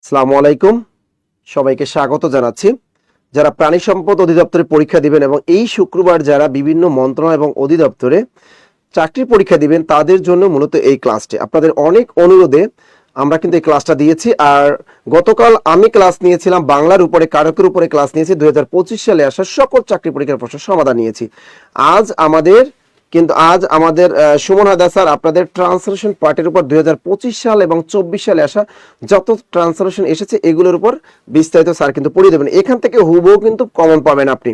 আসসালামু আলাইকুম, সবাইকে স্বাগত জানাচ্ছি। যারা প্রাণী সম্পদ অধিদপ্তরে পরীক্ষা দিবেন এবং এই শুক্রবার যারা বিভিন্ন মন্ত্রণালয় এবং অধিদপ্তরে চাকরির পরীক্ষা দিবেন তাদের জন্য মূলত এই ক্লাসটি। আপনাদের অনেক অনুরোধে আমরা কিন্তু এই ক্লাসটা দিয়েছি। আর গতকাল আমি ক্লাস নিয়েছিলাম বাংলার উপরে, কারকের উপরে ক্লাস নিয়েছি। 2025 সালে আসা সকল চাকরি পরীক্ষার প্রশ্নের সমাধান নিয়েছি। আজ আমাদের সুমন হায়দার স্যার আপনাদের ট্রান্সলেশন পার্টের উপর 2025 সাল এবং 24 সালে আসা যত ট্রান্সলেশন এসেছে এগুলোর উপর বিস্তারিত স্যার কিন্তু পড়িয়ে দেবেন। এখান থেকে হুবহু কিন্তু কমন পাবেন আপনি।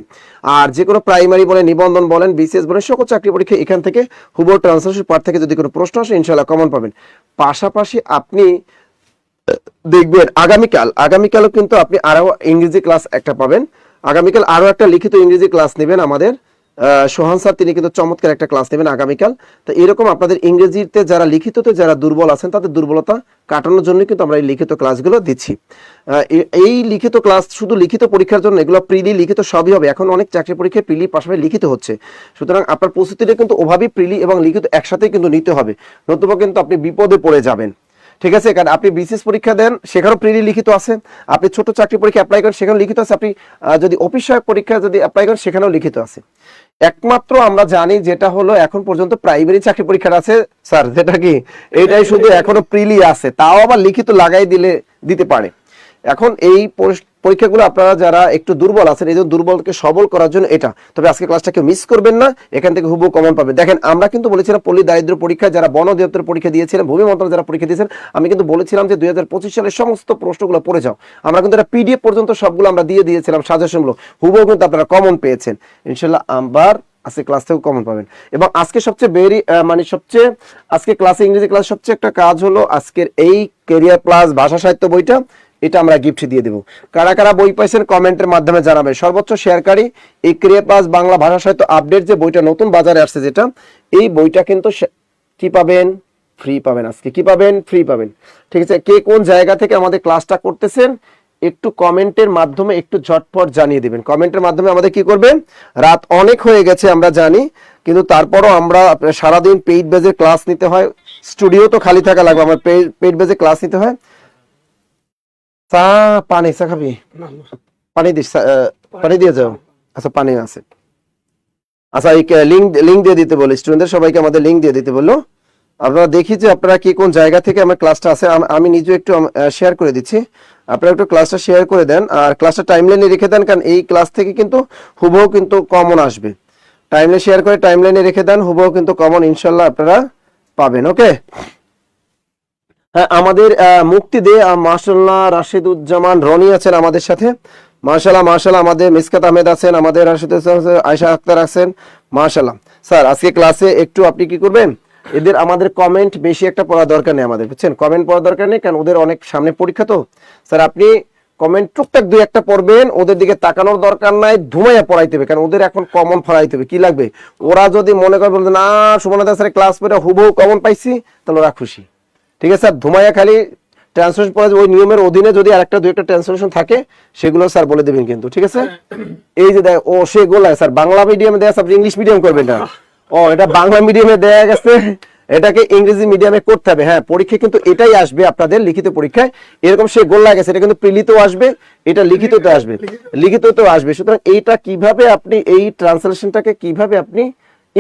আর যে কোনো প্রাইমারি বলেন, নিবন্ধন বলেন, বিসিএস বলেন, সকল চাকরি পরীক্ষা এখান থেকে হুবহু ট্রান্সলেশন পার্ট থেকে যদি কোনো প্রশ্ন আসে ইনশাআল্লাহ কমন পাবেন। পাশাপাশি আপনি দেখবেন আগামীকালও কিন্তু আপনি আরো ইংরেজি ক্লাস একটা পাবেন। আগামীকাল আরো একটা লিখিত ইংরেজি ক্লাস নেবেন আমাদের সোহান স্যার, তিনি কিন্তু চমৎকার একটা ক্লাস নেবেন আগামীকাল। তো এরকম আপনাদের ইংরেজিতে যারা লিখিততে যারা দুর্বল আছেন তাদের দুর্বলতা কাটানোর জন্য কিন্তু আমরা এই লিখিত ক্লাসগুলো দিচ্ছি। এই লিখিত ক্লাস শুধু লিখিত পরীক্ষার জন্য, এগুলো প্রিলি লিখিত সবই হবে। এখন অনেক চাকরি পরীক্ষায় প্রিলি পাশাপাশি লিখিত হচ্ছে, সুতরাং আপনার প্রস্তুতিটা কিন্তু ওভাবেই প্রিলি এবং লিখিত একসাথেই কিন্তু নিতে হবে, নতুবা কিন্তু আপনি বিপদে পড়ে যাবেন। ঠিক আছে, কারণ আপনি বিসিএস পরীক্ষা দেন সেখানেও প্রিলি লিখিত আছে, আপনি ছোট চাকরি পরীক্ষা অ্যাপ্লাই করেন সেখানেও লিখিত আছে, আপনি যদি অফিস সহায়ক পরীক্ষা যদি অ্যাপ্লাই করেন সেখানেও লিখিত আছে। একমাত্র আমরা জানি যেটা হলো এখন পর্যন্ত প্রাইমারি চাকরি পরীক্ষা আছে স্যার, যেটা কি এটাই শুধু এখনো প্রিলি আছে, তাও আবার লিখিত লাগাই দিতে পারে। এখন এই পরীক্ষাগুলো আপনারা যারা একটু দুর্বল আছেন, এই জন্য দুর্বলকে সবল করার জন্য এটা। তবে আজকে ক্লাসটাকে মিস করবেন না, এখান থেকে হুবহু কমন পাবেন। দেখেন আমরা কিন্তু বলেছিলাম পল্লী দারিদ্র পরীক্ষা যারা বন অধিদপ্তর পরীক্ষা দিয়েছিলেন, ভূমি মন্ত্রণালয় যারা পরীক্ষা দিয়েছেন, আমি কিন্তু বলেছিলাম যে 2025 সালের সমস্ত প্রশ্নগুলো পড়ে যাও। আমরা কিন্তু এটা পিডিএফ পর্যন্ত সবগুলো আমরা দিয়ে দিয়েছিলাম সাজেশনগুলো, হুবহু কিন্তু আপনারা কমন পেয়েছেন। ইনশাআল্লাহ আবার আজকে ক্লাস থেকেও কমন পাবেন। এবং আজকে সবচেয়ে আজকে ক্লাসে ইংরেজি ক্লাস সবচেয়ে একটা কাজ হলো আজকের এই ক্যারিয়ার প্লাস ভাষা সাহিত্য বইটা, এটা আমরা গিফট দিয়ে দেবো। কারা কারা বই পাইছেন কমেন্টের মাধ্যমে জানাবেন। সর্বোচ্চ শেয়ারকারী এই ক্যারিয়ার প্লাস বাংলা ভাষা সাহিত্য আপডেট যে বইটা নতুন বাজারে আসছে, যেটা এই বইটা কিন্তু কি পাবেন, ফ্রি পাবেন। আজকে কি পাবেন, ফ্রি পাবেন। ঠিক আছে, কে কোন জায়গা থেকে আমাদের ক্লাসটা করতেছেন একটু কমেন্টের মাধ্যমে একটু ঝটপট জানিয়ে দিবেন। কমেন্টের মাধ্যমে আমাদের কি করবেন, রাত অনেক হয়ে গেছে আমরা জানি, কিন্তু তারপরও আমরা সারাদিন পেইড বেজে ক্লাস নিতে হয়, স্টুডিও তো খালি থাকা লাগবে, আমার পেইড বেজে ক্লাস নিতে হয়। পানি চা খাবি, পানি দিয়ে যাও। আচ্ছা পানি আছে, আচ্ছা এই লিঙ্ক দিয়ে দিতে বলি, স্টুডেন্টদের সবাইকে আমাদের লিঙ্ক দিয়ে দিতে বললো। আপনারা দেখি যে আপনারা কি কোন জায়গা থেকে আমার ক্লাসটা আছে, আমি নিজে একটু শেয়ার করে দিচ্ছি, আপনারা একটু ক্লাসটা শেয়ার করে দেন আর ক্লাসটা টাইমলাইনে রেখে দেন, কারণ এই ক্লাস থেকে কিন্তু হুবহু কিন্তু কমন আসবে। টাইমলাইন শেয়ার করে টাইমলাইনে রেখে দেন, হুবহু কিন্তু কমন ইনশাল্লাহ আপনারা পাবেন। ওকে, হ্যাঁ আমাদের মুক্তি দে মাশাআল্লাহ রাশিদুজ্জামান রনি আছেন আমাদের সাথে, মাশাআল্লাহ আমাদের মিসকাত আহমেদ আছেন, আমাদের আয়েশা আক্তার আছেন, মাশাআল্লাহ। স্যার আজকে ক্লাসে একটু আপনি কি করবেন, এদের আমাদের কমেন্ট বেশি একটা পড়া দরকার নেই আমাদের, বুঝছেন, কমেন্ট পড়া দরকার নেই, কারণ ওদের অনেক সামনে পরীক্ষা। তো স্যার আপনি কমেন্ট টুকটাক দুই একটা পড়বেন, ওদের দিকে তাকানোর দরকার নাই, ধুমাইয়া পড়াইতে হবে, কারণ ওদের এখন কমন ফলাইতে হবে। কি লাগবে, ওরা যদি মনে করে বলতে না সুমন স্যার ক্লাস পড়ে হুবহু কমন পাইছি, তাহলে ওরা খুশি। ঠিক আছে স্যার, ধুমাইয়া খালি ট্রান্সলেশন পড়ে ওই নিয়মের অধীনে যদি আরেকটা দুই একটা ট্রান্সলেশন থাকে সেগুলো স্যার বলে দেবেন কিন্তু। ঠিক আছে, এই যে ও সে গোলায় স্যার বাংলা মিডিয়ামে দেয়া, স্যার ইংলিশ মিডিয়াম করবেন না। এটা বাংলা মিডিয়ামে দেয়া গেছে, এটাকে ইংরেজি মিডিয়ামে করতে হবে। হ্যাঁ পরীক্ষা কিন্তু এটাই আসবে আপনাদের লিখিত পরীক্ষায়, এরকম সে গোল্লা গেছে, এটা কিন্তু প্রিলিতেও আসবে, এটা লিখিততেও আসবে। সুতরাং এইটা কিভাবে আপনি এই ট্রান্সলেশনটাকে কিভাবে আপনি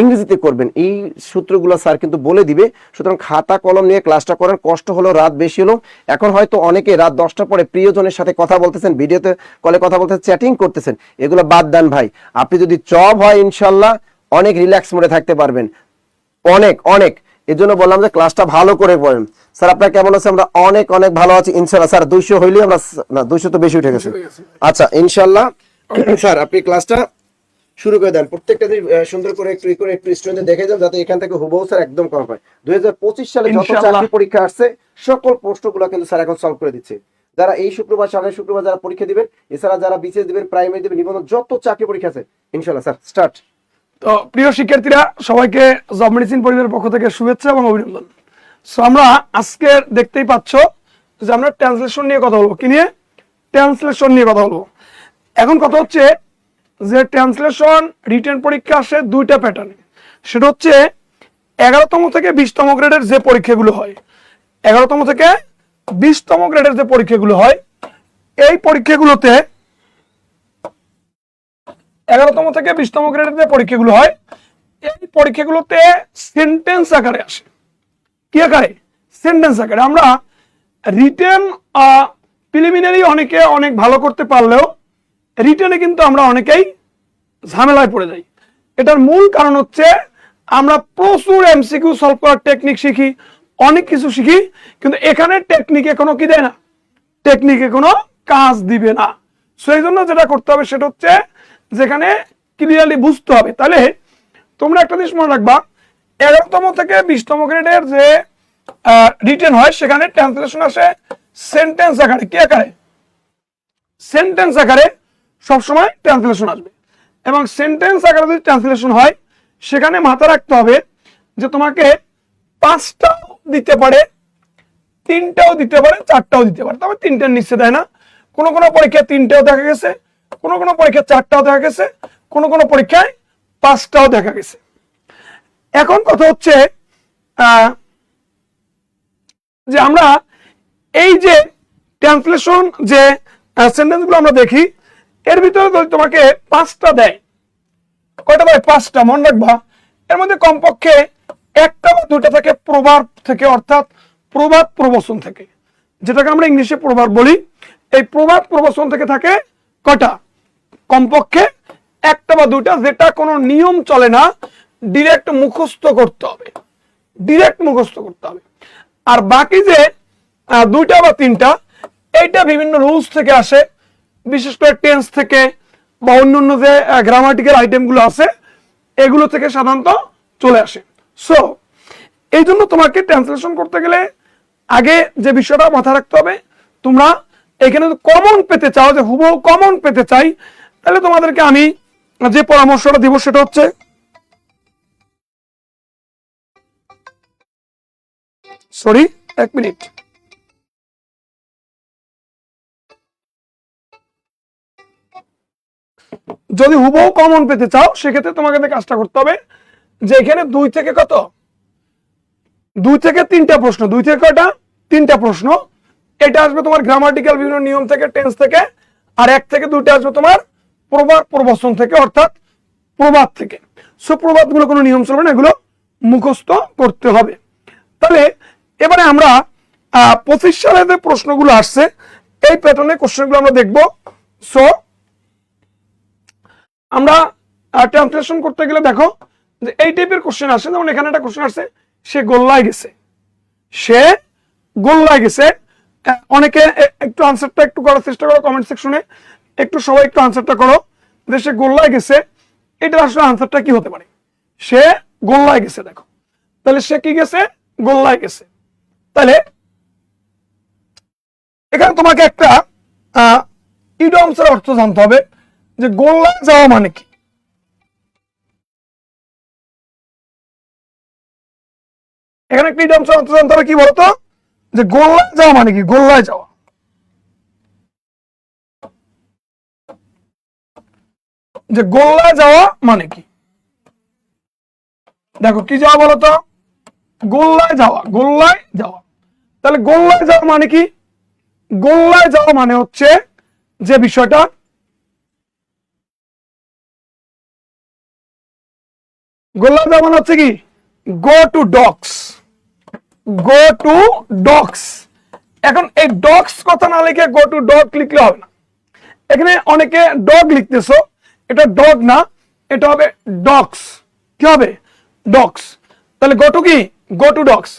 ইংরেজিতে করবেন এই সূত্রগুলো স্যার কিন্তু বলে দিবে। সুতরাং খাতা কলম নিয়ে ক্লাসটা করেন, কষ্ট হলো রাত বেশি হলো। এখন হয়তো অনেকে রাত 10টার পরে প্রিয়জনের সাথে কথা বলতেছেন, ভিডিওতে কলে কথা বলতেছেন, চ্যাটিং করতেছেন, এগুলো বাদ দেন ভাই। আপনি যদি জব হয় ইনশাল্লাহ অনেক রিল্যাক্স মোডে থাকতে পারবেন, অনেক। এর জন্য বললাম যে ক্লাসটা ভালো করে পড়েন। স্যার আপনারা কেমন আছে, আমরা অনেক ভালো আছি ইনশাল্লাহ। স্যার 200 হইলেই আমরা, না 200 তো বেশি উঠে গেছে। আচ্ছা ইনশাল্লাহ স্যার আপনি ক্লাসটা শুরু করে দেন, প্রত্যেকটা সুন্দর করে একটু স্টুডেন্টদের দেখে যান, যাতে এখান থেকে হুবহু স্যার একদম কম হয়। 2025 সালে যত চাকরি পরীক্ষা আসছে সকল প্রশ্নগুলো কিন্তু স্যার এখন সলভ করে দিচ্ছে। যারা এই শুক্রবার সামনের শুক্রবার যারা পরীক্ষা দিবেন, এছাড়া যারা বিসিএস দিবেন, প্রাইমারি দিবেন, নিবন্ধন যত চাকরি পরীক্ষা আছে ইনশাআল্লাহ স্যার স্টার্ট। তো প্রিয় শিক্ষার্থীরা সবাইকে জব মেডিসিন পরিবারের পক্ষ থেকে শুভেচ্ছা এবং অভিনন্দন। সো আমরা আজকে দেখতেই পাচ্ছ যে আমরা ট্রান্সলেশন নিয়ে কথা বলবো। কি নিয়ে? ট্রান্সলেশন নিয়ে কথা বলবো। এখন কথা হচ্ছে যে ট্রান্সলেশন রিটেন পরীক্ষা আসে দুইটা প্যাটার্নে, সেটা হচ্ছে 11তম থেকে 20তম গ্রেডের যে পরীক্ষাগুলো হয়, 11তম থেকে 20তম গ্রেডের যে পরীক্ষাগুলো হয়, এই পরীক্ষাগুলোতে 11তম থেকে 20তম গ্রেডের যে পরীক্ষাগুলো হয়, এই পরীক্ষাগুলোতে সেন্টেন্স আকারে আসে। কি আকারে? সেন্টেন্স আকারে। আমরা রিটেন প্রিলিমিনারি অনেকে অনেক ভালো করতে পারলেও রিটেনে কিন্তু আমরা অনেকেই ঝামেলায় পড়ে যাই। এটার মূল কারণ হচ্ছে আমরা প্রচুর এমসিকিউ সলভ করার টেকনিক শিখি, অনেক কিছু শিখি, কিন্তু এখানে টেকনিকে কোনো কি দেয় না, টেকনিকে কোনো কাজ দিবে না। সেই জন্য যেটা করতে হবে সেটা হচ্ছে যেখানে ক্লিয়ারলি বুঝতে হবে। তাহলে তোমরা একটা জিনিস মনে রাখবা, 11তম থেকে 20তম গ্রেডের যে রিটেন হয় সেখানে ট্রান্সলেশন আসে সেন্টেন্স আকারে। কি আকারে? সেন্টেন্স আকারে সবসময় ট্রান্সলেশন আসবে। এবং সেন্টেন্স আকারে যদি ট্রান্সলেশন হয় সেখানে মাথায় রাখতে হবে যে তোমাকে 5টাও দিতে পারে, 3টাও দিতে পারে, 4টাও দিতে পারে, তবে 3টার নিচে দেয় না। কোনো কোনো পরীক্ষায় 3টাও দেখা গেছে, কোনো কোনো পরীক্ষায় 4টাও দেখা গেছে, কোনো কোনো পরীক্ষায় 5টাও দেখা গেছে। এখন কথা হচ্ছে যে আমরা এই যে ট্রান্সলেশন যে সেন্টেন্সগুলো আমরা দেখি, এর ভিতরে যদি তোমাকে 5টা দেয়, কয়টা দেয়? 5টা। মনে রাখবা এর মধ্যে কমপক্ষে 1টা বা 2টা থাকে প্রভাব থেকে, অর্থাৎ প্রবাদ প্রবচন থেকে, যেটাকে আমরা ইংলিশে প্রভাব বলি। এই প্রবাদ প্রবচন থেকে থাকে কয়টা? কমপক্ষে 1টা বা 2টা, যেটা কোনো নিয়ম চলে না, ডিরেক্ট মুখস্থ করতে হবে, ডিরেক্ট মুখস্থ করতে হবে। আর বাকি যে 2টা বা 3টা, এইটা বিভিন্ন রুলস থেকে আসে, বিশেষ করে টেন্স থেকে বা অন্যান্য যে গ্রামাটিক্যাল আইটেমগুলো আছে এগুলো থেকে সাধারণত চলে আসে। সো এই জন্য তোমাকে ট্রান্সলেশন করতে গেলে আগে যে বিষয়টা মাথায় রাখতে হবে, তোমরা এখানে কমন পেতে চাও, যে হুবহু কমন পেতে চাই, তাহলে তোমাদেরকে আমি যে পরামর্শটা দিব সেটা হচ্ছে, সরি 1 মিনিট, যদি হুবহু কমন পেতে চাও সেক্ষেত্রে তোমাকে কাজটা করতে হবে যে এখানে 2 থেকে কত, 2 থেকে 3টা প্রশ্ন, 2 থেকে কয়টা? 3টা প্রশ্ন। এটা আসবে তোমার গ্রামাটিক্যাল বিভিন্ন নিয়ম থেকে, টেন্স থেকে, আর 1 থেকে 2টা আসবে তোমার প্রবাদ প্রবচন থেকে, অর্থাৎ প্রবাদ থেকে। সো প্রবাদগুলো কোনো নিয়ম চলবে না, এগুলো মুখস্থ করতে হবে। তাহলে এবারে আমরা 25 সালে যে প্রশ্নগুলো আসছে এই প্যাটার্নের কোশ্চেনগুলো আমরা দেখব। সো আমরা ট্রান্সলেশন করতে গেলে দেখো যে এই টাইপের কোশ্চেন আসে। যেমন এখানে একটা কোশ্চেন আসছে, সে গোল্লায় গেছে, সে গোল্লায় গেছে। অনেকে একটু আনসারটা একটু করার চেষ্টা করো কমেন্ট সেকশনে, একটু সবাই একটু আনসারটা করো যে সে গোল্লায় গেছে, এটা আসলে আনসারটা কি হতে পারে? সে গোল্লায় গেছে। দেখো তাহলে সে কি গেছে? গোল্লায় গেছে। তাহলে এখানে তোমাকে একটা ইডমসের অর্থ জানতে হবে যে গোল্লায় যাওয়া মানে কি। এখানে একটা ইডমসের অর্থ জানতে হবে, কি বলতো? যে গোল্লায় যাওয়া মানে কি? গোল্লায় যাওয়া, যে গোল্লায় যাওয়া মানে কি? দেখো কি যাওয়া বলতো? গোল্লায় যাওয়া, গোল্লায় যাওয়া। তাহলে গোল্লায় যাওয়া মানে কি? গোল্লায় যাওয়া মানে হচ্ছে যে বিষয়টা, গোল্লায় যাওয়া মানে হচ্ছে কি? Go to dogs, go to dogs. এখন এই ডক্স কথা না লিখে গো টু ডগ লিখলে হবে না। এখানে অনেকে ডগ লিখতেছো, এটা ডগ না, এটা হবে ডক্স। কি হবে? ডক্স। তাহলে গো টু কি? Go to dogs.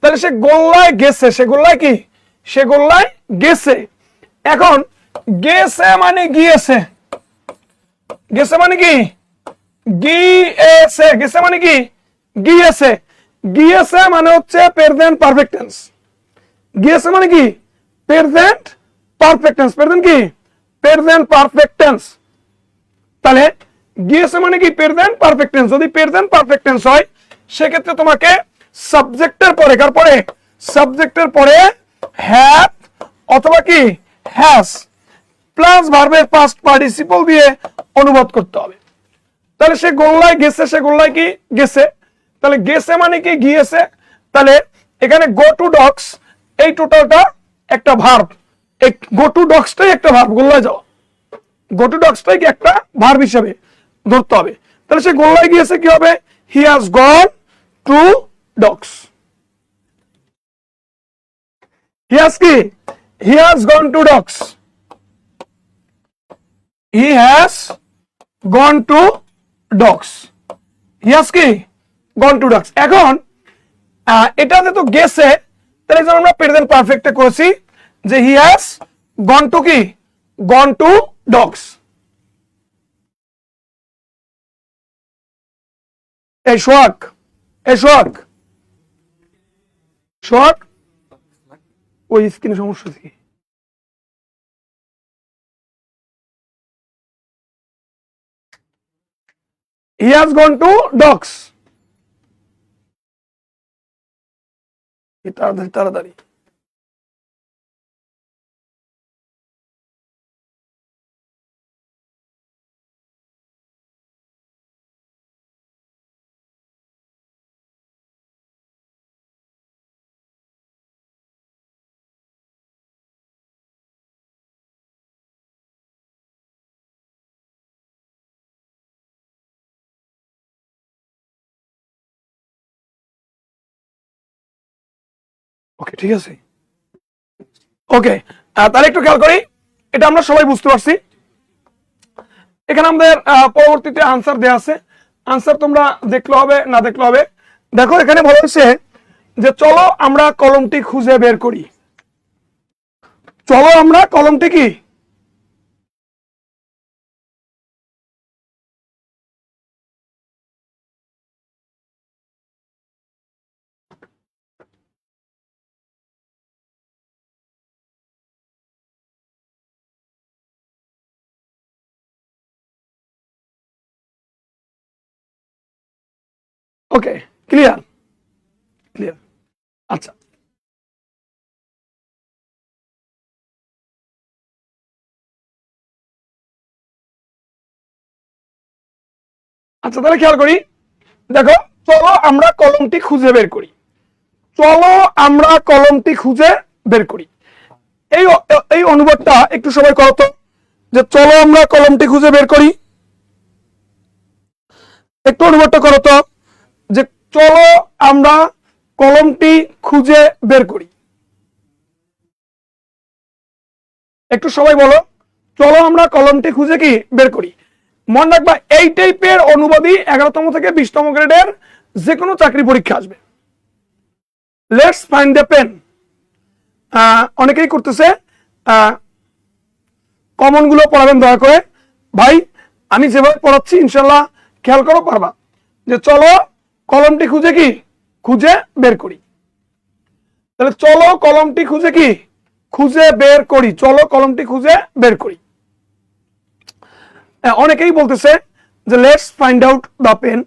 তাহলে সে গোল্লায় গেছে, সে গোল্লায় কি? সে গোল্লায় গেছে। এখন গেছে মানে গিয়েছে, গেছে মানে কি? গিয়েছে, গেছে মানে কি? গিয়েছে। গিয়েছে মানে হচ্ছে প্রেজেন্ট পারফেক্ট টেন্স। গিয়েছে মানে কি? Present perfect tense. প্রেজেন্ট কি? Present perfect tense. তাহলে গিয়েছে মানে কি? Present perfect tense. যদি প্রেজেন্ট পারফেক্ট টেন্স হয় সেক্ষেত্রে তোমাকে সাবজেক্টের পরে, কার পরে? সাবজেক্টের পরে হ্যাভ অথবা কি? হ্যাজ প্লাস ভার্বের পাস্ট পার্টিসিপল দিয়ে অনুবাদ করতে হবে। তাহলে সে গোল্লায় গেছে, সে গোল্লায় কি? গেছে। তাহলে গেছে মানে কি? গিয়েছে। তাহলে এখানে গো টু ডক্স এই টোটালটা একটা ভার্ব, গো টু ডগসটাই একটা ভার্ব, গোল্লায় যাওয়া। গো টু ডগসটাই কি একটা ভার্ব হিসেবে ধরতে হবে। তাহলে সে গোল্লায় গিয়েছে, কি হবে? He has gone to dogs. He has কি? He has gone to dogs. He has gone to dogs. He has কি? Gone to dogs. এখন এটাতে তো গেছে, তাহলে যেমন আমরা প্রেজেন্ট পারফেক্টে করেছি যে হি হ্যাজ গন টু কি? Gone to dogs. এই সোহাগ, এই সোহাগ, সোহাগ, ওই স্ক্রিনে সমস্যা কি? He has gone to dogs. তাড়াতাড়ি তাড়াতাড়ি। ওকে, ঠিক আছে। ওকে, তাহলে একটু খেয়াল করি, এটা আমরা সবাই বুঝতে পারছি। এখানে আমাদের পরবর্তীতে আনসার দেয়া আছে, আনসার তোমরা দেখলে হবে না দেখলে হবে। দেখো এখানে বলা হয়েছে যে চলো আমরা কলমটি খুঁজে বের করি। চলো আমরা কলমটি কি? ওকে, ক্লিয়ার, ক্লিয়ার। আচ্ছা, আচ্ছা, তাহলে খেয়াল করি। দেখো, চলো আমরা কলমটি খুঁজে বের করি। চলো আমরা কলমটি খুঁজে বের করি। এই এই অনুবাদটা একটু সবাই করো তো, যে চলো আমরা কলমটি খুঁজে বের করি। একটু অনুবাদটা করো তো, যে চলো আমরা কলমটি খুঁজে বের করি। একটু সবাই বলো, চলো আমরা কলমটি খুঁজে কি বের করি। মনে রাখবা, এই টাইপের অনুবাদই 11তম থেকে 20তম গ্রেডের যে কোনো চাকরি পরীক্ষা আসবে। লেটস ফাইন্ড দ্য পেন, অনেকেই করতেছে। কমন গুলো পড়াবেন দয়া করে ভাই, আমি যেভাবে পড়াচ্ছি ইনশাল্লাহ খেয়াল করো, পারবা। যে চলো কলমটি খুঁজে কি? খুঁজে বের করি। তাহলে চলো কলমটি খুঁজে কি? খুঁজে বের করি। চলো কলমটি খুঁজে বের করি। অনেকেই বলতেছে যে let's find out the pen,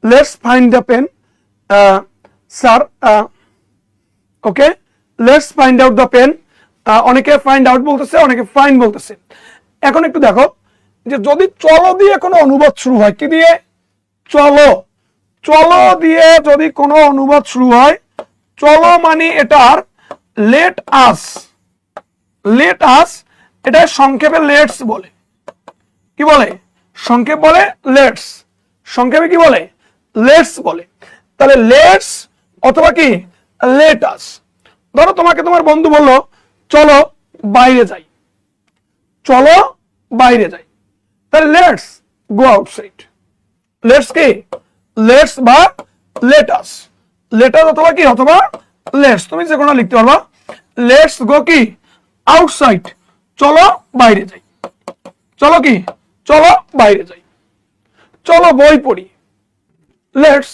let's find the pen sir. Okay, let's find out the pen. অনেকে ফাইন্ড আউট বলতেছে, অনেকে ফাইন বলতেছে। এখন একটু দেখো, যে যদি চলো দিয়ে কোনো অনুবাদ শুরু হয়, কি দিয়ে? চলো, চলো দিয়ে যদি কোনো অনুবাদ শুরু হয়, চলো মানে এটার লেট আস, লেট আস, এটা সংক্ষেপে লেটস বলে। কি বলে? সংক্ষেপ বলে লেটস, সংক্ষেপে কি বলে? লেটস বলে। তাহলে লেটস অথবা কি লেট আস। ধরো তোমাকে তোমার বন্ধু বললো চলো বাইরে যাই, চলো বাইরে যাই, তাহলে লেটস গো আউটসাইড। লেটস কি? লেটস বা লেট আস, লেট আস অথবা কি অথবা লেটস, তুমি যে কোনো লিখতে পারবা। লেটস গো কি? আউটসাইড, চলো বাইরে যাই। চলো কি? চলো বাইরে যাই। চলো বই পড়ি, লেটস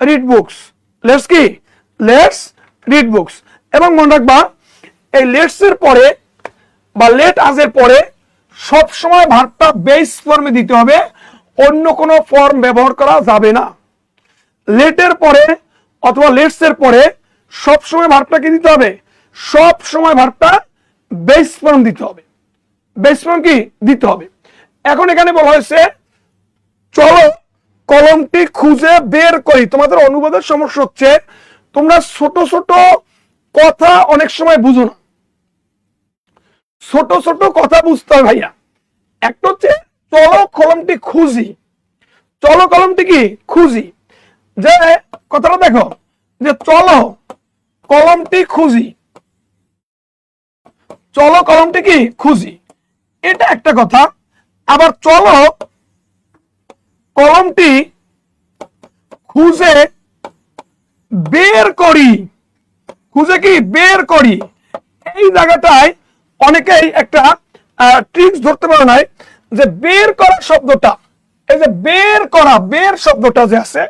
রিড বুকস। লেটস কি? Let's read books. এবং মনে রাখবা, এই লেটস এর পরে বা লেট আস এর পরে সব সময় ভার্বটা বেস ফর্মে দিতে হবে, অন্য কোনো ফর্ম ব্যবহার করা যাবে না। লেটের পরে অথবা লেটস এর পরে সব সময় ভার্বটা কি দিতে হবে? সব সময় ভার্বটা বেস ফর্ম দিতে হবে, বেস ফর্ম কি দিতে হবে। এখন এখানে বলা হয়েছে চলো কলমটি খুঁজে বের করি। তোমাদের অনুবাদের সমস্যা হচ্ছে তোমরা ছোট ছোট কথা অনেক সময় বুঝো না। ছোট ছোট কথা বুঝতে হবে ভাইয়া। একটা হচ্ছে চলো কলমটি খুঁজি, চলো কলমটি কি খুঁজি, যে কথাটা দেখো যে চলো কলমটি খুঁজি, চলো কলমটি কি খুঁজি, এটা একটা কথা। আবার চলো কলমটি খুঁজে বের করি, খুঁজে কি বের করি, এই জায়গাটায় অনেকেই একটা ট্রিক্স ধরতে পারে নাই, যে বের করা শব্দটা, এই যে বের করা, বের শব্দটা যে আছে,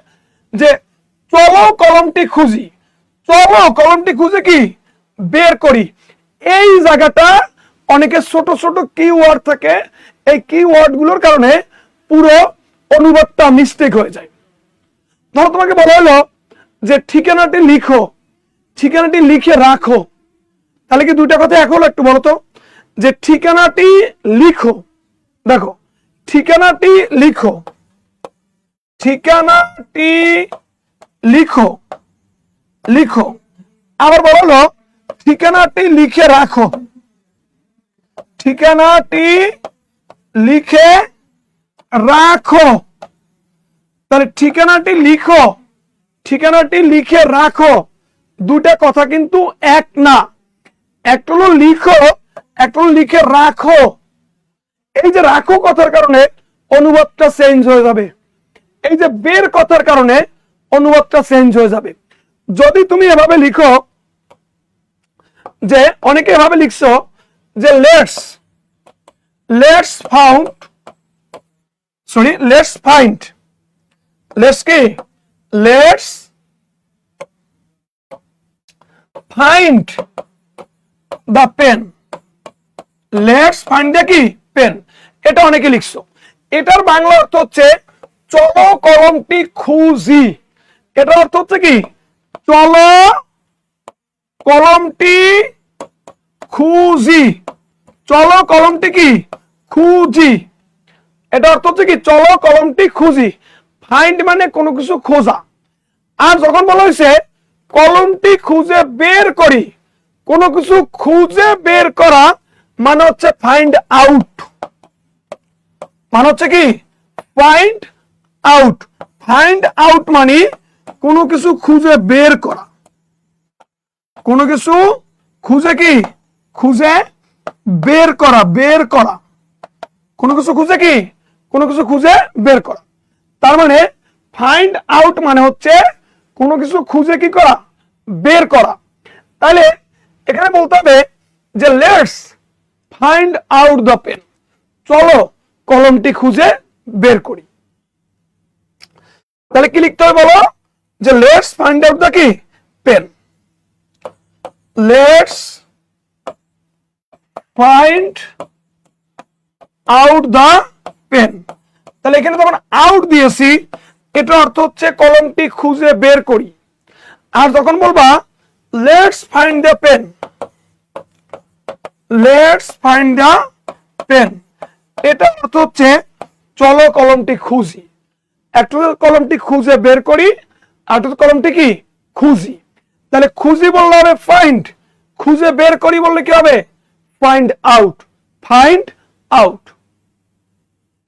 যে চলো কলমটি খুঁজি, চলো কলমটি খুঁজে কি বের করি, এই জায়গাটা অনেকে ছোট ছোট কিওয়ার্ড থাকে, এই কিওয়ার্ড গুলোর কারণে পুরো অনুবাদটা মিস্টেক হয়ে যায়। ধরো তোমাকে বলা হলো যে ঠিকানাটি লিখো, ঠিকানাটি লিখে রাখো, তাহলে কি দুইটা কথা এক হলো? একটু বলো তো, যে ঠিকানাটি লিখো, দেখো ঠিকানাটি লিখো, ঠিকানাটি লিখো, লিখো। আবার বলো ঠিকানাটি লিখে রাখো, ঠিকানাটি লিখে রাখো। তাহলে ঠিকানাটি লিখো, ঠিকানাটি লিখে রাখো, দুটা কথা কিন্তু এক না। একটা হলো লিখো, একটা হলো লিখে রাখো। এই যে রাখো কথার কারণে অনুবাদটা চেঞ্জ হয়ে যাবে, এই যে বের কথার কারণে অনুবাদটা চেঞ্জ হয়ে যাবে। যদি তুমি এভাবে লিখো, যে অনেকে এভাবে লিখছো যে let's found, sorry let's find, let's কি let's find the pen, let's find the কি পেন, এটা অনেকে লিখছো। এটার বাংলা অর্থ হচ্ছে চলো কলমটি খুঁজি, এটার অর্থ হচ্ছে কি চলো কলমটি খুঁজি, চলো কলমটি কি খুঁজি, এটা অর্থ হচ্ছে কি চলো কলমটি খুঁজি। ফাইন্ড মানে কোনো কিছু খোঁজা। আর যখন বলা হয়েছে কলমটি খুঁজে বের করি, কোনো কিছু খুঁজে বের করা মানে হচ্ছে ফাইন্ড আউট, মানে হচ্ছে কি ফাইন্ড আউট। ফাইন্ড আউট মানে কোনো কিছু খুঁজে বের করা, কোনো কিছু খুঁজে কি খুঁজে বের করা, বের করা, কোনো কিছু খুঁজে কি কোনো কিছু খুঁজে বের করা। তার মানে ফাইন্ড আউট মানে হচ্ছে কোনো কিছু খুঁজে কি করা বের করা। তাহলে এখানে বলতে হবে যে let's find out the pen, চলো কলমটি খুঁজে বের করি। তাহলে কি লিখতে হবে বলো, যে লেটস ফাইন্ড আউট দ্য কি pen, let's find out the pen. তাহলে এখানে যখন আউট দিয়েছি, এটা অর্থ হচ্ছে কলমটি খুঁজে বের করি। আর যখন বলবা let's find the pen, let's find the pen, এটা অর্থ হচ্ছে চলো কলমটি খুঁজি। একটা কলমটি খুঁজে বের করি, আর কলমটি কি খুঁজি। তাহলে খুঁজি বললে হবে ফাইন্ড, খুঁজে বের করি বললে কি হবে ফাইন্ড আউট, ফাইন্ড আউট।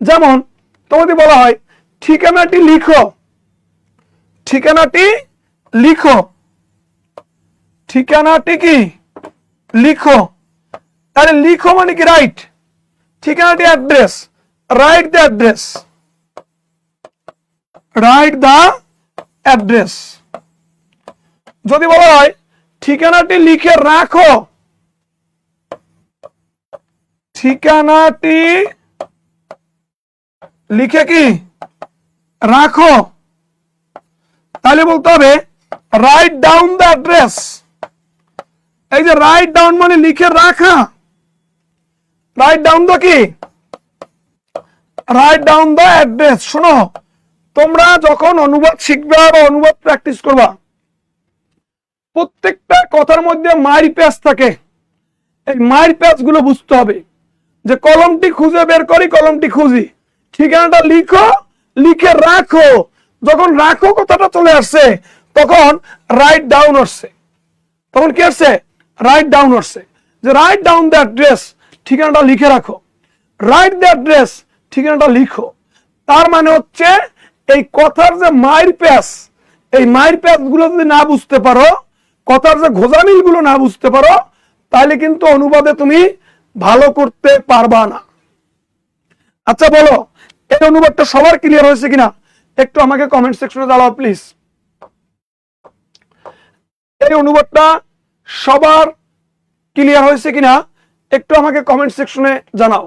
যেমন তোমাদের বলা হয় ঠিকানাটি লিখো, ঠিকানাটি লিখো, ঠিকানাটি কি লিখো। তাহলে লিখো মানে কি রাইট, ঠিকানাটি address, write the address, write the address. যদি বলা হয় ঠিকানাটি লিখে রাখো, ঠিকানাটি লিখে কি রাখো, তাহলে বলতে হবে রাইট ডাউন দ্য অ্যাড্রেস। এই যে রাইট ডাউন মানে লিখে রাখা, রাইট ডাউন দ্য কি রাইট ডাউন দ্য অ্যাড্রেস। শোনো, তোমরা যখন অনুবাদ শিখবে বা অনুবাদ প্র্যাকটিস করবা, প্রত্যেকটা কথার মধ্যে মাইর পেজ থাকে, এই মাইর পেজ গুলো বুঝতে হবে। যে কলমটি খুঁজে বের করি, কলমটি খুঁজি, ঠিকানাটা লিখো, লিখে রাখো। যখন রাখো কথাটা চলে আসছে, তখন রাইট ডাউন আসছে, তখন কি আসছে রাইট ডাউন আসছে, যে রাইট ডাউন দ্য অ্যাড্রেস, ঠিকানাটা লিখে রাখো। রাইট দ্য অ্যাড্রেস, ঠিকানাটা লিখো। তার মানে হচ্ছে এই কথার যে মায়ের প্যাচ, এই মায়ের প্যাচ গুলো যদি না বুঝতে পারো, কথার যে ঘোজামিল গুলো না বুঝতে পারো, তাহলে কিন্তু অনুবাদে তুমি ভালো করতে পারবা না। আচ্ছা বলো, এই অনুবাদটা সবার ক্লিয়ার হয়েছে কিনা একটু আমাকে কমেন্ট সেকশনে জানাও প্লিজ। এই অনুবাদটা সবার ক্লিয়ার হয়েছে কিনা একটু আমাকে কমেন্ট সেকশনে জানাও।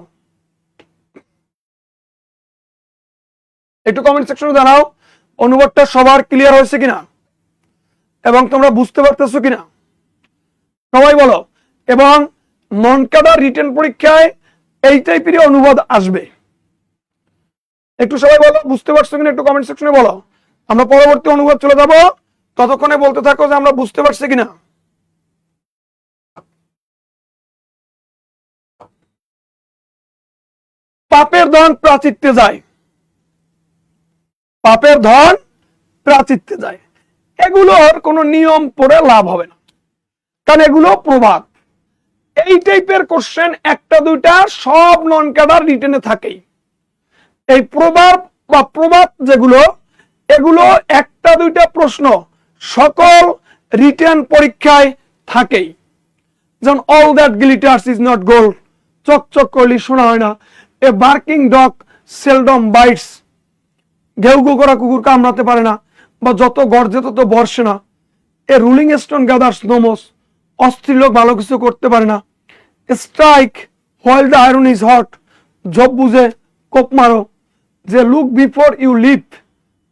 একটু কমেন্ট সেকশনে জানাও অনুবাদটা সবার ক্লিয়ার হয়েছে কিনা এবং তোমরা বুঝতে পারতেছো কিনা, সবাই বলো। এবং নন ক্যাডার রিটেন পরীক্ষায় এই টাইপেরই অনুবাদ আসবে। একটু সবাই বলো বুঝতে পারছো কিনা, একটু কমেন্ট সেকশনে বলো। আমরা পরবর্তী অনুবাদ চলে যাব, ততক্ষণে বলতে থাকো যে আমরা বুঝতে পারছি কিনা। পাপের ধন প্রাচিত্যে যায়, পাপের ধন প্রাচিত্যে যায়, এগুলোর কোনো নিয়ম পড়ে লাভ হবে না, কারণ এগুলো প্রবাদ। এই টাইপের কোশ্চেন একটা দুইটা সব নন ক্যাডার রিটেনে থাকেই। এই প্রবাদ বা প্রবাদ যেগুলো, এগুলো একটা দুইটা প্রশ্ন সকল রিটেন পরীক্ষায় থাকেই। যেমন all that glitters is not gold, চকচক করলে শোনা হয় না। A barking dog seldom bites, ঘেউ ঘু করা কুকুর কামড়াতে পারে না, বা যত গর্জে তত বর্ষে না। A rolling stone gathers no moss, অস্থির লোক ভালো কিছু করতে পারে না। Strike while the iron is hot, জব বুঝে কোপ মারো। যে look before you leap,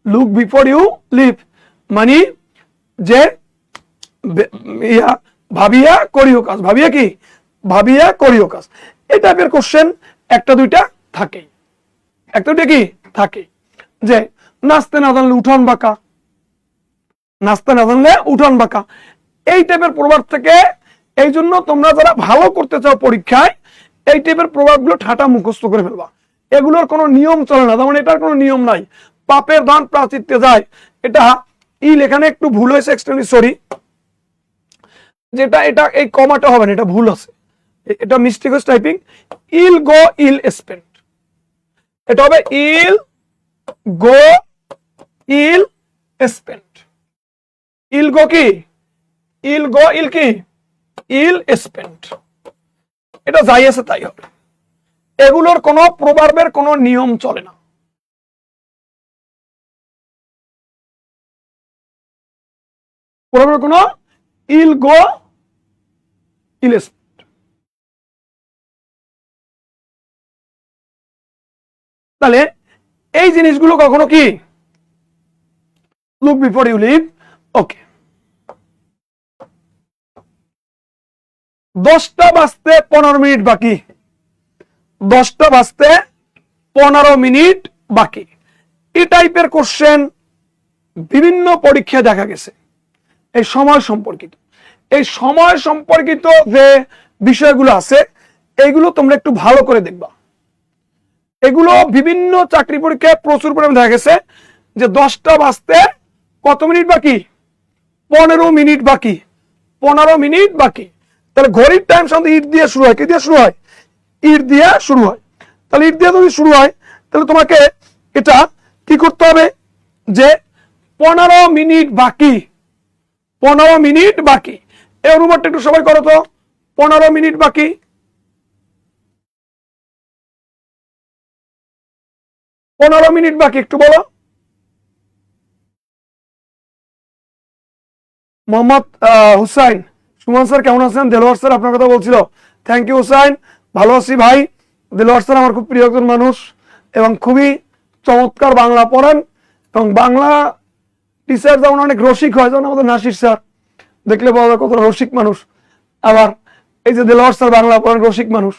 look before you leap মানে যে ভাবিয়া করিও কাজ, ভাবিয়া কি, ভাবিয়া করিও কাজ। এই টাইপের কোশ্চেন একটা দুইটা থাকে, একটা দুইটা কি থাকে। যে নাচতে না জানলে উঠোন বাঁকা, নাচতে না জানলে উঠোন বাঁকা, এই টাইপের প্রভাব থেকে। এই জন্য তোমরা যারা ভালো করতে চাও পরীক্ষায়, এই টাইপের প্রভাবগুলো ঠাটা মুখস্থ করে ফেলবা। এগুলোর কোনো নিয়ম চলে না, যেমন এটার কোনো নিয়ম নাই। পাপের ধন প্রাচিত্যে যায়, এটা এখানে একটু ভুল হয়েছে, এক্সট্রিমলি সরি। যেটা এটা এই কমাটা হবে না, এটা ভুল আছে, এটা মিস্টেক হয়েছে টাইপিং। ইল গো ইল স্পেন্ড, এটা হবে ইল গো ইল স্পেন্ড। ইল গো কি, ইল গো ইল কি, ইল স্পেন্ড, এটা যাই আছে তাই হবে। এগুলোর কোনো প্রভাবের কোনো নিয়ম চলে না। প্রভাবের কোনো ইল গো ইল স্পেন্ড। তাহলে এই জিনিসগুলো কখনো কি, লুক বিফোর ইউ লিভ। ওকে, 10টা বাজতে 15 মিনিট বাকি, 10টা বাজতে 15 মিনিট বাকি। এই টাইপের কোশ্চেন বিভিন্ন পরীক্ষায় দেখা গেছে। এই সময় সম্পর্কিত, এই সময় সম্পর্কিত যে বিষয়গুলো আছে, এইগুলো তোমরা একটু ভালো করে দেখবা। এগুলো বিভিন্ন চাকরি পরীক্ষায় প্রচুর পরিমাণে দেখা গেছে যে 10টা বাজতে কত মিনিট বাকি, 15 মিনিট বাকি, 15 মিনিট বাকি। তাহলে ঘড়ির টাইম সাধারণত ইট দিয়ে শুরু হয়, কি দিয়ে শুরু হয়, ইট দিয়ে শুরু হয়। তাহলে ইট দিয়ে যদি শুরু হয়, তাহলে তোমাকে এটা কি করতে হবে, যে 15 মিনিট বাকি, 15 মিনিট বাকি। এই অনুবাদটা একটু সবাই করো তো, 15 মিনিট বাকি। পনেরো মিনিট বাকি, একটু বলো। মোহাম্মদ হুসাইন, সুমন স্যার কেমন আছেন? দেলোয়ার স্যার আপনার কথা বলছিল, থ্যাংক ইউ হুসাইন, ভালো আছি ভাই। দেলোয়ার স্যার আমার খুব প্রিয় একজন মানুষ এবং খুবই চমৎকার বাংলা পড়েন, এবং বাংলা টিচার যেমন অনেক রসিক হয়, যেমন আমাদের নাসির স্যার, দেখলে বলা যায় কত রসিক মানুষ। আবার এই যে দেলোয়ার স্যার বাংলা পড়েন, রসিক মানুষ।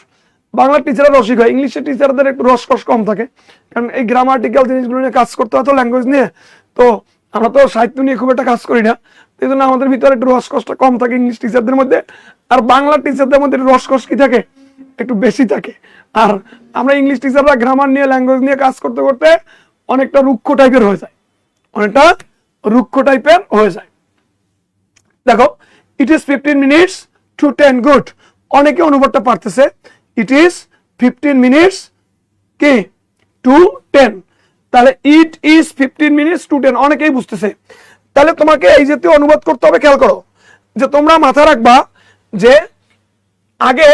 বাংলা টিচাররা রসিক হয়, ইংলিশের টিচারদের একটু রসকস কম থাকে, কারণ এই গ্রামাটিক্যাল জিনিসগুলো নিয়ে কাজ করতে হয় তো, ল্যাঙ্গুয়েজ নিয়ে। তো আমরা তো সাহিত্য নিয়ে খুব একটা কাজ করি না, এই জন্য আমাদের ভিতরে একটু রসকসটা কম থাকে ইংলিশ টিচারদের মধ্যে। আর বাংলা টিচারদের মধ্যে রসকস কি থাকে, একটু বেশি থাকে। আর আমরা ইংলিশ টিচাররা গ্রামার নিয়ে, ল্যাঙ্গুয়েজ নিয়ে কাজ করতে করতে অনেকটা রুক্ষ টাইপের হয়ে যায়, অনেকটা রুক্ষ টাইপের হয়ে যায়। দেখো, it is 15 minutes to 10 good. অনেকে অনুবাদটা পারতেছে, ইট ইজ 15 মিনিটস কি টু 10। তাহলে ইট ইজ 15 মিনিটস টু 10 অনেকেই বুঝতেছে। তাহলে তোমাকে এই জাতীয় অনুবাদ করতে হবে। খেয়াল করো যে তোমরা মাথা রাখবা যে আগে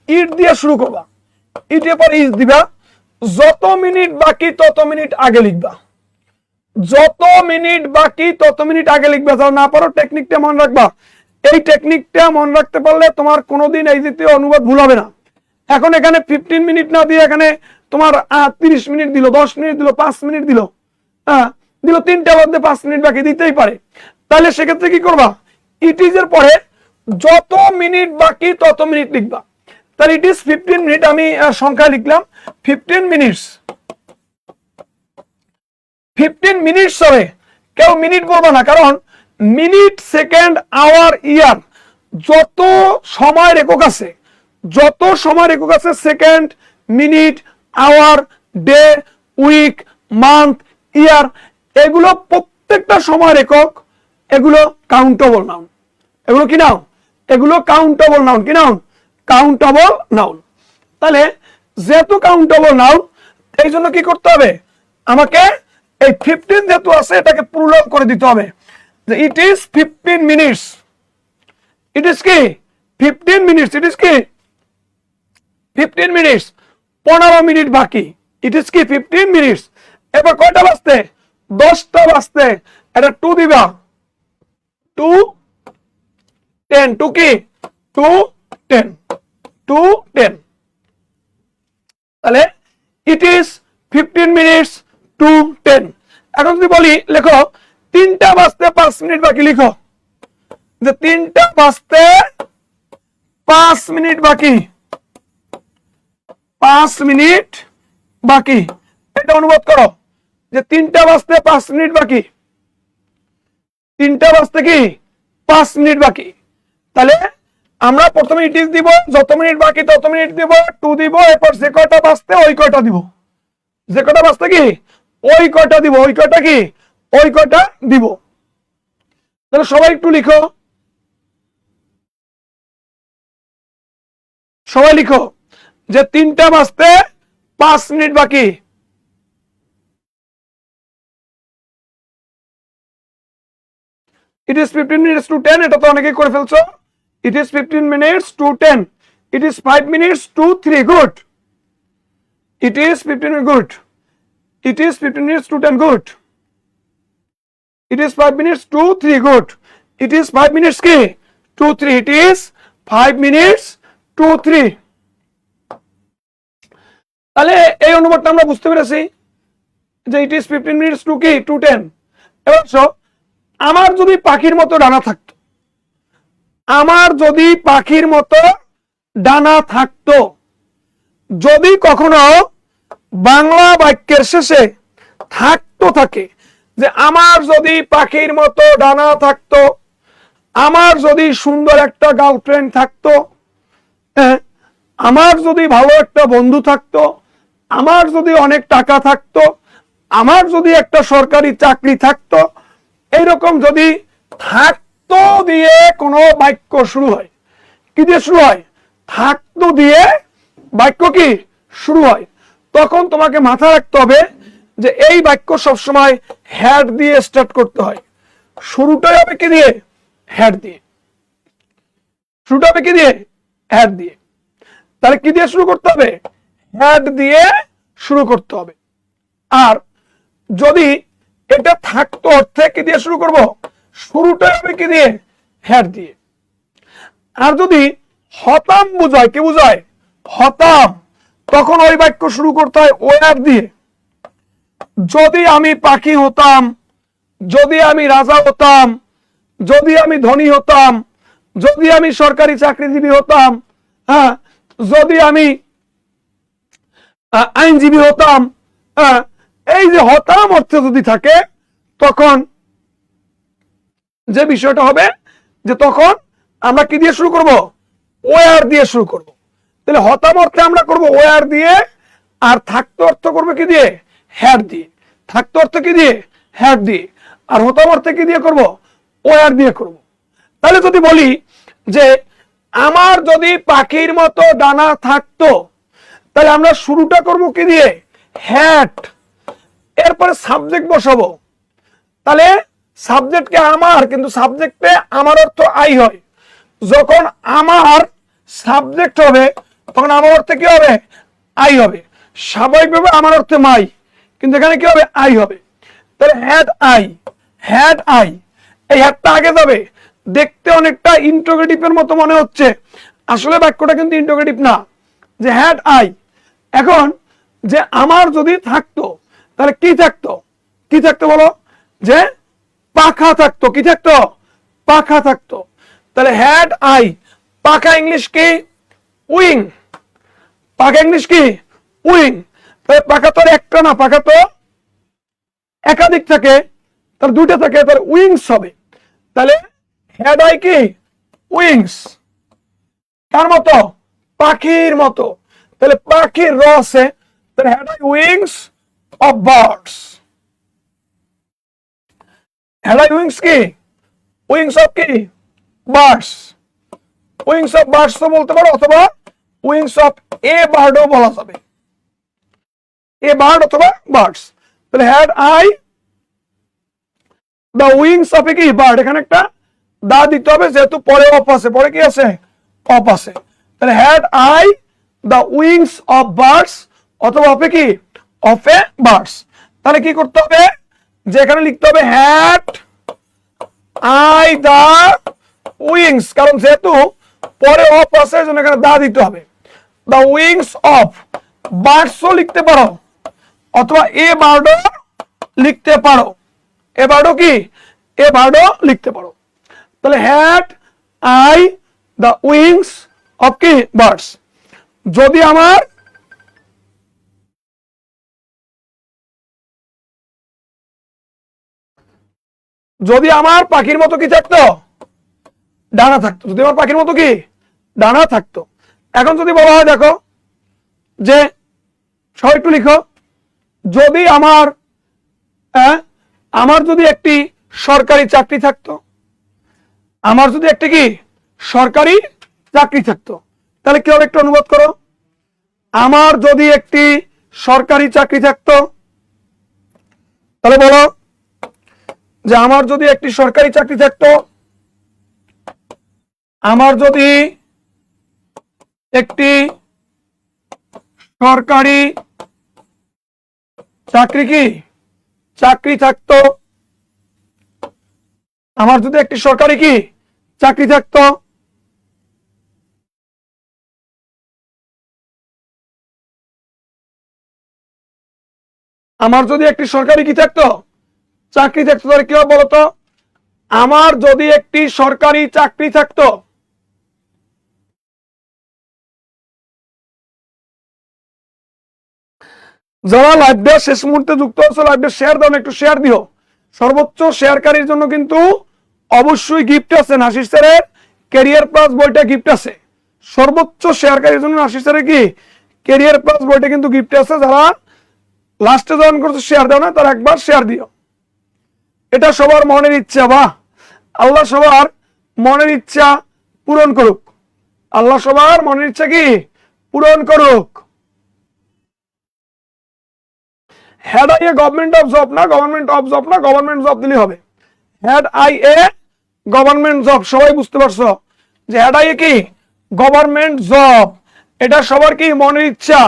ইট দিয়ে শুরু করবা, ইটের পর ইজ দিবা, যত মিনিট বাকি তত মিনিট আগে লিখবা, যত মিনিট বাকি তত মিনিট আগে লিখবা। যারা না পারো টেকনিকটা মনে রাখবা, এই টেকনিকটা মনে রাখতে পারলে তোমার কোনোদিন এই জাতীয় অনুবাদ ভুল হবে না। এখন এখানে 15 মিনিট না দিয়ে এখানে তোমার 30 মিনিট দিল, 10 মিনিট দিল, 5 মিনিট দিল, দিল 3টা বাদে 5 মিনিট বাকি দিতেই পারে। তাহলে সেক্ষেত্রে কি করবা, ইট ইজ এর পরে যত মিনিট বাকি তত মিনিট লিখবা। তাহলে ইট ইজ 15 মিনিট, আমি সংখ্যা লিখলাম 15 মিনিটস। 15 মিনিটস হবে, কেউ মিনিট বলবা না, কারণ মিনিট, সেকেন্ড, আওয়ার, ইয়ার যত সময়ের একক আছে, যত সময়ের একক আছে, second, minute, hour, day, week, month, year, এগুলো প্রত্যেকটা সময়ের একক, এগুলো কাউন্টেবল নাউন। এগুলো কি নাউন? এগুলো কাউন্টেবল নাউন। কি নাউন? Countable noun. তাহলে যেহেতু কাউন্টেবল নাউন, এই জন্য কি করতে হবে, আমাকে এই 15 যেহেতু আছে এটাকে পুরো করে দিতে হবে যে it is 15 minutes. It is কি 15 মিনিটস। ইট ইজ কি 15 মিনিটস, 15 মিনিট বাকি। ইট ইজ কি 15 মিনিটস। এবার কয়টা বাজতে? 10টা বাজতে। এটা 2 দিবা, 2 10, 2 কি 2 10, 2 10। তাহলে ইট ইজ 15 মিনিটস টু 10। এখন যদি বলি লেখো 3টা বাজতে 5 মিনিট বাকি, লিখো যে 3টা বাজতে 5 মিনিট বাকি, 5 মিনিট বাকি। এটা অনুবাদ করো যে 3টা বাজতে 5 মিনিট বাকি, 3টা বাজতে কি 5 মিনিট বাকি। তাহলে আমরা প্রথমে ইট ইজ দিব, যত মিনিট বাকি তত মিনিট দিব, 2 দিব, এরপর যে কয়টা বাজতে ওই কয়টা দিব, যে কয়টা বাজতে কি ওই কয়টা দিব, ওই কয়টা কি ওই কয়টা দিব। তাহলে সবাই একটু লিখো, সবাই লিখো যে 3টা বাজতে 5 মিনিট বাকি। ইট ইজ 15 মিনিটস টু 10, এটা তো অনেকেই করে ফেলছো। It is 15 minutes to 10। It is 5 minutes to 3, good. It is 15 minute, good. It is 15 minutes to 10, good. It is 5 minutes to 3, good. It is 5 minutes ki to 3. It is 5 minutes to 3. তাহলে এই অনুবাদটা আমরা বুঝতে পেরেছি যে it is 15 minutes to কি to 10। এবার আমার যদি পাখির মতো ডানা থাকতো, আমার যদি পাখির মতো ডানা থাকতো, যদি কখনো বাংলা বাক্যের শেষে থাকতো থাকে যে আমার যদি পাখির মতো ডানা থাকতো, আমার যদি সুন্দর একটা গার্লফ্রেন্ড থাকতো, আমার যদি ভালো একটা বন্ধু থাকতো, আমার যদি অনেক টাকা থাকতো, আমার যদি একটা সরকারি চাকরি থাকতো, এইরকম যদি থাকতো দিয়ে কোনো বাক্য শুরু হয়, কি দিয়ে শুরু হয়? থাকতো দিয়ে বাক্য কি শুরু হয়, তখন তোমাকে মাথায় রাখতে হবে যে এই বাক্য সবসময় হ্যাড দিয়ে স্টার্ট করতে হয়। শুরুটাই হবে কি দিয়ে? হ্যাড দিয়ে। শুরুটা হবে কি দিয়ে? হ্যাড দিয়ে। তাহলে কি দিয়ে শুরু করতে হবে? হ্যাড দিয়ে শুরু করতে হবে। আর যদি এটা থাকতো অর্থে কি দিয়ে শুরু করব? শুরুটাই হবে কি দিয়ে? হ্যাড দিয়ে। আর যদি হতাম বোঝায়, কি বোঝায়? হতাম, তখন ওই বাক্য শুরু করতে হয় ওয়ার দিয়ে। যদি আমি পাখি হতাম, যদি আমি রাজা হতাম, যদি আমি ধনী হতাম, যদি আমি সরকারি চাকরিজীবী হতাম, হ্যাঁ, যদি আমি আইনজীবী হতাম, এই যে হতাম অর্থে যদি থাকে, তখন যে বিষয়টা হবে যে তখন আমরা কি দিয়ে শুরু করব? ওয়ার দিয়ে শুরু করব। তাহলে হতাম অর্থে আমরা করব ওয়ার দিয়ে, আর থাকতো অর্থ করবে কি দিয়ে? হ্যাড দিয়ে। থাকতো অর্থ কি দিয়ে? হ্যাড দিয়ে। আর হতাম অর্থে কি দিয়ে করব? ওয়ার দিয়ে করব। তাহলে যদি বলি যে আমার যদি পাখির মতো ডানা থাকতো, তাহলে আমরা শুরুটা করব কি দিয়ে? হ্যাড, এরপরে সাবজেক্ট বসাবো। তাহলে সাবজেক্টকে আমার, কিন্তু সাবজেক্টে আমার অর্থ আই হয়। যখন আমার সাবজেক্ট হবে তখন আমার অর্থে কি হবে? আই হবে। স্বাভাবিকভাবে আমার অর্থে মাই, কিন্তু এখানে কি হবে? আই হবে। তাহলে হ্যাড আই, হ্যাড আই, এই হ্যাডটা আগে যাবে। দেখতে অনেকটা ইন্টারোগেটিভের মতো মনে হচ্ছে, আসলে বাক্যটা কিন্তু ইন্টারোগেটিভ না। যে হ্যাড আই, এখন যে আমার যদি থাকতো তাহলে কি থাকতো? কি থাকতো বলো? যে পাখা থাকতো। কি থাকতো? পাখা থাকতো। তাহলে হ্যাড আই, পাখা ইংলিশ কি? উইং। পাখা ইংলিশ কি? উইং। তাহলে পাখা তো একটা না, পাখা তো একাধিক থাকে, তার দুইটা থাকে, তার উইংস হবে। তাহলে হ্যাড আই কি? উইংস। কার মতো? পাখির মতো। তাহলে পাখির র আছে, তাহলে had I wings of birds. Had I wings কি? উইংস অফ কি? বার্ডস। উইংস অফ বার্ডস তো বলতে পারো, অথবা উইংস অফ এ বার্ডও বলা যাবে। এ বার্ড অথবা বার্ডস। তাহলে had I the wings of a কি? বার্ড। এখানে একটা দা দিতে হবে, যেহেতু পরে অফ আছে। পরে কি আছে? অফ আছে। তাহলে had I the wings of birds, অথবা অফ এ কি? Of A birds. তাহলে কি করতে হবে? যে এখানে লিখতে হবে হ্যাড আই দ্য উইংস, কারণ যেহেতু পরে অফ আছে এজন্য এখানে দা দিতে হবে। দ্য উইংস অফ বার্ডসও লিখতে পারো, অথবা এ বার্ডও লিখতে পারো। এ বার্ডও কি? এ বার্ডও লিখতে পারো। তাহলে had I the wings of কি? বার্ডস। যদি আমার পাখির মতো কি থাকতো? ডানা থাকতো। যদি আমার পাখির মতো কি? ডানা থাকতো। এখন যদি বলা হয়, দেখো যে সবাই একটু লিখো, যদি আমার আমার যদি একটি সরকারি চাকরি থাকতো, আমার যদি একটি কি? সরকারি চাকরি থাকতো, তাহলে কি হবে? একটু অনুবাদ করো। আমার যদি একটি সরকারি চাকরি থাকতো, তাহলে বলো যে আমার যদি একটি সরকারি চাকরি থাকতো, আমার যদি একটি সরকারি চাকরি কি? চাকরি থাকতো, আমার যদি একটি সরকারি কি? চাকরি থাকতো, আমার যদি একটি সরকারি কি থাকতো? চাকরি থাকতো। তাহলে কি হবে বলতো? আমার যদি একটি সরকারি চাকরি থাকতো, যারা লাইভটা শেষ মুহূর্তে যুক্ত হচ্ছে, লাইভটা শেয়ার দাও, একটু শেয়ার দিও। সর্বোচ্চ শেয়ারকারীর জন্য কিন্তু অবশ্যই গিফট আছে। নাসির স্যারের ক্যারিয়ার প্লাস বইটা গিফট আছে। সর্বোচ্চ শেয়ারকারীর জন্য নাসির স্যারের কি? ক্যারিয়ার প্লাস বইটা কিন্তু গিফট আছে। যারা লাস্টে জয়েন করছে শেয়ার দাও না, তারা একবার শেয়ার দিও। এটা সবার মনের ইচ্ছা। বাহ, আল্লাহ সবার মনের ইচ্ছা পূরণ করুক। আল্লাহ সবার মনের ইচ্ছা কি? পূরণ করুক। Had I a government of job না, গভর্নমেন্ট অফ জব না, গভর্নমেন্ট জব দিলে হবে। Had I a government job. সবাই বুঝতে পারছো যে হ্যাড আই এ কি? Government job. এটা সবার কি? মনের ইচ্ছা।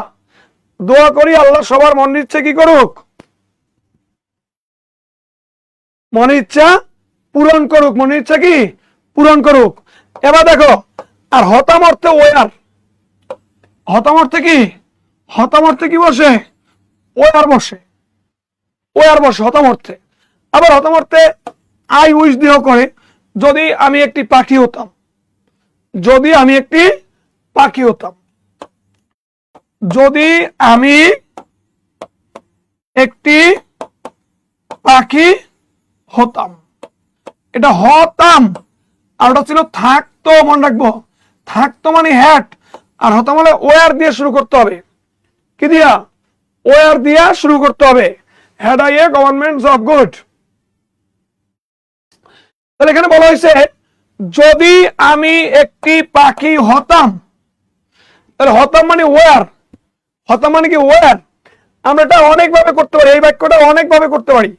দোয়া করি আল্লাহ সবার মনের ইচ্ছা কি করুক? মনের ইচ্ছা পূরণ করুক। মনের ইচ্ছা কি? পূরণ করুক। এবার দেখো, আর হতাম অর্থে ওয়ার। হতাম অর্থে কি? হতাম অর্থে কি বসে? ওয়ার বসে। ওয়ার বসে হতাম অর্থে। আবার হতাম অর্থে আই উইশ দিয়েও করে। যদি আমি একটি পাখি হতাম, যদি আমি একটি পাখি হতাম, যদি আমি একটি পাখি হতাম, এটা হতাম। আর ওটা ছিল থাকতো। মনে রাখবো, থাকতো মানে হ্যাট, আর হতাম মানে ওয়ার দিয়ে শুরু করতে হবে। কি দিয়া? ওয়ার দিয়া শুরু করতে হবে। Had I a government job. Good. তাহলে এখানে বলা হয়েছে যদি আমি একটি পাখি হতাম, তাহলে হতাম মানে ওয়ার। হতা মানে কি ওয়ার। আমরা এটা অনেকভাবে করতে পারি, এই বাক্যটা অনেকভাবে করতে পারি।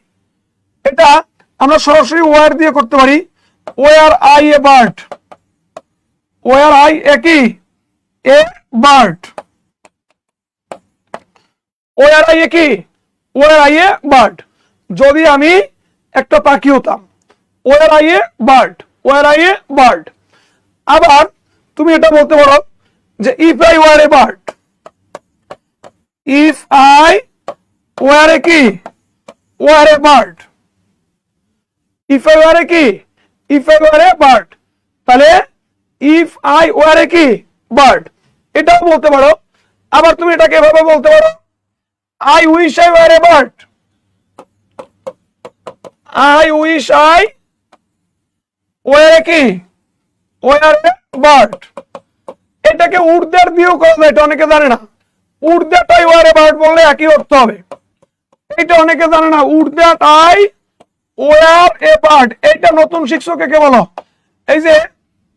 এটা আমরা সরাসরি ওয়ার দিয়ে করতে পারি। Were I a bird, were I a কি a bird, were I a কি ওয়ার আই এ বার্ড। যদি আমি একটা পাখি হতাম, were I a bird, were I a bird. আবার তুমি এটা বলতে পারো যে if I were a bird, if I were a কি were a bird, if I were a কি if I were a bird. তাহলে ইফ আই ওয়ার এ কি বার্ড, এটাও বলতে পারো। আবার তুমি এটাকে এভাবে বলতে পারো, I wish I were a bird, I wish I were a কি ওয়ার এ বার্ড। এটাকে উর্দার দিয়েও করা যায়, এটা অনেকে জানে না। উর্দাটাই ওয়ার এ বার্ড বললে একই অর্থ হবে। এটা অনেকে জানে না, উর্দাট আই ওয়ার এ বার্ড, এটা নতুন শিক্ষককে কে বলো? এই যে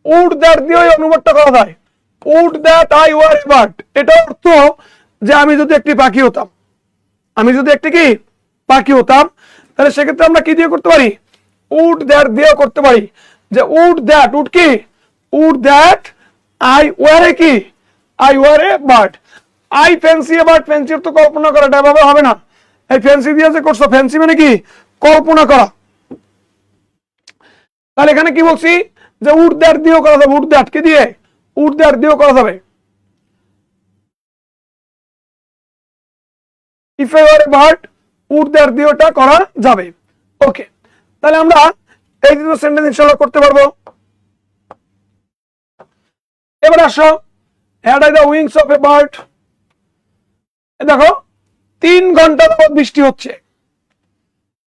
উড দ্যাট দিয়ে অনুবাদটা করা যায়, would that I were a bird. এটা অর্থ যে আমি যদি একটি পাখি হতাম, আমি যদি একটি কি পাখি হতাম, তাহলে সেক্ষেত্রে আমরা কি দিয়ে করতে পারি? উড দ্যাট দিয়েও করতে পারি। যে উড দ্যাট, উড কি would that I were a কি I were a bird. I fancy a bird, ফ্যান্সির তো কল্পনা করা, এটা এভাবে হবে না। এই ফ্যান্সি দিয়ে যে করছো, ফ্যান্সি মানে কি কল্পনা করা। তাহলে এখানে কি বলছি যে উড দ্যাট দিয়েও করা যাবে, উড দ্যাট কি দিয়ে উড দ্যাট দিয়েও করা যাবে। If I were a bird, would that দিয়ে ওটা করা যাবে। ওকে, তাহলে আমরা এই দুটো সেন্টেন্স ইনশাআল্লাহ করতে পারবো। এবার আসো, had I the wings of a bird. দেখো 3 ঘন্টা যাবত বৃষ্টি হচ্ছে,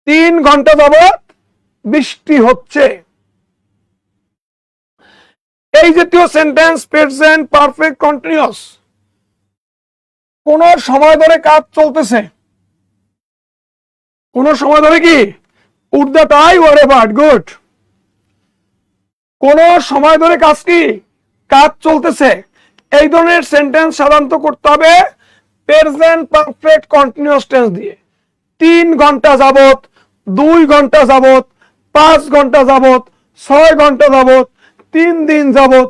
3 ঘন্টা যাবত বৃষ্টি হচ্ছে। এই জাতীয় সেন্টেন্স প্রেজেন্ট পারফেক্ট কন্টিনিউয়াস, কোন সময় ধরে কাজ চলতেছে, কোন সময় ধরে কি would that I were a bird, good. কোন সময় ধরে কাজ কি কাজ চলতেছে, এই ধরনের সেন্টেন্স সাধারণত করতে হবে প্রেজেন্ট পারফেক্ট কন্টিনিউয়াস টেন্স দিয়ে। 3 ঘন্টা যাবত, 2 ঘন্টা যাবত, 5 ঘন্টা যাবত, 6 ঘন্টা যাবত, 3 দিন যাবত,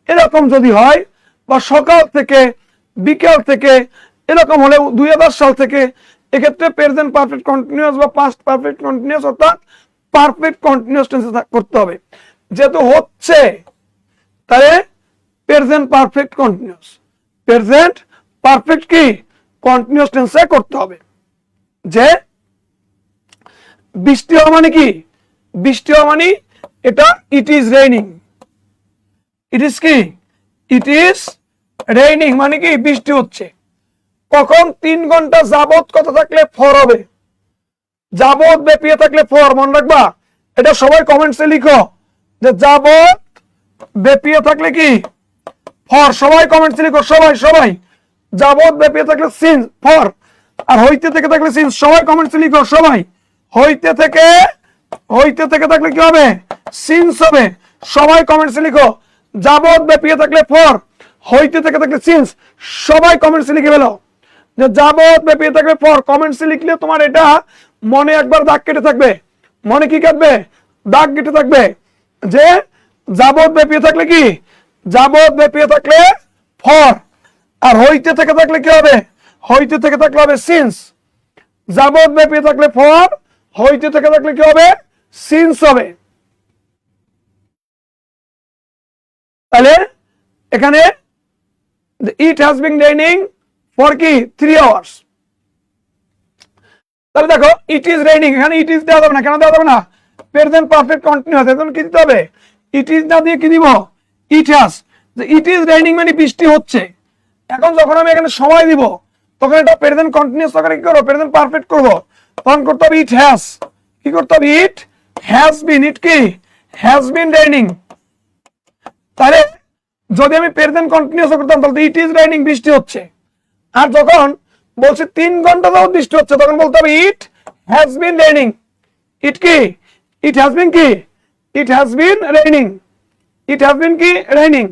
এরকম যদি হয়, বা সকাল থেকে বিকেল থেকে, এরকম হলে 2000 সাল থেকে, এক্ষেত্রে প্রেজেন্ট পারফেক্ট কন্টিনিউয়াস বা পাস্ট পারফেক্ট কন্টিনিউয়াস অর্থাৎ পারফেক্ট কন্টিনিউয়াস টেন্সে করতে হবে। যেহেতু হচ্ছে, তাহলে present perfect continuous, present perfect কি কন্টিনিউয়াস টেন্সে করতে হবে। যে বৃষ্টি হওয়া মানে কি, বৃষ্টি হওয়া মানে এটা it is raining, it is কি ইট ইজ রেইনিং মানে কি বৃষ্টি হচ্ছে। কখন 3 ঘন্টা যাবত কথা থাকলে ফর হবে, যাবত ব্যাপিয়ে থাকলে ফর, মনে রাখবা। এটা সবাই কমেন্টসে লিখো যে যাবত ব্যাপিয়ে থাকলে কি ফর, সবাই কমেন্টসে লিখো, সবাই সবাই। যাবত ব্যাপিয়ে থাকলে সিন্স ফর, আর হইতে থেকে থাকলে সিন্স, সবাই কমেন্টসে লিখো সবাই। হইতে থেকে থাকলে কি হবে? সিন্স হবে। সবাই কমেন্টসে লিখো যাবত ব্যাপিয়ে থাকলে ফর, হইতে থেকে থাকলে সিন্স। সবাই কমেন্টসে লিখে ফেলো যে যাবত ব্যাপিয়ে থাকলে ফর। কমেন্টসে লিখলে তোমার এটা মনে একবার দাগ কেটে থাকবে, মনে কি কাটবে? দাগ কেটে থাকবে যে যাবত ব্যাপিয়ে থাকলে কি, যাবত ব্যাপিয়ে থাকলে ফর, আর হইতে থেকে থাকলে কি হবে? হইতে থেকে থাকলে হবে সিন্স। যাবত ব্যাপিয়ে থাকলে ফর, হইতে থেকে থাকলে কি হবে? সিন্স হবে। তাহলে এখানে it has been raining for কি 3 আওয়ার্স। তাহলে দেখো ইট ইজ রেইনিং, এখানে ইট ইজ দেওয়া যাবে না। কেন দেওয়া যাবে না? প্রেজেন্ট পারফেক্ট কন্টিনিউয়াস, এখন কি দিতে হবে? ইট ইজ না দিয়ে কি দিব? It has. যে ইট ইজ রেইনিং মানে বৃষ্টি হচ্ছে। এখন যখন আমি এখানে সময় দিব, তখন এটা প্রেজেন্ট কন্টিনিউয়াস তখন কি করব? প্রেজেন্ট পারফেক্ট করব। তখন করতে হবে ইট হ্যাজ। কি করতে হবে? ইট হ্যাজ বিন, ইট কি হ্যাজ বিন রেইনিং। তাহলে যদি আমি প্রেজেন্ট কন্টিনিউয়াস করতাম, তাহলে ইট ইজ রেইনিং বৃষ্টি হচ্ছে। আর যখন বলছে 3 ঘন্টা যাবত বৃষ্টি হচ্ছে, তখন বলতে হবে ইট হ্যাজ বিন রেইনিং। ইট কি ইট হ্যাজ বিন কি it has been raining, it has been কি রেইনিং।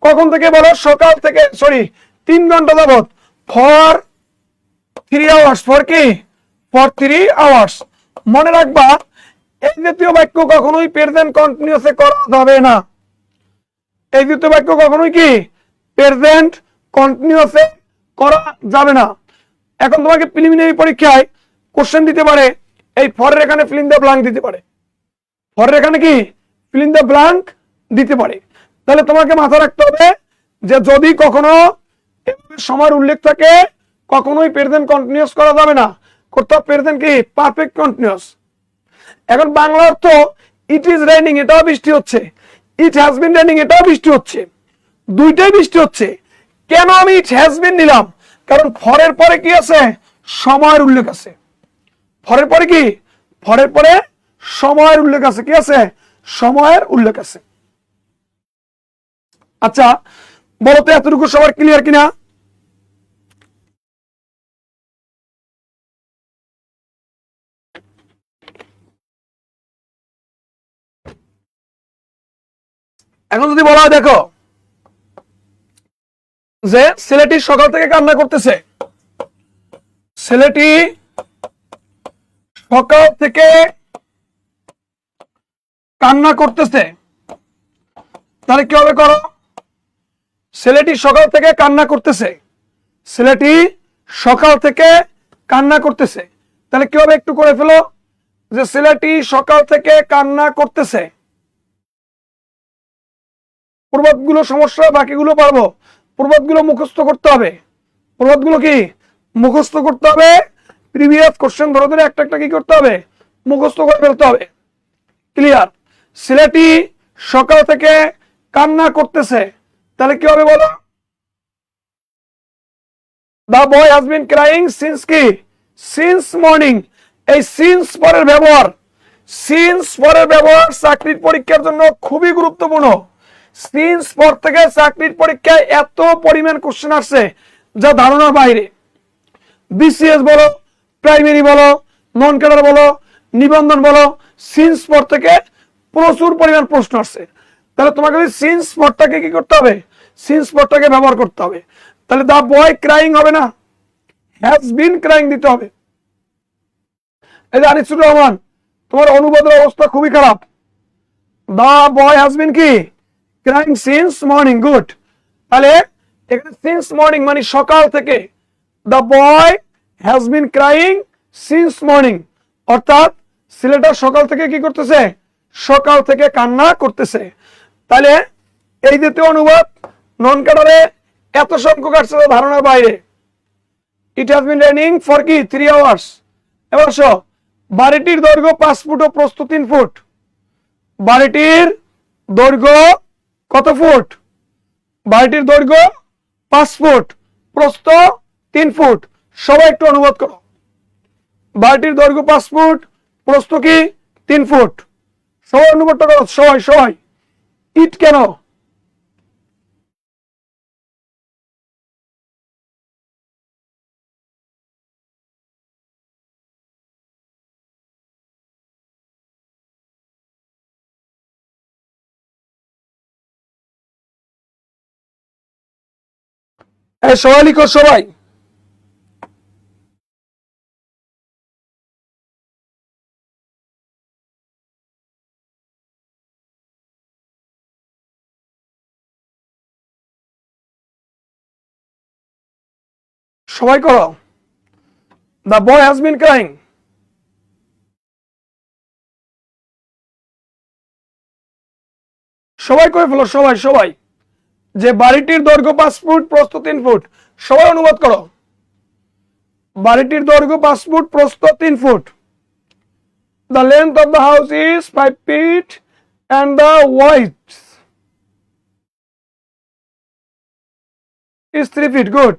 কখন থেকে বলো? সকাল থেকে, সরি 3 ঘন্টা যাবত। ফর 3 আওয়ার্স, ফর কি, ফর 3 আওয়ার্স। মনে রাখবা এই জাতীয় বাক্য কখনোই প্রেজেন্ট কন্টিনিউয়াসে করা যাবে না। এই জাতীয় বাক্য কখনোই কি প্রেজেন্ট কন্টিনিউয়াসে করা যাবে না। এখন তোমাকে প্রিলিমিনারি পরীক্ষায় কোশ্চেন দিতে পারে, এই ফরের এখানে ফিল ইন দ্য ব্ল্যাঙ্ক দিতে পারে, ফরের এখানে কি ফিল ইন দ্য ব্ল্যাঙ্ক দিতে পারে। তাহলে তোমাকে মাথা রাখতে হবে যে যদি কখনো সময়ের উল্লেখ থাকে কখনোই প্রেজেন্ট কন্টিনিউয়াস করা যাবে না, করতে হবে প্রেজেন্ট কি পারফেক্ট কন্টিনিউয়াস। এখন বাংলা অর্থ ইট ইজ রেইনিং, এটাও বৃষ্টি হচ্ছে, ইট হ্যাজ বিন রেইনিং, এটাও বৃষ্টি হচ্ছে, দুইটাই বৃষ্টি হচ্ছে। কেন আমি ইট হ্যাজ বিন নিলাম? কারণ ফরের পরে কি আছে, সময়ের উল্লেখ আছে। ফরের পরে কি, ফরের পরে সময়ের উল্লেখ আছে, কি আছে, সময়ের উল্লেখ আছে। আচ্ছা বলতো এতটুকু সবার ক্লিয়ার কিনা? এখন যদি বলা হয় দেখো যে ছেলেটি সকাল থেকে কান্না করতেছে, ছেলেটি সকাল থেকে কান্না করতেছে, তাহলে কি হবে করো, ছেলেটি সকাল থেকে কান্না করতেছে, ছেলেটি সকাল থেকে কান্না করতেছে, তাহলে কি হবে একটু করে ফেলো, যে ছেলেটি সকাল থেকে কান্না করতেছে। প্রবাদগুলো সমস্যা, বাকিগুলো পারবো। প্রবাদগুলো মুখস্থ করতে হবে, প্রবাদগুলো কি মুখস্থ করতে হবে। প্রিভিয়াস কোশ্চেন ধরে ধরে একটা একটা কি করতে হবে, মুখস্থ করে ফেলতে হবে। ক্লিয়ার? ছেলেটি সকাল থেকে কান্না করতেছে, তাহলে কি হবে বলো, the boy has been crying since কি, সিন্স মর্নিং। এই সিন্স পরের ব্যবহার, সিন্স পরের ব্যবহার চাকরির পরীক্ষার জন্য খুবই গুরুত্বপূর্ণ। সিন্স পর থেকে চাকরির পরীক্ষায় এত পরিমাণ কোশ্চেন আসছে যা ধারণার বাইরে। বিসিএস বলো, প্রাইমারি বলো, নন ক্যাডার বলো, নিবন্ধন বলো, সিন্স পর থেকে প্রচুর পরিমাণ প্রশ্ন আসছে। তাহলে তোমাকে সিন্স পরটাকে কি করতে হবে, সিন্স পরটাকে ব্যবহার করতে হবে। তাহলে দা বয় ক্রাইং হবে না, হ্যাজ বিন ক্রাইং দিতে হবে। এই যে আনিসুর রহমান, তোমার অনুবাদের অবস্থা খুবই খারাপ। দা বয় হ্যাজ বিন কি ক্রাইং সিন্স মর্নিং, গুড। তাহলে এখানে সিন্স মর্নিং মানে সকাল থেকে, the boy has been crying since morning, অর্থাৎ ছেলেটা সকাল থেকে কি করতেছে, সকাল থেকে কান্না করতেছে। তাহলে এই দ্বিতীয় অনুবাদ নন ক্যাডারে এত সংখ্যক আসছে ধারণার বাইরে। It has been raining for কি 3 আওয়ার্স। এবার বাড়িটির দৈর্ঘ্য 5 ফুট ও প্রস্থ 3 ফুট। বাড়িটির দৈর্ঘ্য কত ফুট, বাড়িটির দৈর্ঘ্য 5 ফুট, প্রস্থ 3 ফুট। সবাই একটু অনুবাদ করো, বাড়িটির দৈর্ঘ্য 5 ফুট, প্রস্থ কি 3 ফুট। সবাই অনুবাদটা করো, সবাই সবাই। ইট কেন, সবাই লিখো সবাই। সবাই করো, the boy has been crying. সবাই করে ফেলো, সবাই সবাই। যে বাড়িটির দৈর্ঘ্য 5 ফুট, প্রস্থ 3 ফুট। সবাই অনুবাদ করো, বাড়িটির দৈর্ঘ্য 5 ফুট, প্রস্থ 3 foot. The length of the house is 5 feet and the width is 3 feet. Good.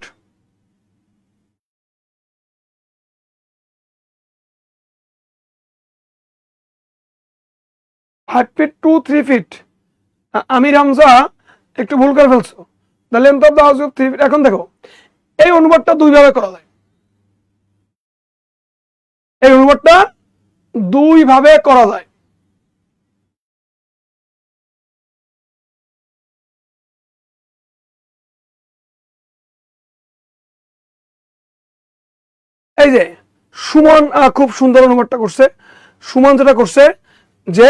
Five feet to 3 feet. আমির হামজা একটু ভুল করে ফেলছো। The length of the house is 3 feet. এখন দেখো এই অনুবাদটা দুই ভাবে করা যায়, এই অনুবাদটা দুই ভাবে করা যায়। এই যে সুমন খুব সুন্দর অনুবাদটা করছে। সুমন যেটা করছে যে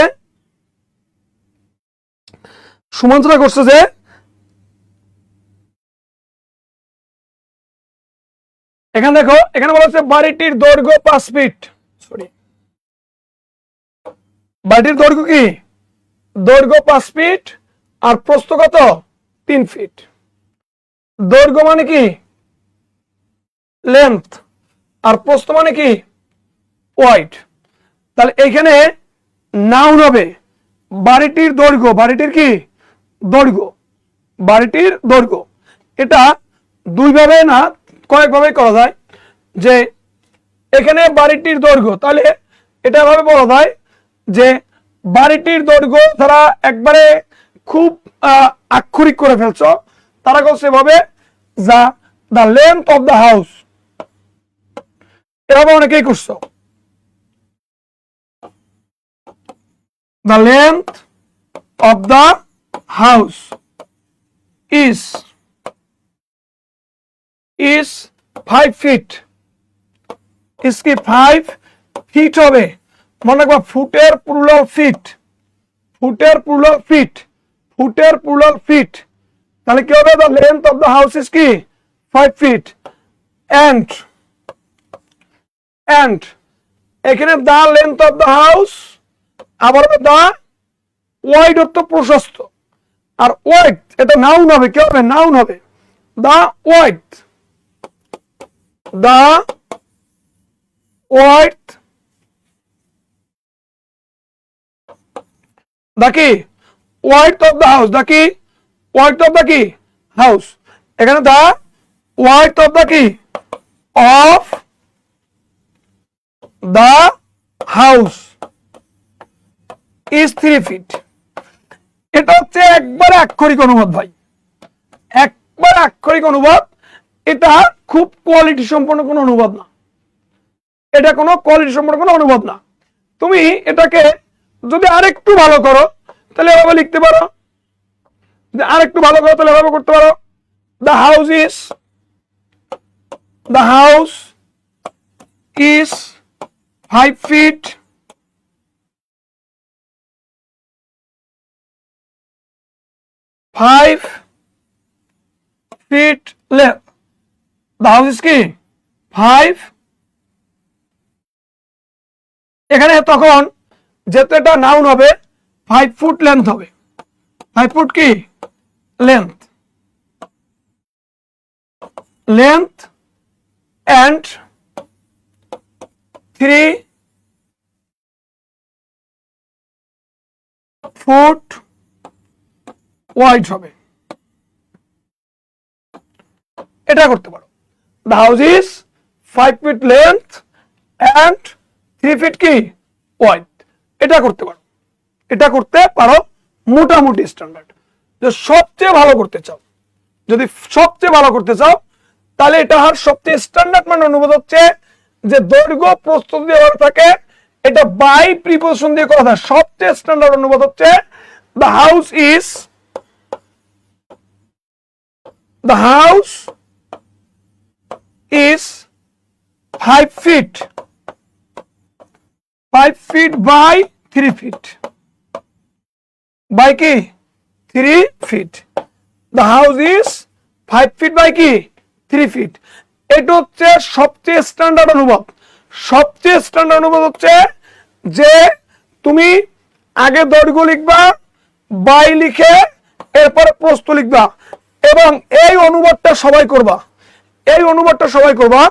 এখানে দেখো, এখানে বলা হচ্ছে বাড়িটির দৈর্ঘ্য 5 ফিট। সরি, বাড়িটির দৈর্ঘ্য কি? দৈর্ঘ্য 5 ফিট আর প্রস্থ কত? 3 ফিট। দৈর্ঘ্য মানে কি? লেন্থ। আর প্রস্থ মানে কি? ওয়াইড। তাহলে এখানে নাউন হবে বাড়িটির দৈর্ঘ্য। বাড়িটির কি? দৈর্ঘ্য। বাড়িটির দৈর্ঘ্য। এটা দুইভাবে না কয়েকভাবে করা যায়। যে এখানে বাড়িটির দৈর্ঘ্য, তাহলে এটা ভাবে বলা যায় যে বাড়িটির দৈর্ঘ্য তারা একবারে খুব আক্ষরিক করে ফেলছো, তারা বলছে এভাবে the length of the house. এভাবে অনেকেই করছো। The length of the house is 5 feet। is কি 5 ফিট হবে? মনে রাখবা ফুটের প্লুরাল ফিট। ফুটের প্লুরাল ফিট। ফুটের প্লুরাল ফিট। তাহলে কি হবে? the length of the house is কি 5 feet and এখানে the length of the house আবার the wide অর্থ প্রশস্ত। আর ওয়াইড এটা নাউন হবে। কি হবে? নাউন হবে। দা ওয়াইড। The wife. দা কি? Wife of the house. The কি? ওয়াইড অফ দা কি? হাউস। এখানে দা ওয়াইড অফ দা কি? Of the house is 3 feet. এটা হচ্ছে একবারে আক্ষরিক অনুবাদ ভাই, একবার আক্ষরিক অনুবাদ। এটা খুব কোয়ালিটি সম্পন্ন কোনো অনুবাদ না। এটা কোনো কোয়ালিটি সম্পন্ন কোনো অনুবাদ না। তুমি এটাকে যদি আরেকটু ভালো করো তাহলে এভাবে লিখতে পারো। আরেকটু ভালো করো তাহলে এভাবে করতে পারো। The house is 5 feet 5 feet length। The house is কি 5। এখানে তখন যেহেতু এটা নাউন হবে 5 ফুট লেন্থ হবে। 5 ফুট কি length. Length and 3 foot wide হবে। এটা করতে পারো। The house is 5 feet length and 3 feet কি ওয়াইড। এটা করতে পারো। এটা করতে পারো মোটামুটি স্ট্যান্ডার্ড। যে সবচেয়ে ভালো করতে চাও, যদি সবচেয়ে ভালো করতে চাও তাহলে এটা আর সবচেয়ে স্ট্যান্ডার্ড মানে অনুবাদ হচ্ছে যে দৈর্ঘ্য প্রস্থ দিয়ে বলা থাকে, এটা বাই প্রিপোজিশন দিয়ে করা যায়। সবচেয়ে স্ট্যান্ডার্ড অনুবাদ হচ্ছে the house is The house is 5 feet by 3 feet। By কি 3 feet। The house is 5 feet by কি 3 feet। এটা হচ্ছে সবচেয়ে স্ট্যান্ডার্ড অনুবাদ। সবচেয়ে স্ট্যান্ডার্ড অনুবাদ হচ্ছে যে তুমি আগে দৈর্ঘ্য লিখবা, বাই লিখে এরপর প্রস্থ লিখবা, এবং এই অনুবাদটা সবাই করবা। এই অনুবাদটা সবাই করবা।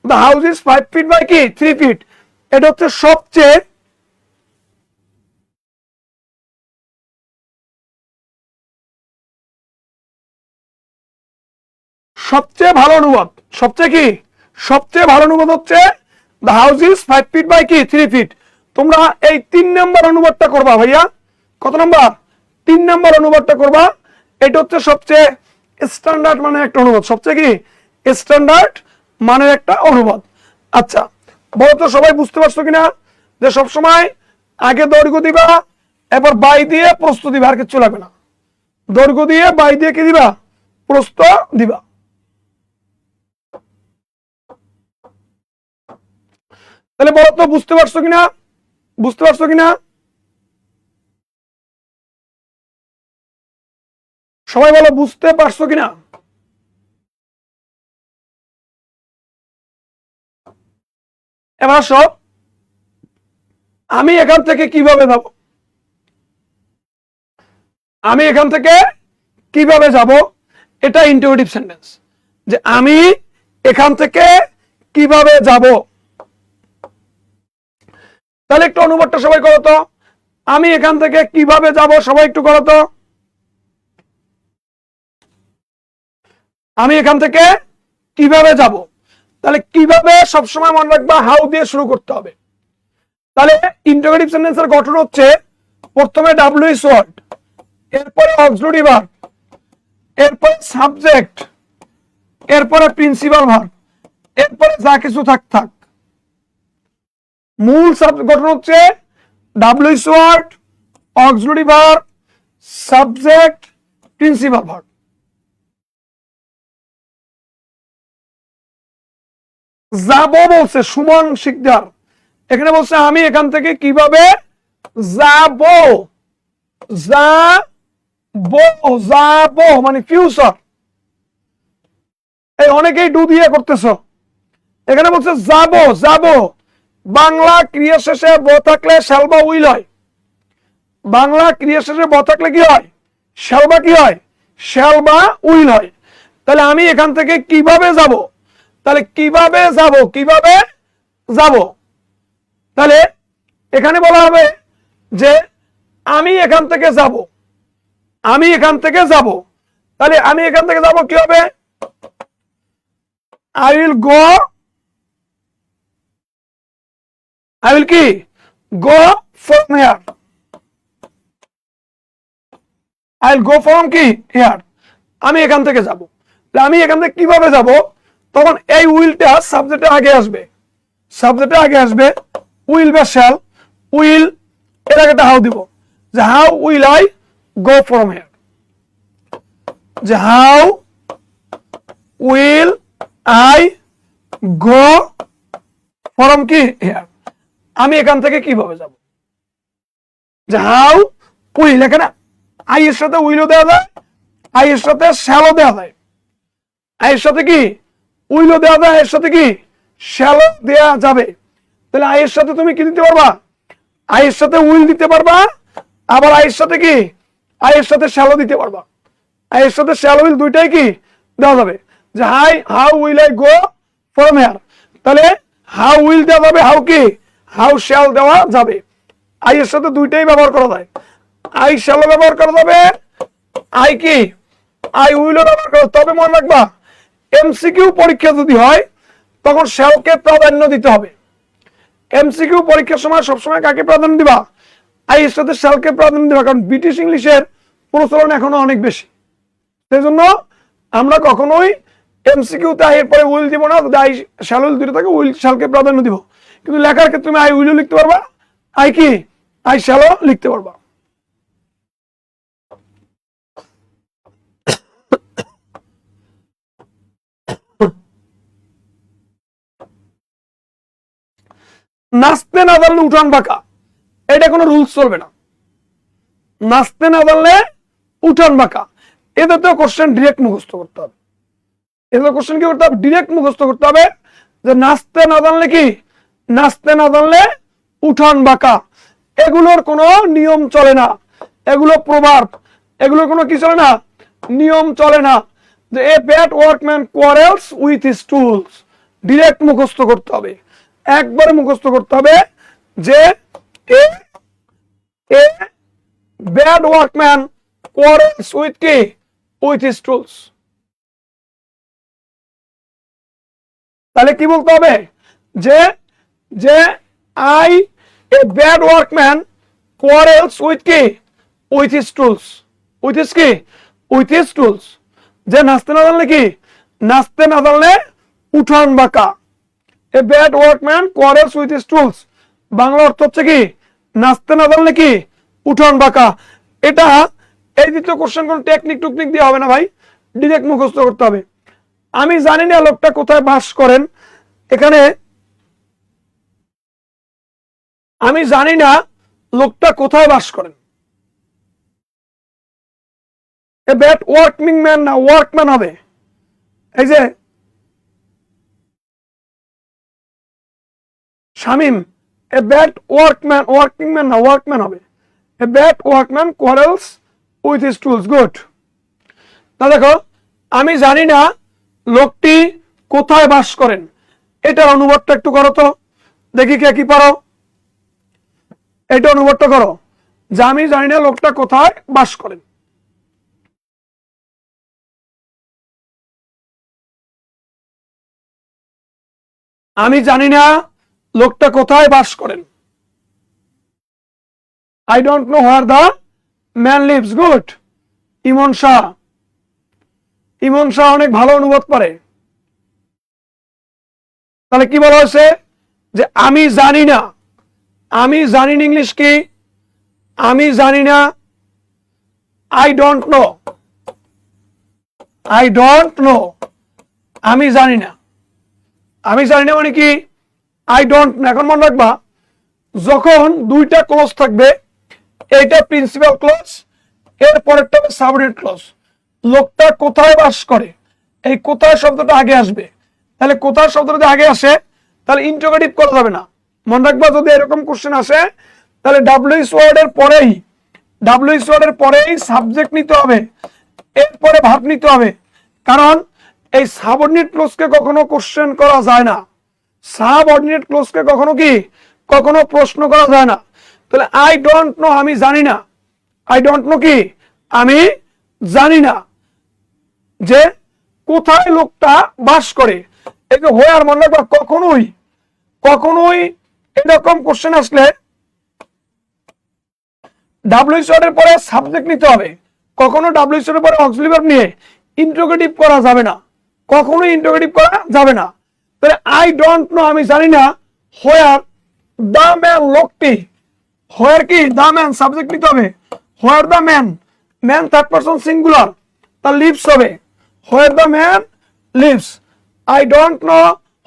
The house is 5 feet by কি 3 ফিট। এটা হচ্ছে সবচেয়ে ভালো অনুবাদ। সবচেয়ে ভালো অনুবাদ হচ্ছে the house is 5 feet by কি 3 ফিট। তোমরা এই 3 নম্বর অনুবাদটা করবা ভাইয়া। কত নম্বর? 3 নম্বর অনুবাদটা করবা। এটা হচ্ছে সবচেয়ে স্ট্যান্ডার্ড মানে একটা অনুবাদ। সবচেয়ে কি স্ট্যান্ডার্ড মানে একটা অনুবাদ। আচ্ছা বলো তো সবাই বুঝতে পারছো কিনা যে সবসময় আগে দৈর্ঘ্য দিবা, এবার বাই দিয়ে প্রস্থ দিবা, আর কিছু লাগবে না। দৈর্ঘ্য দিয়ে বাই দিয়ে কি দিবা? প্রস্থ দিবা। তাহলে বলো তো বুঝতে পারছো কিনা, বুঝতে পারছো কিনা? সবাই বলো বুঝতে পারছো কিনা? এবার সব আমি এখান থেকে কিভাবে যাব, আমি এখান থেকে কিভাবে যাব, এটা ইন্টারোগেটিভ সেন্টেন্স, যে আমি এখান থেকে কিভাবে যাব। তাহলে একটু অনুবাদটা সবাই করো তো, আমি এখান থেকে কিভাবে যাব, সবাই একটু করো তো। আমি এখান থেকে কিভাবে যাব, তাহলে কিভাবে সবসময় মনে রাখবা হাউ দিয়ে শুরু করতে হবে। তাহলে ইন্টারোগেটিভ সেন্টেন্সের গঠন হচ্ছে প্রথমে ডাব্লিউএইচ ওয়ার্ড, এরপরে অক্সিলারি ভার্ব, এরপরে সাবজেক্ট, এরপরে প্রিন্সিপাল ভার্ব, এরপরে যা কিছু থাক থাক। মূল গঠন হচ্ছে WH word, auxiliary verb, subject, principal verb. যাব বলছে সুমন শিকদার, এখানে বলছে আমি এখান থেকে কিভাবে যাব, যাব মানে ফিউচার। এই অনেকেই ডু দিয়ে করতেছো, এখানে বলছে যাব, যাব বাংলা ক্রিয়া শেষে ব থাকলে শ্যাল বা উইল হয়। বাংলা ক্রিয়া শেষে ব থাকলে কি হয়, শ্যাল বা কি হয়, শ্যাল বা উইল হয়। তাহলে আমি এখান থেকে কিভাবে যাব, তাহলে কিভাবে যাব, কিভাবে যাব, তাহলে এখানে বলা হবে যে আমি এখান থেকে যাব, আমি এখান থেকে যাব। তাহলে আমি এখান থেকে যাব কি হবে, I will go, I will কি go from here, I will go from কি হিয়ার, আমি এখান থেকে যাব। আমি এখান থেকে কিভাবে যাব, তখন এই উইলটা সাবজেক্টের আগে আসবে, সাবজেক্টের আগে আসবে, উইল বা শ্যাল, উইল এর আগে একটা হাউ দিব, যে how will I go from here, যে how will I go from কি হিয়ার, আমি এখান থেকে কিভাবে যাব। যে হাউ উইল, এখানে আই এর সাথে উইলও দেওয়া যায়, আই এর সাথে শ্যালও দেওয়া যায়, আই এর সাথে কি উইলও দেওয়া যায়, এর সাথে কি শ্যালও দেওয়া যাবে। তাহলে আই এর সাথে তুমি কি দিতে পারবা, আই এর সাথে উইল দিতে পারবা, আবার আই এর সাথে কি আই এর সাথে শ্যালও দিতে পারবা। আই এর সাথে শ্যাল উইল দুইটাই কি দেওয়া যাবে, যে how will I go from here, তাহলে হাউ উইল দেওয়া যাবে, হাউ কি হাউ শ্যাল দেওয়া যাবে। আই এর সাথে দুইটাই ব্যবহার করা যায়, আই শ্যালও ব্যবহার করা যাবে, আই কি আই উইলও ব্যবহার করা। তবে মনে রাখবা এমসিকিউ পরীক্ষা যদি হয় তখন শ্যালকে প্রাধান্য দিতে হবে। এমসিকিউ পরীক্ষার সময় সবসময় কাকে প্রাধান্য দিবা, আই এর সাথে শ্যালকে প্রাধান্য দিবা, কারণ ব্রিটিশ ইংলিশের প্রচলন এখনো অনেক বেশি। সেই জন্য আমরা কখনোই এমসিকিউতে আই এর পরে উইল দিব না, যদি আই শ্যাল উইল দুটো থাকে উইল শ্যালকে প্রাধান্য দিব। কিন্তু লেখার ক্ষেত্রে তুমি আই উইলও লিখতে পারবা, আই কি আই শ্যালও লিখতে পারবা। নাচতে না জানলে উঠান বাঁকা, এটা কোনো রুলস চলবে না। নাচতে না জানলে উঠান বাঁকা, এদের তো কোশ্চেন ডিরেক্ট মুখস্থ করতে হবে, এদের কোশ্চেন কি করতে হবে, ডিরেক্ট মুখস্থ করতে হবে। যে নাচতে না জানলে কি, নাচতে না জানলে উঠান বাঁকা, এগুলোর কোনো নিয়ম চলে না, এগুলো প্রভাব, এগুলোর কোনো কি চলে না, নিয়ম চলে না। যে a bad workman quarrels with his tools, direct মুখস্থ করতে হবে, একবারে মুখস্থ করতে হবে যে a bad workman quarrels with কি উইথ হিজ টুলস। তাহলে কি বলতে হবে, যে যে I a bad workman quarrels with কি with his tools, with his কি উইথ হিজ টুলস। যে নাচতে না জানলে কি, নাচতে না জানলে উঠান বাঁকা, এ bad workman quarrels with his tools, Bangla অর্থ হচ্ছে কি নাচতে না জানলে কি উঠান বাঁকা। এটা এই দ্বিতীয় কোশ্চেন কোন টেকনিক টুকনিক দিয়ে হবে না ভাই, ডিরেক্ট মুখস্থ করতে হবে। আমি জানি না লোকটা কোথায় বাস করেন, এখানে আমি জানি না লোকটা কোথায় বাস করেন। এ ব্যাড ওয়ার্কিং ম্যান না ওয়ার্কম্যান হবে। এই যে শামিম, এ ব্যাড ওয়ার্কম্যান, ওয়ার্কিং ম্যান না ওয়ার্কম্যান হবে। এ bad workman quarrels with his tools. Good. তা দেখো, আমি জানি না লোকটি কোথায় বাস করেন, এটার অনুবাদটা একটু করো তো, দেখি কে কি পারো। এটা অনুবাদটা করো যে আমি জানি না লোকটা কোথায় বাস করেন। আমি জানি না লোকটা কোথায় বাস করেন। I don't know where the man lives. Good. Emon Shah, Emon Shah অনেক ভালো অনুবাদ পারে। তাহলে কি বলা হয়েছে যে আমি জানি না। আমি জানি না ইংলিশ কি? আমি জানি না, I don't no. I don't no, আমি জানি না। আমি জানি না মানে কি? I don't no. এখন মনে রাখবা, যখন দুইটা ক্লজ থাকবে, এইটা প্রিন্সিপাল ক্লজ, এর পরেরটা হবে সাবঅর্ডিনেট ক্লজ। লোকটা কোথায় বাস করে, এই কোথায় শব্দটা আগে আসবে। তাহলে কোথায় শব্দটা যদি আগে আসে, তাহলে ইন্টারোগেটিভ করা যাবে না। মনে রাখবা, যদি এরকম কোশ্চেন আসে, তাহলে ডাব্লিউএস ওয়ার্ডের পরেই সাবজেক্ট নিতে হবে, এরপরে ভার্ব নিতে হবে। কারণ এই সাবঅর্ডিনেট ক্লজকে কখনো কোশ্চেন করা যায় না। সাবঅর্ডিনেট ক্লজকে কখনো প্রশ্ন করা যায় না। তাহলে আই ডোন্ট নো, আমি জানি না। আই ডোন্ট নো কি? আমি জানি না যে কোথায় লোকটা বাস করে। এই যে হোয়ার, মনে রাখবা, কখনোই এরকম কোশ্চেন আসলে ডাব্লিউএস ওয়ার্ডের পরে সাবজেক্ট নিতে হবে। কখনো ডাব্লিউএস ওয়ার্ডের পরে অক্সিলারি ভার্ব নিয়ে ইন্টারোগেটিভ করা যাবে না, কখনোই ইন্টারোগেটিভ করা যাবে না। তাহলে আই ডোন্ট নো, আমি জানি না, হোয়ার দ্য ম্যান, লোকটি। হোয়ার কি? দ্য ম্যান, সাবজেক্ট নিতে হবে। হোয়ার the man, man third person singular, তার লিভস হবে। হোয়ার the man leaves. I don't know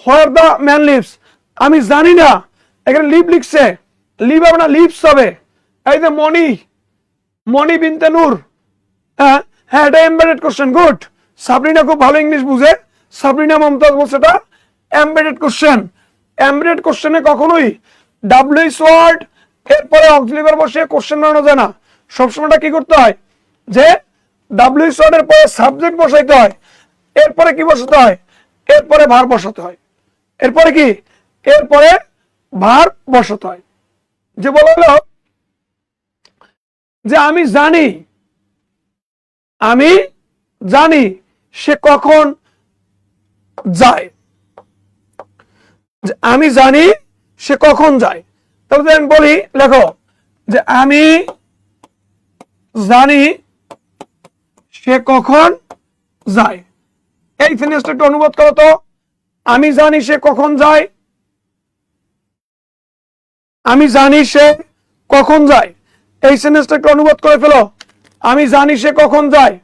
where the man leaves. আমি জানি না, এখানে লিভ লিখছে, লিভ হবে না, লিভস হবে। এই যে মনি বিনতে নূর, হ্যাঁ হ্যাঁ, এটা এমবেডেড কোশ্চেন। গুড। সাবরিনা খুব ভালো ইংলিশ বুঝে, সাবরিনা মমতাজ বলছে এটা এমবেডেড কোশ্চেন। এমবেডেড কোশ্চেনে কখনোই ডাব্লিউএস ওয়ার্ড এরপরে অক্সিলারি ভার্ব বসিয়ে কোশ্চেন বানানো যায় না। সবসময়টা কি করতে হয় যে ডাব্লিউএস ওয়ার্ডের পরে সাবজেক্ট বসাইতে হয়, এরপরে কি বসাতে হয়? এরপরে ভার্ব বসাতে হয়। এরপরে কি? এরপরে ভার্ব বসাতে হয়। যে বলা হলো যে আমি জানি সে কখন যায়। আমি জানি সে কখন যায়। তাহলে আমি বলি, লেখো যে আমি জানি সে কখন যায়। এই সেন্টেন্সটা একটু অনুবাদ করো তো। আমি জানি সে কখন যায়। আমি জানি সে কখন যায়। এই সেন্টেন্সটা একটু অনুবাদ করে ফেলো। আমি জানি সে কখন যায়।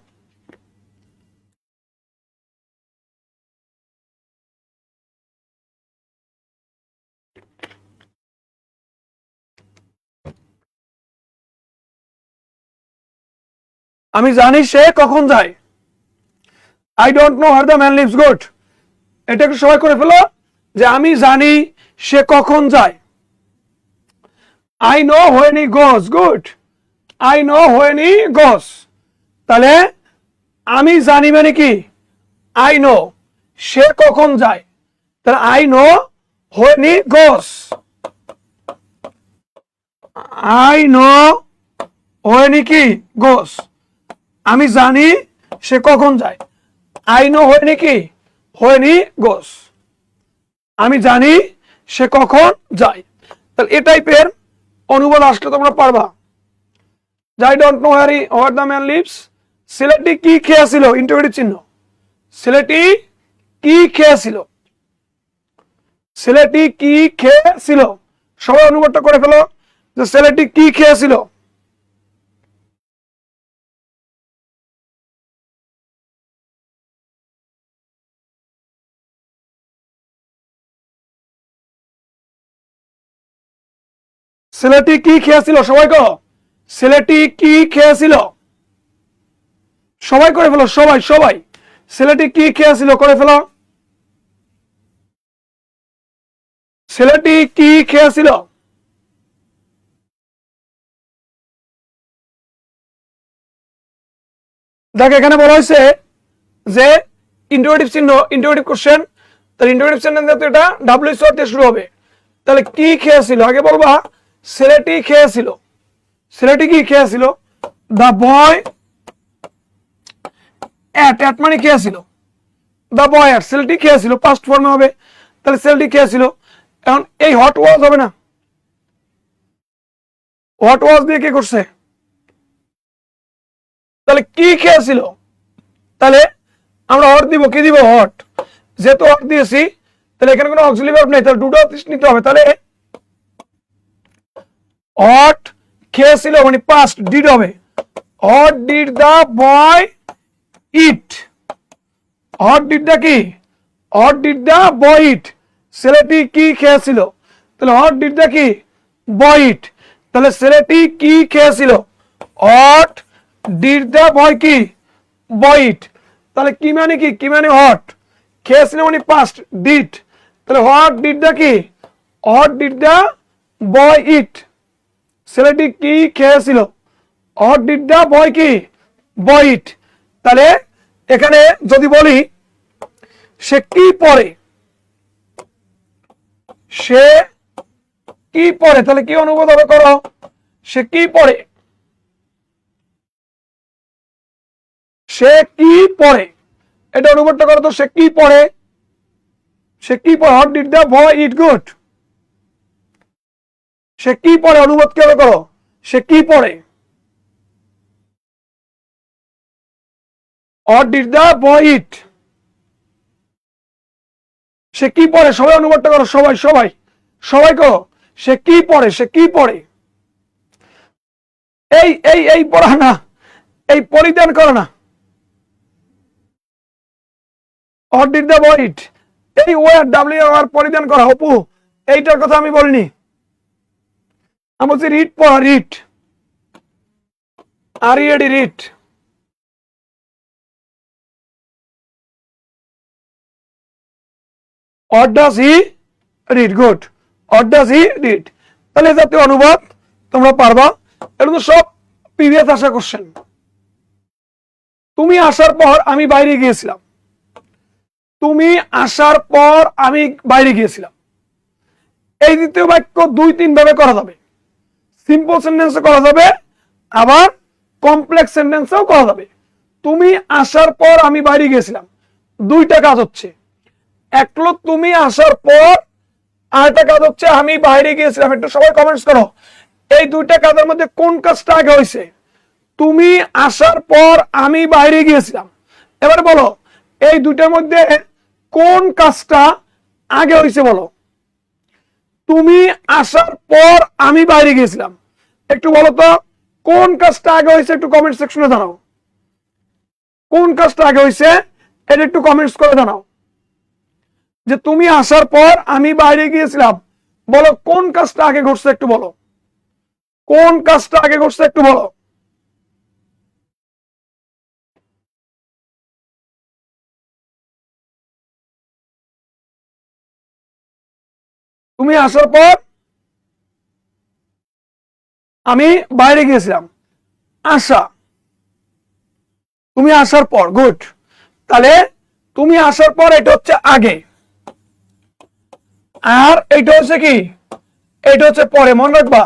আমি জানি সে কখন যায়। I don't know where the man lives. Good. এটা একটু সবাই করে ফেলো যে আমি জানি সে কখন যায়। I know when he goes. Good. I know when he goes. তাহলে আমি জানি মানে কি? আই নো সে কখন যায়। তাহলে I know when he goes. I know when হি কি? গোস। আমি জানি সে কখন যায়। আই নো হোয়েন হি কি? হোয়েন হি গোস। আমি জানি সে কখন যায়। তাহলে এই টাইপের অনুবাদ আসলে তোমরা পারবা। I don't know where the man leaves. ছেলেটি কি খেয়েছিল? ইন্টারোগেটিভ চিহ্ন। ছেলেটি কি খেয়েছিল? ছেলেটি কি খেয়েছিল? সবাই অনুবাদটা করে ফেলো যে ছেলেটি কি খেয়েছিল। ছেলেটি কি খেয়েছিল? সবাই কো, ছেলেটি কি খেয়েছিল? সবাই করে ফেলো, সবাই সবাই। ছেলেটি কি খেয়েছিল? করে ফেলো। ছেলেটি কি খেয়েছিল? দেখ এখানে বলা হয়েছে যে ইন্টারোগেটিভ চিহ্ন, ইন্টারোগেটিভ কোশ্চেন, তাহলে ইন্টারোগেটিভ সেন্টেন্স যাতে এটা WH দিয়ে শুরু হবে। তাহলে কি খেয়েছিল? আগে বলবা ছেলেটি খেয়েছিল। ছেলেটি কি খেয়েছিল? দ্য বয় এট মানে খেয়েছিল। দ্য বয় এট, ছেলেটি খেয়েছিল, পাস্ট ফর্মে হবে। তাহলে ছেলেটি খেয়েছিল। এখন এই হট ওয়াজ হবে না? হট ওয়াজ দিয়ে কি করছে? তাহলে কি খেয়েছিল? তাহলে আমরা হট দিব, কি দিব? হট। যেহেতু হট দিয়েছি তাহলে এখানে কোনো অক্সিলারি ভার্ব নেই, তাহলে ডু ডট নিতে হবে। তাহলে হট খেয়েছিল মানে পাস্ট, ডিড হবে। What did the boy eat. What did the কি? What did the boy eat. ছেলেটি কি খেয়েছিল? তাহলে হট ডিড দা কি? বয় ইট। তাহলে ছেলেটি কি খেয়েছিল? হট ডিড দা বয় কি? বয় ইট। তাহলে কি মানে কি? কি মানে হট? খেয়েছিল মানে পাস্ট, ডিড। তাহলে হট ডিড দা কি? What did the boy eat. ছেলেটি কি খেয়েছিল? হট ডিড দা বয় কি? বয় ইট। তাহলে এখানে যদি বলি সে কি পড়ে, সে কি পড়ে, তাহলে কি অনুবাদ হবে? করো, সে কি পড়ে? সে কি পড়ে, এটা অনুবাদটা করো তো। সে কি পড়ে? সে কি পড়ে? What did the boy eat good. সে কি পড়ে? অনুবাদ কি হবে? করো, সে কি পড়ে? হট ডিড দা বয় ইট। সে কি পড়ে? সবাই অনুবাদটা করো, সবাই সবাই সবাই করো। সে কি পড়ে? সে কি পড়ে? এই এই এই পড়া না, এই পরিধান করো না। হট ডিড দা বয় ইট, এই ওয়ার WR পরিধান করা। অপু এইটার কথা আমি বলিনি, আমি বলছি রিড পড়া, read. Are you read? What does he read? Good. What does he read? তাহলে জাতীয় অনুবাদ তোমরা পারবা। এটা তো সব প্রিভিয়াস আসা কোশ্চেন। তুমি আসার পর আমি বাইরে গিয়েছিলাম। তুমি আসার পর আমি বাইরে গিয়েছিলাম। এই দ্বিতীয় বাক্য 2-3 ভাবে করা যাবে। সিম্পল সেন্টেন্সে করা যাবে, আবার কমপ্লেক্স সেন্টেন্সেও করা যাবে। তুমি আসার পর আমি বাইরে গিয়েছিলাম, দুইটা কাজ হচ্ছে। এক হলো তুমি আসার পর, আরেকটা কাজ হচ্ছে আমি বাইরে গিয়েছিলাম। একটু সবাই কমেন্টস করো, এই দুইটা কাজের মধ্যে কোন কাজটা আগে হয়েছে? তুমি আসার পর আমি বাইরে গিয়েছিলাম। এবার বলো এই দুইটার মধ্যে কোন কাজটা আগে হয়েছে? বলো। তুমি আসার পর আমি বাইরে গিয়েছিলাম, একটু বলো তো কোন কাজটা আগে হয়েছে? একটু কমেন্ট সেকশনে জানাও কোন কাজটা আগে হয়েছে, এটা একটু কমেন্টস করে জানাও। যে তুমি আসার পর আমি বাইরে গিয়েছিলাম, বলো কোন কাজটা আগে ঘটছে? একটু বলো কোন কাজটা আগে ঘটছে, একটু বলো। তুমি আসার পর আমি বাইরে গিয়েছিলাম, আসা, তুমি আসার পর। গুড। তাহলে তুমি আসার পর এটা হচ্ছে আগে, আর এটা হচ্ছে কি? এটা হচ্ছে পরে। মনে রাখবা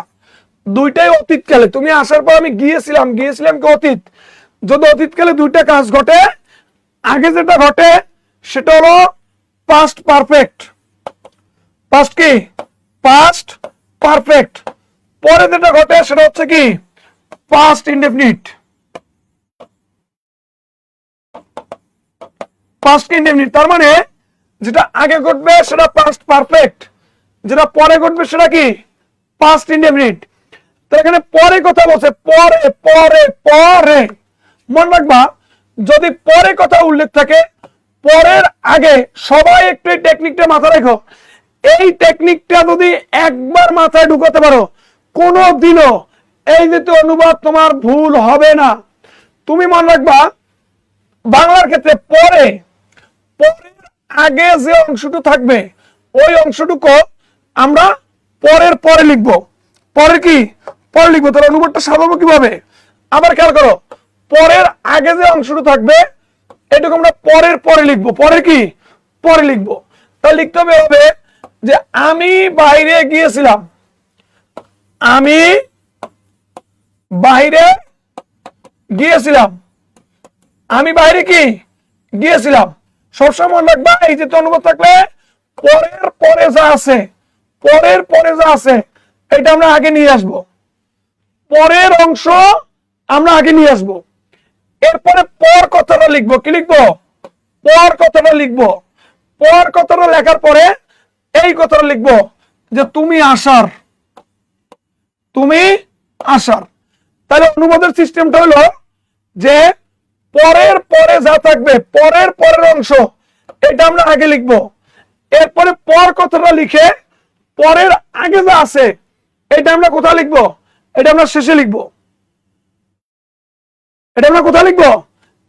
দুইটাই অতীতকালে। তুমি আসার পর আমি গিয়েছিলাম, গিয়েছিলাম কি অতীত। যদি অতীতকালে দুইটা কাজ ঘটে, আগে যেটা ঘটে সেটা হলো পাস্ট পারফেক্ট। পাস্ট কি? Past perfect. পরে যেটা ঘটে সেটা হচ্ছে কি? Past indefinite. পাস্ট ইনডেফিনিট তার মানে যেটা আগে ঘটবে সেটা পাস্ট পারফেক্ট, যেটা পরে ঘটবে সেটা কি? Past indefinite. তো এখানে পরে কথা বলছে, পরে পরে পরে। মনে রাখবা যদি পরে কথা উল্লেখ থাকে, পরের আগে, সবাই একটু এই টেকনিকটা মাথায় রেখো। এই টেকনিকটা যদি একবার মাথায় ঢুকাতে পারো, কোনোদিনও এই জাতীয় অনুবাদ তোমার ভুল হবে না। তুমি মনে রাখবা বাংলার ক্ষেত্রে পরে, পরের আগে যে অংশটুকু থাকবে ওই অংশটুকু আমরা পরের পরে লিখবো। পরে কি পরে লিখবো, তাহলে অনুবাদটা সাজাবো কিভাবে? আবার খেয়াল করো, পরের আগে যে অংশটুকু থাকবে এটুকু আমরা পরের পরে লিখবো। পরে কি পরে লিখবো। তাহলে লিখতে হবে যে আমি বাইরে গিয়েছিলাম, আমি বাইরে গিয়েছিলাম, আমি বাইরে কি গিয়েছিলাম। সবসময় মনে রাখবা এই যে অনুবাদ থাকলে পরের পরে যা আছে, পরের পরে যা আছে এটা আমরা আগে নিয়ে আসব, পরের অংশ আমরা আগে নিয়ে আসব। এরপরে পর কথাটা লিখবো। কি লিখবো? পর কথাটা লিখবো। পর কথাটা লেখার পরে এই কথাটা লিখবো যে তুমি আসার, তুমি আসার। তাহলে অনুবাদের সিস্টেমটা হলো যে পরের পরে যা থাকবে, পরের পরের অংশ এটা আমরা আগে লিখবো। এরপরে পর কথাটা লিখে পরের আগে যা আছে এটা আমরা কোথায় লিখবো? এটা আমরা শেষে লিখবো। এটা আমরা কোথায় লিখবো?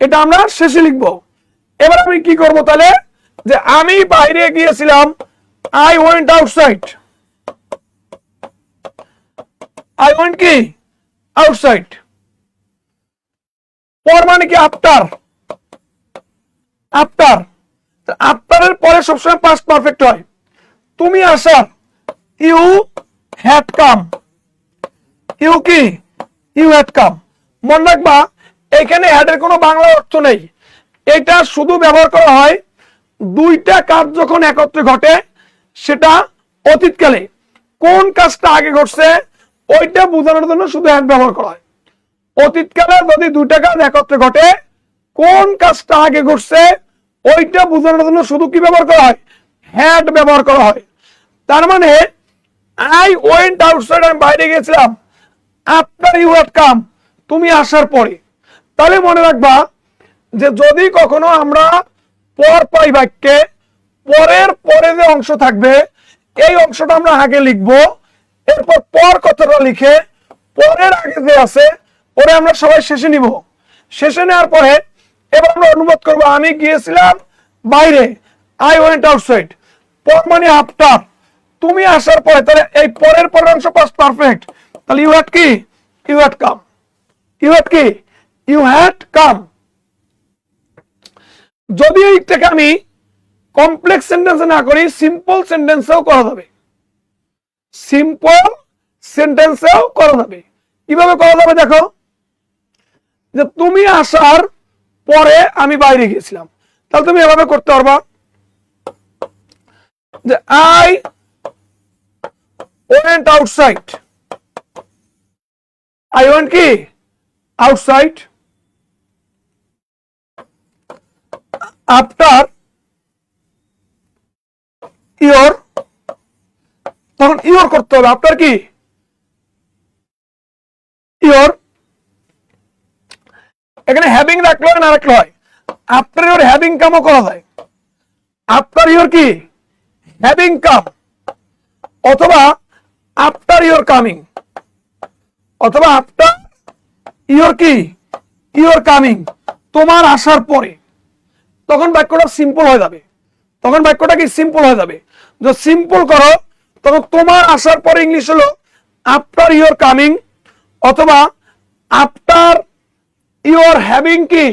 এটা আমরা শেষে লিখবো। এবার আমি কি করব তাহলে? যে আমি বাইরে গিয়েছিলাম, I went outside. I went কি আউটসাইড। পর মানে কি আফটার, আফটার। আফটারের পরে সবসময় পাস্ট পারফেক্ট হয়। তুমি আসার, ইউ হ্যাড কাম। ইউ কি ইউ হ্যাড কাম। মনে রাখবা এখানে হ্যাডের কোনো বাংলা অর্থ নেই। এটা শুধু ব্যবহার করা হয় দুইটা কাজ যখন একত্রে ঘটে, সেটা অতীতকালে কোন কাজটা আগে ঘটছে ওইটা বোঝানোর জন্য শুধু হ্যাড ব্যবহার করা হয়। অতীতকালে যদি দুইটা কাজ একত্রে ঘটে, কোন কাজটা আগে ঘটছে ওইটা বোঝানোর জন্য শুধু কি ব্যবহার করা হয়? হ্যাড ব্যবহার করা হয়। তার মানে আই ওয়েন্ট আউটসাইড, আমি বাইরে গিয়েছিলাম, আফটার ইউ হ্যাড কাম, তুমি আসার পরে। তাহলে মনে রাখবা যে যদি কখনো আমরা পর পাই বাক্যে পরের পরে যে অংশ থাকবে এই অংশটা আমরা আগে লিখবো। এরপর পর কথাটা লিখে পরের আগে যে আছে ওরে আমরা সবাই শেষে নিব। শেষে নেওয়ার পরে এবার আমরা অনুবাদ করবো আমি গিয়েছিলাম বাইরে, আই ওয়েন্ট আউটসাইড। পর মানে আফটার, তুমি আসার পরে। তাহলে এই পরের পরের অংশ পাস্ট পারফেক্ট। তাহলে ইউ হ্যাড কি you had come. You had কি ইউ হ্যাড কাম। যদি এইটাকে আমি কমপ্লেক্স সেন্টেন্সে না করি, সিম্পল সেন্টেন্সেও করা যাবে। সিম্পল সেন্টেন্সেও করা যাবে। কিভাবে করা যাবে দেখো, যে তুমি আসার পরে আমি বাইরে গিয়েছিলাম। তাহলে তুমি এভাবে করতে পারবা যে I went outside. I went কি আউটসাইড আফটার ইয়োর। তখন ইয়োর করতে হবে। আফটার কি ইয়োর। এখানে হ্যাভিং রাখলে না রাখলে হয়। আফটার ইয়োর হ্যাভিং কামও করা যায়। আফটার ইয়োর কি হ্যাভিং কাম, অথবা আফটার ইয়োর কামিং, অথবা আফটার ইয়োর কি ইয়োর কামিং, তোমার আসার পরে। তখন বাক্যটা সিম্পল হয়ে যাবে। তখন বাক্যটা কি সিম্পল হয়ে যাবে। যদি সিম্পল করো তখন তোমার আসার পরে ইংলিশ হলো আফটার ইয়োর কামিং, অথবা আফটার ইয়োর হ্যাভিং কি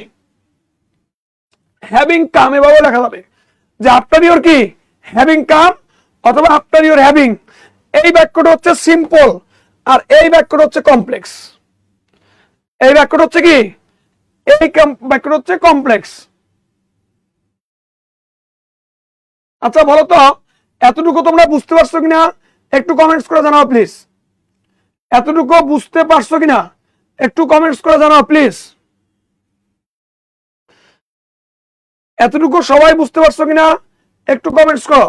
হ্যাভিং কাম। এভাবে লেখা যাবে যে আফটার ইয়োর কি হ্যাভিং কাম, অথবা আফটার ইয়োর হ্যাভিং। এই বাক্যটা হচ্ছে সিম্পল, আর এই বাক্যটা হচ্ছে কমপ্লেক্স। এই বাক্যটা হচ্ছে কি এই বাক্যটা হচ্ছে কমপ্লেক্স। আচ্ছা বলো তো এতটুকু তোমরা বুঝতে পারছো কিনা একটু কমেন্টস করে জানাও প্লিজ। এতটুকু বুঝতে পারছো কিনা একটু কমেন্টস করে জানাও প্লিজ। এতটুকু সবাই বুঝতে পারছো কিনা একটু কমেন্টস করো।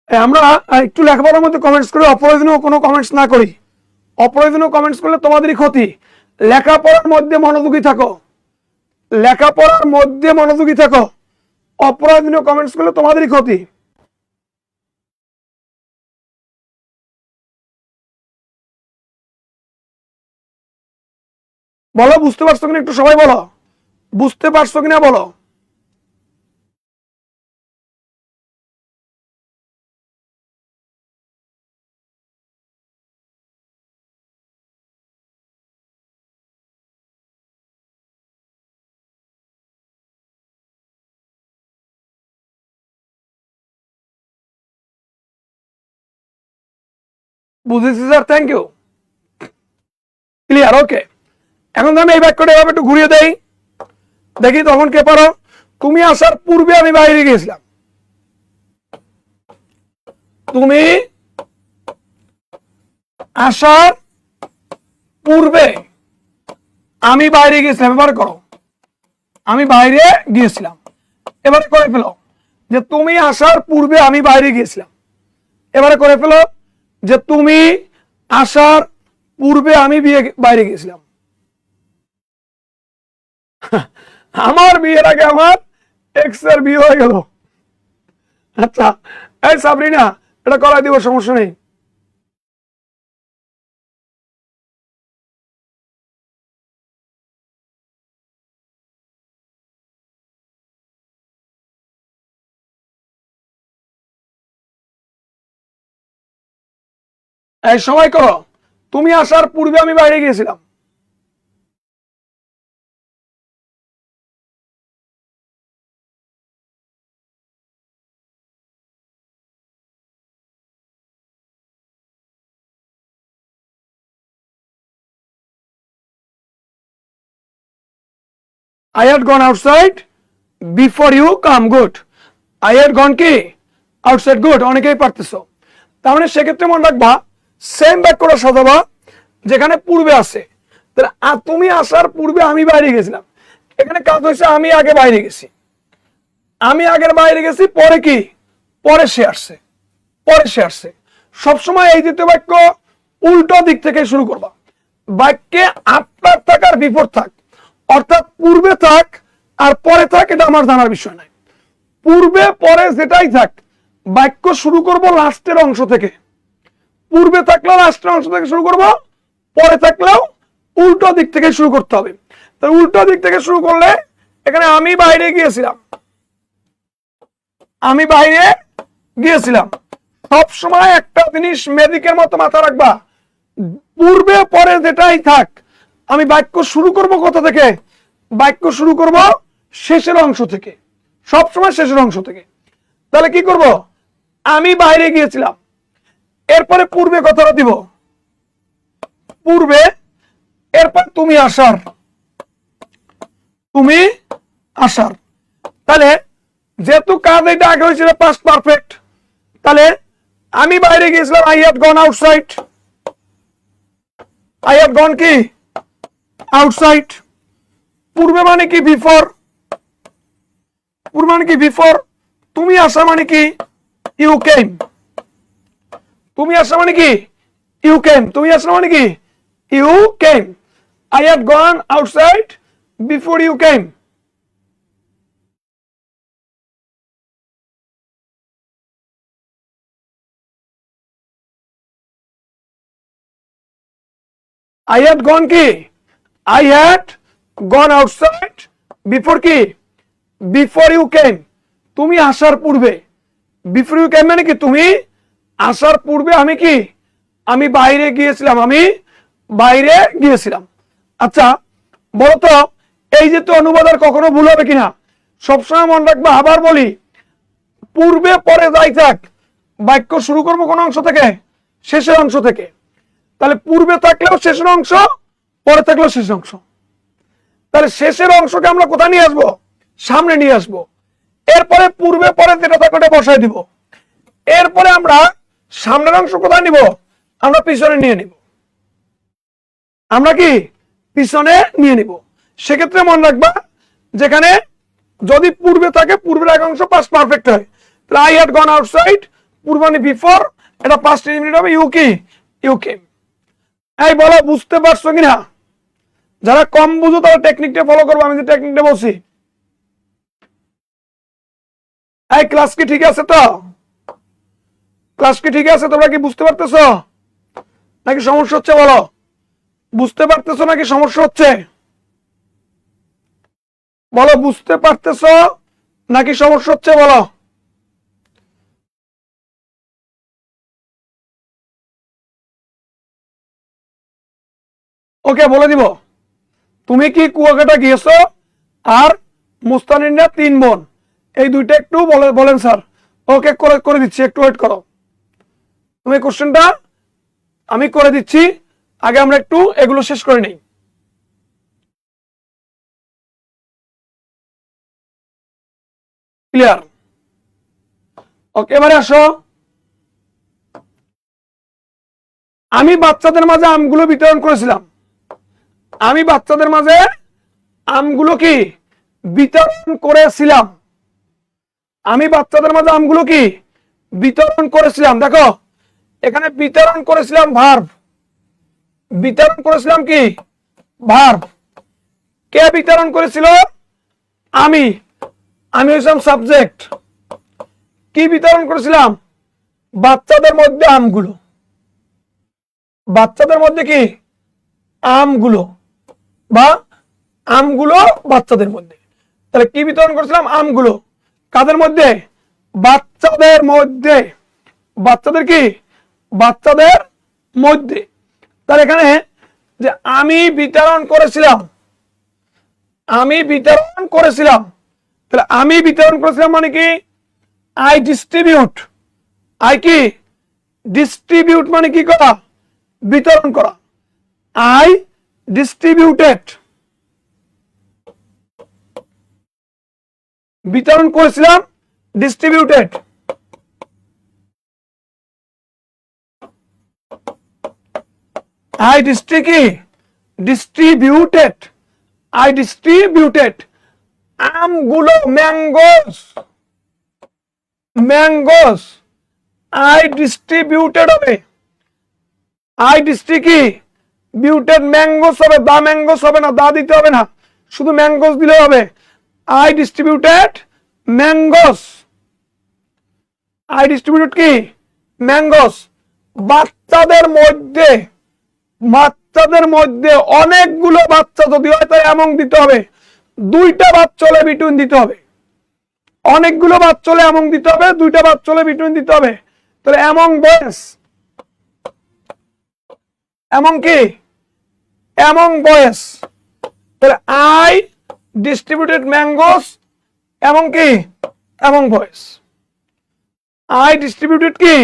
আমরা একটু লেখাপড়ার মধ্যে কমেন্টস করে অপ্রয়োজনীয় কোনো কমেন্টস না করি। অপ্রয়োজনীয় কমেন্টস করলে তোমাদেরই ক্ষতি। লেখাপড়ার মধ্যে মনোযোগী থাকো, লেখাপড়ার মধ্যে মনোযোগী থাকো। অপ্রয়োজনীয় কমেন্টস করলে তোমাদেরই ক্ষতি। বলো বুঝতে পারছো কিনা, একটু সবাই বলো বুঝতে পারছো কিনা বলো। বুঝেছি স্যার, থ্যাংক ইউ, ক্লিয়ার, ওকে। এখন আমি এই বাক্যটা এভাবে একটু ঘুরিয়ে দেই, দেখি তখন কে পারো। তুমি আসার পূর্বে আমি বাইরে গিয়েছিলাম। তুমি আসার পূর্বে আমি বাইরে গিয়েছিলাম। এবার করো, আমি বাইরে গিয়েছিলাম। এবারে করে ফেলো যে তুমি আসার পূর্বে আমি বাইরে গিয়েছিলাম। এবারে করে ফেলো যে তুমি আসার পূর্বে আমি বাইরে গিয়েছিলাম। আমার বিয়ের আগে আমার এক্স এর বিয়ে হয়ে গেল। আচ্ছা, এই সাবরিনা, এটা করাই দিব, সমস্যা নেই। এই সময় করো, তুমি আসার পূর্বে আমি বাইরে গিয়েছিলাম। I had gone outside before you come, good. I had gone কি outside, good, অনেকেই পারতেছো। তার মানে সেক্ষেত্রে মনে রাখবা সেম বাক্যটা সাজাবা যেখানে পূর্বে আছে। তাহলে তুমি আসার পূর্বে আমি বাইরে গেছিলাম, এখানে কাজ হয়েছে আমি আগে বাইরে গেছি, আমি আগের বাইরে গেছি, পরে কি পরে সে আসছে, পরে সে আসছে। সবসময় এই দ্বিতীয় বাক্য উল্টো দিক থেকে শুরু করবা। বাক্যে আফটার থাক আর বিফোর থাক, অর্থাৎ পূর্বে থাক আর পরে থাক, এটা আমার জানার বিষয় নাই। পূর্বে পরে যেটাই থাক, বাক্য শুরু করব লাস্টের অংশ থেকে। পূর্বে থাকলেও লাস্টের অংশ থেকে শুরু করব, পরে থাকলেও উল্টো দিক থেকে শুরু করতে হবে। তাই উল্টো দিক থেকে শুরু করলে এখানে আমি বাইরে গিয়েছিলাম, আমি বাইরে গিয়েছিলাম। সব সময় একটা জিনিস ম্যাজিকের মতো মাথা রাখবা, পূর্বে পরে যেটাই থাক, আমি বাক্য শুরু করব কোথা থেকে? বাক্য শুরু করব শেষের অংশ থেকে, সবসময় শেষের অংশ থেকে। তাহলে কি করব? আমি বাইরে গিয়েছিলাম, এরপরে পূর্বে কথাটা দিব, পূর্বে, এরপর তুমি আসার, তুমি আসার। তাহলে যেহেতু কাজ এটা আগে হয়েছিল পাস্ট পারফেক্ট, তাহলে আমি বাইরে গিয়েছিলাম, I had gone outside, I had গন কি আউটসাইড। পূর্বে মানে কি বিফোর, পূর্বে মানে কি বিফোর। তুমি আসা মানে কি ইউ কেম, তুমি আসা মানে কি ইউ কেম, তুমি আসা মানে কি you came. I had gone outside before you came. I had gone কি I had gone outside before কি before you came, তুমি আসার পূর্বে। before you came মানে কি তুমি আসার পূর্বে আমি কি আমি বাইরে গিয়েছিলাম, আমি বাইরে গিয়েছিলাম। আচ্ছা বলতো এই যে তো অনুবাদ আর কখনো ভুল হবে কিনা সবসময় মনে রাখবা। আবার বলি, পূর্বে পরে যাই থাক, বাক্য শুরু করবো কোন অংশ থেকে? শেষের অংশ থেকে। তাহলে পূর্বে থাকলেও শেষের অংশ, পরে থাকলেও শেষের অংশ। তাহলে শেষের অংশকে আমরা কোথায় নিয়ে আসবো? সামনে নিয়ে আসবো। এরপরে পূর্বে পরে যেটা থাকে ওটা বসায় দিব। এরপরে আমরা সামনের অংশ কোথায় নিব? আমরা পিছনে নিয়ে নিব। আমরা কি পিছনে নিয়ে নিব। সেক্ষেত্রে মনে রাখবা, যেখানে যদি পূর্বে থাকে পূর্বের এক অংশ পাস্ট পারফেক্ট হয়, তাহলে আই হ্যাড গন আউটসাইড, পূর্ব মানে বিফোর, এটা পাস্ট ইনডিফিনিট হবে ইউ কি ইউ কেম। এই বলো বুঝতে পারছো কিনা? যারা কম বুঝো তারা টেকনিকটা ফলো করবো, আমি যে টেকনিকটা বলছি। এই ক্লাস কি ঠিক আছে তো? ক্লাস কি ঠিক আছে? তোমরা কি বুঝতে পারতেছো নাকি সমস্যা হচ্ছে? বলো বুঝতে পারতেছো নাকি সমস্যা হচ্ছে? বলো বুঝতে পারতেছো নাকি সমস্যা হচ্ছে বলো। ওকে বলে দিব। তুমি কি কুয়াকাটা গিয়েছো? আর মুস্তানিনা 3 বোন, এই দুইটা একটু বলেন স্যার। ওকে করে করে দিচ্ছি, একটু ওয়েট করো। তুমি কোশ্চেনটা আমি করে দিচ্ছি, আগে আমরা একটু এগুলো শেষ করে নিই। ক্লিয়ার? ওকে, এবারে আসো। আমি বাচ্চাদের মাঝে আমগুলো বিতরণ করেছিলাম। আমি বাচ্চাদের মাঝে আমগুলো কি বিতরণ করেছিলাম। আমি বাচ্চাদের মাঝে আমগুলো কি বিতরণ করেছিলাম। দেখো এখানে বিতরণ করেছিলাম ভার্ব, বিতরণ করেছিলাম কি ভার্ব। কে বিতরণ করেছিল? আমি। আমি হইলাম সাবজেক্ট। কি বিতরণ করেছিলাম? বাচ্চাদের মধ্যে আমগুলো। বাচ্চাদের মধ্যে কি আমগুলো, বা আমগুলো বাচ্চাদের মধ্যে। তাহলে কি বিতরণ করেছিলাম? আমগুলো। কাদের মধ্যে? বাচ্চাদের মধ্যে। বাচ্চাদের কি? বাচ্চাদের মধ্যে। তাহলে এখানে যে আমি বিতরণ করেছিলাম, আমি বিতরণ করেছিলাম, তাহলে আমি বিতরণ করেছিলাম মানে কি আই ডিস্ট্রিবিউট। আই কি ডিস্ট্রিবিউট মানে কি করা? বিতরণ করা। আই ডিস্ট্রিবিউটেড, বিতরণ করেছিলাম, distributed. I distributed, I distributed আমগুলো, ম্যাঙ্গোস, ম্যাঙ্গোস। আই ডিস্ট্রিবিউটেড হবে, আই ডিস্ট্রিবিউটেড ম্যাঙ্গোস হবে, দা ম্যাঙ্গোস হবে না, দা দিতে হবে না, শুধু ম্যাঙ্গোস দিলে হবে। I distributed mangoes, I distributed কি ম্যাঙ্গোস। বাচ্চাদের মধ্যে, বাচ্চাদের মধ্যে অনেকগুলো বাচ্চা যদি হয় তাই এমন দিতে হবে। দুইটা বাচ্চা হলে বিটুইন দিতে হবে। অনেকগুলো বাচ্চা হলে এমন দিতে হবে, দুইটা বাচ্চা হলে বিটুইন দিতে হবে। তাহলে এমন বয়েস, এমন কি এমন বয়েস। তাহলে আই ডিস্ট্রিবিউটেড ম্যাঙ্গোস এমন কি এমন বয়েস। আই ডিস্ট্রিবিউটেড কি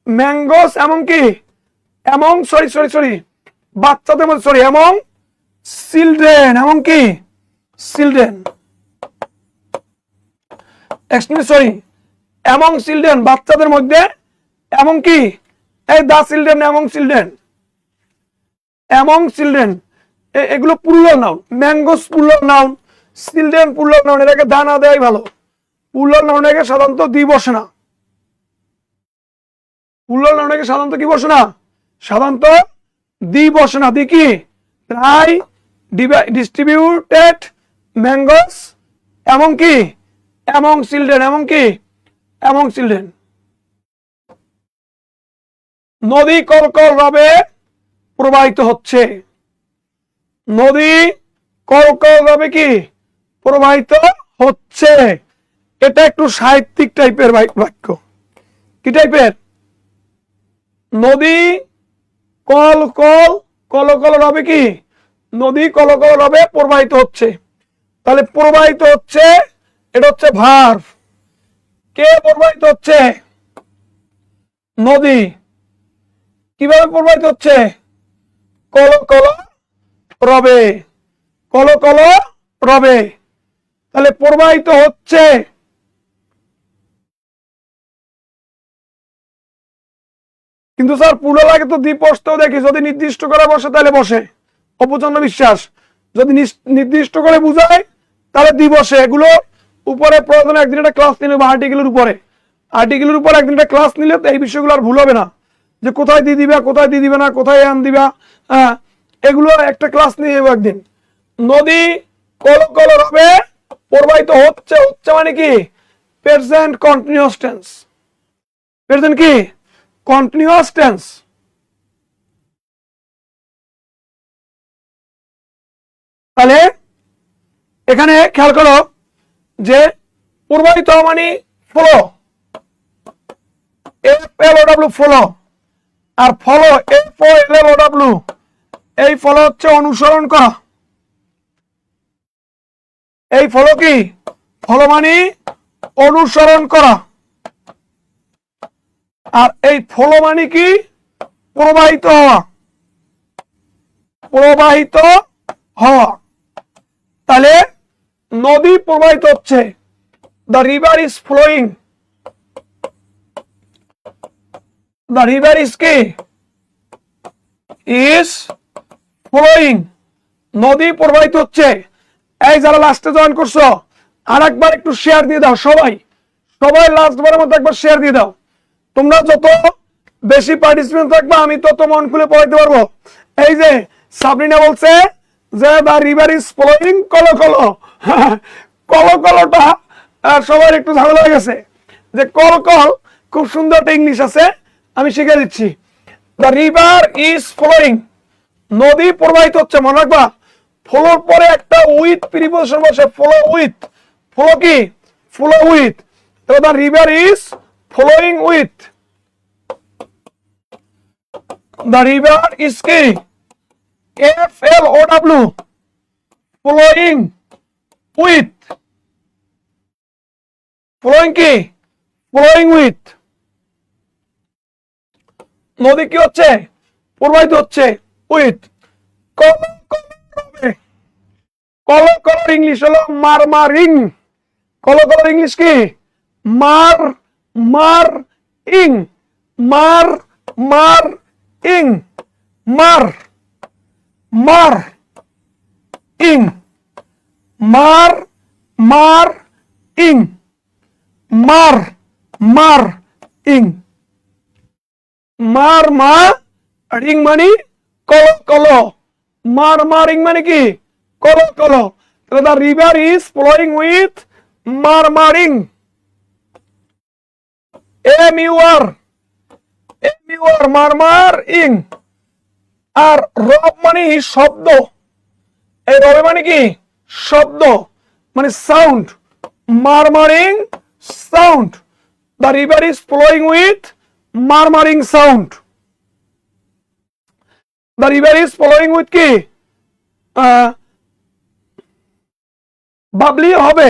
ম্যাঙ্গোস এমন কি এমন, সরি সরি সরি বাচ্চাদের মধ্যে, সরি এমন চিলড্রেন, এমন কি চিলড্রেন, সরি এমন চিলড্রেন বাচ্চাদের মধ্যে, এমন কি এই দা চিলড্রেন, এমন চিলড্রেন, এমন চিলড্রেন। এগুলো plural noun. Mangoes plural noun, children plural noun. এটাকে দা না দেওয়াই ভালো। প্লুরাল নাউনটাকে সাধারণত দি বসে না। প্লুরাল নাউনটাকে সাধারণত কি বসে না? সাধারণত দি বসে না। দি কি আই ডিস্ট্রিবিউটেড ম্যাঙ্গোস এমন কি এমন চিলড্রেন, এমন কি এমন চিলড্রেন। নদী কলকল ভাবে প্রবাহিত হচ্ছে। নদী কলকল ভাবে কি প্রবাহিত হচ্ছে। এটা একটু সাহিত্যিক টাইপের বাক্য। কি টাইপের? নদী কলকল, কলকল রবে কি নদী কলকল রবে প্রবাহিত হচ্ছে। তাহলে প্রবাহিত হচ্ছে, এটা হচ্ছে ভার্ব। কে প্রবাহিত হচ্ছে? নদী। কিভাবে প্রবাহিত হচ্ছে? কলকল রবে, কলকল রবে। তাহলে প্রবাহিত হচ্ছে। কিন্তু স্যার প্লুরাল আগে তো দ্বিপদও দেখি, যদি নির্দিষ্ট করে বসে তাহলে বসে। অপূর্ণ বিশ্বাস যদি নির্দিষ্ট করে বুঝায় তাহলে দি বসে। এগুলো উপরে প্রয়োজনে একদিন একটা ক্লাস নিলে, বা আর্টিকেলের উপরে, আর্টিকেলের উপর একদিন একটা ক্লাস নিলে এই বিষয়গুলো আর ভুল হবে না, যে কোথায় দিয়ে দিবা, কোথায় দিয়ে দিবে না, কোথায় আন দিবা। হ্যাঁ, এগুলো একটা ক্লাস নিয়ে যাবো একদিন। নদী কলকল রবে প্রবাহিত হচ্ছে, হচ্ছে মানে কি প্রেজেন্ট কন্টিনিউয়াস টেন্স। প্রেজেন্ট কি কন্টিনিউয়াস টেন্স। তাহলে এখানে খেয়াল করো যে প্রবাহিত মানে ফলো, FLOW ফলো, আর ফলো FOLLOW, এই ফলো হচ্ছে অনুসরণ করা। এই ফলো কি? ফলো মানে অনুসরণ করা। আর এই ফলো মানে কি? প্রবাহিত হওয়া, প্রবাহিত হওয়া। তাহলে নদী প্রবাহিত হচ্ছে, the river is flowing, the river is কি? ইজ ফ্লোয়িং, নদী প্রবাহিত হচ্ছে। এই যারা লাস্টে জয়েন করছো আর একবার একটু শেয়ার দিয়ে দাও, সবাই সবাই লাস্ট বারের মতো একবার শেয়ার দিয়ে দাও। তোমরা যত বেশি পার্টিসিপেন্ট থাকবে আমি তত মন খুলে পড়াইতে পারবো। এই যে সাবরিনা বলছে যে দ্য রিভার ইজ ফ্লোয়িং কলো কলো, কলো কলোটা সবার একটু ঝামেলা হয়ে গেছে। যে কল কল খুব সুন্দর একটা ইংলিশ আছে, আমি শিখে দিচ্ছি। দ্য রিভার ইজ ফ্লোয়িং, নদী প্রবাহিত হচ্ছে। মনে রাখবা ফ্লোর পরে একটা উইথ প্রিপোজিশন বসে, ফ্লো উইথ। ফ্লো কি? Flow with. তবে the river is flowing with, the river is কি? FLOW, ফ্লোয়িং উইথ, ফ্লোয়িং কি? Flowing with. নদী কি হচ্ছে? প্রবাহিত হচ্ছে উইথ। কলো কলোর ইংলিশ হলো মারমারিং। কলো কলোর ইংলিশ কি? মার মার ইং, মার মার ইং, মার মার ইং, মার মার ইং, মার মার ইং। মার মা রিং মানে কলো কলো, মার মারিং মানে কি? কলো কলো। তাহলে the river is flowing with murmuring. MUR, murmuring. আর রব মানে শব্দ, এই রবে মানে কি? শব্দ মানে sound, murmuring sound. The river is flowing with murmuring sound. The river is flowing with কি? বাবলি হবে,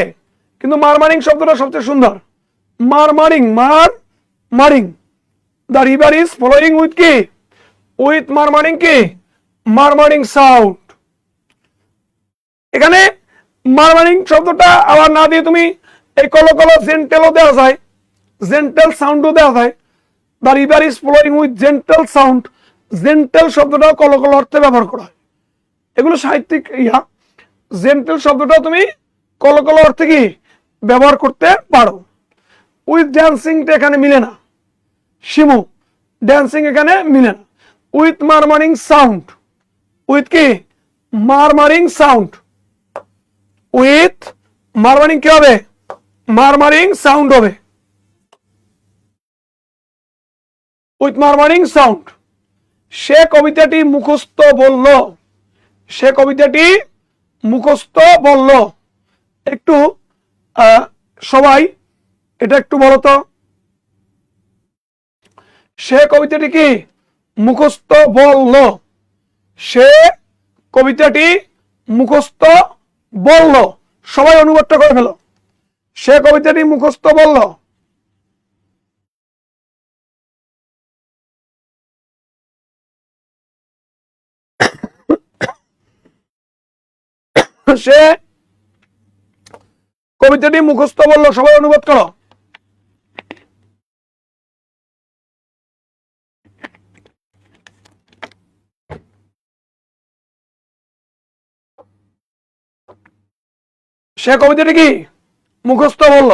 কিন্তু মারমারিং শব্দটা সবচেয়ে সুন্দর। Murmuring, murmuring. The river is flowing with কি? উইথ মারমারিং কি? Murmuring sound. এখানে মারমারিং শব্দটা আবার না দিয়ে তুমি এই কলো কলো জেন্টেলও দেওয়া যায়, জেন্টেল সাউন্ডও দেওয়া যায়। The river is flowing with gentle sound, gentle শব্দটাও কলো কলো অর্থে ব্যবহার করা হয়। এগুলো সাহিত্যিক ইয়া। জেন্টেল শব্দটাও তুমি কলো কলো অর্থে কি ব্যবহার করতে পারো। উইথ ড্যান্সিংটা এখানে মিলে না, শিমু ড্যান্সিং এখানে মিলে না। উইথ মারমারিং সাউন্ড, উইথ কি? Murmuring sound. উইথ মারমারিং কি হবে? মারমারিং সাউন্ড হবে, উইথ মারমারিং সাউন্ড। সে কবিতাটি মুখস্থ বলল, সে কবিতাটি মুখস্থ বলল। একটু সবাই এটা একটু বলো তো, সে কবিতাটি কি মুখস্থ বলল? সে কবিতাটি মুখস্থ বলল। সবাই অনুবাদটা করে ফেলো, সে কবিতাটি মুখস্থ বলল। সে কবিতাটি মুখস্থ বলল, সবাই অনুবাদ করো। সে কবিতাটি কি মুখস্থ বলল?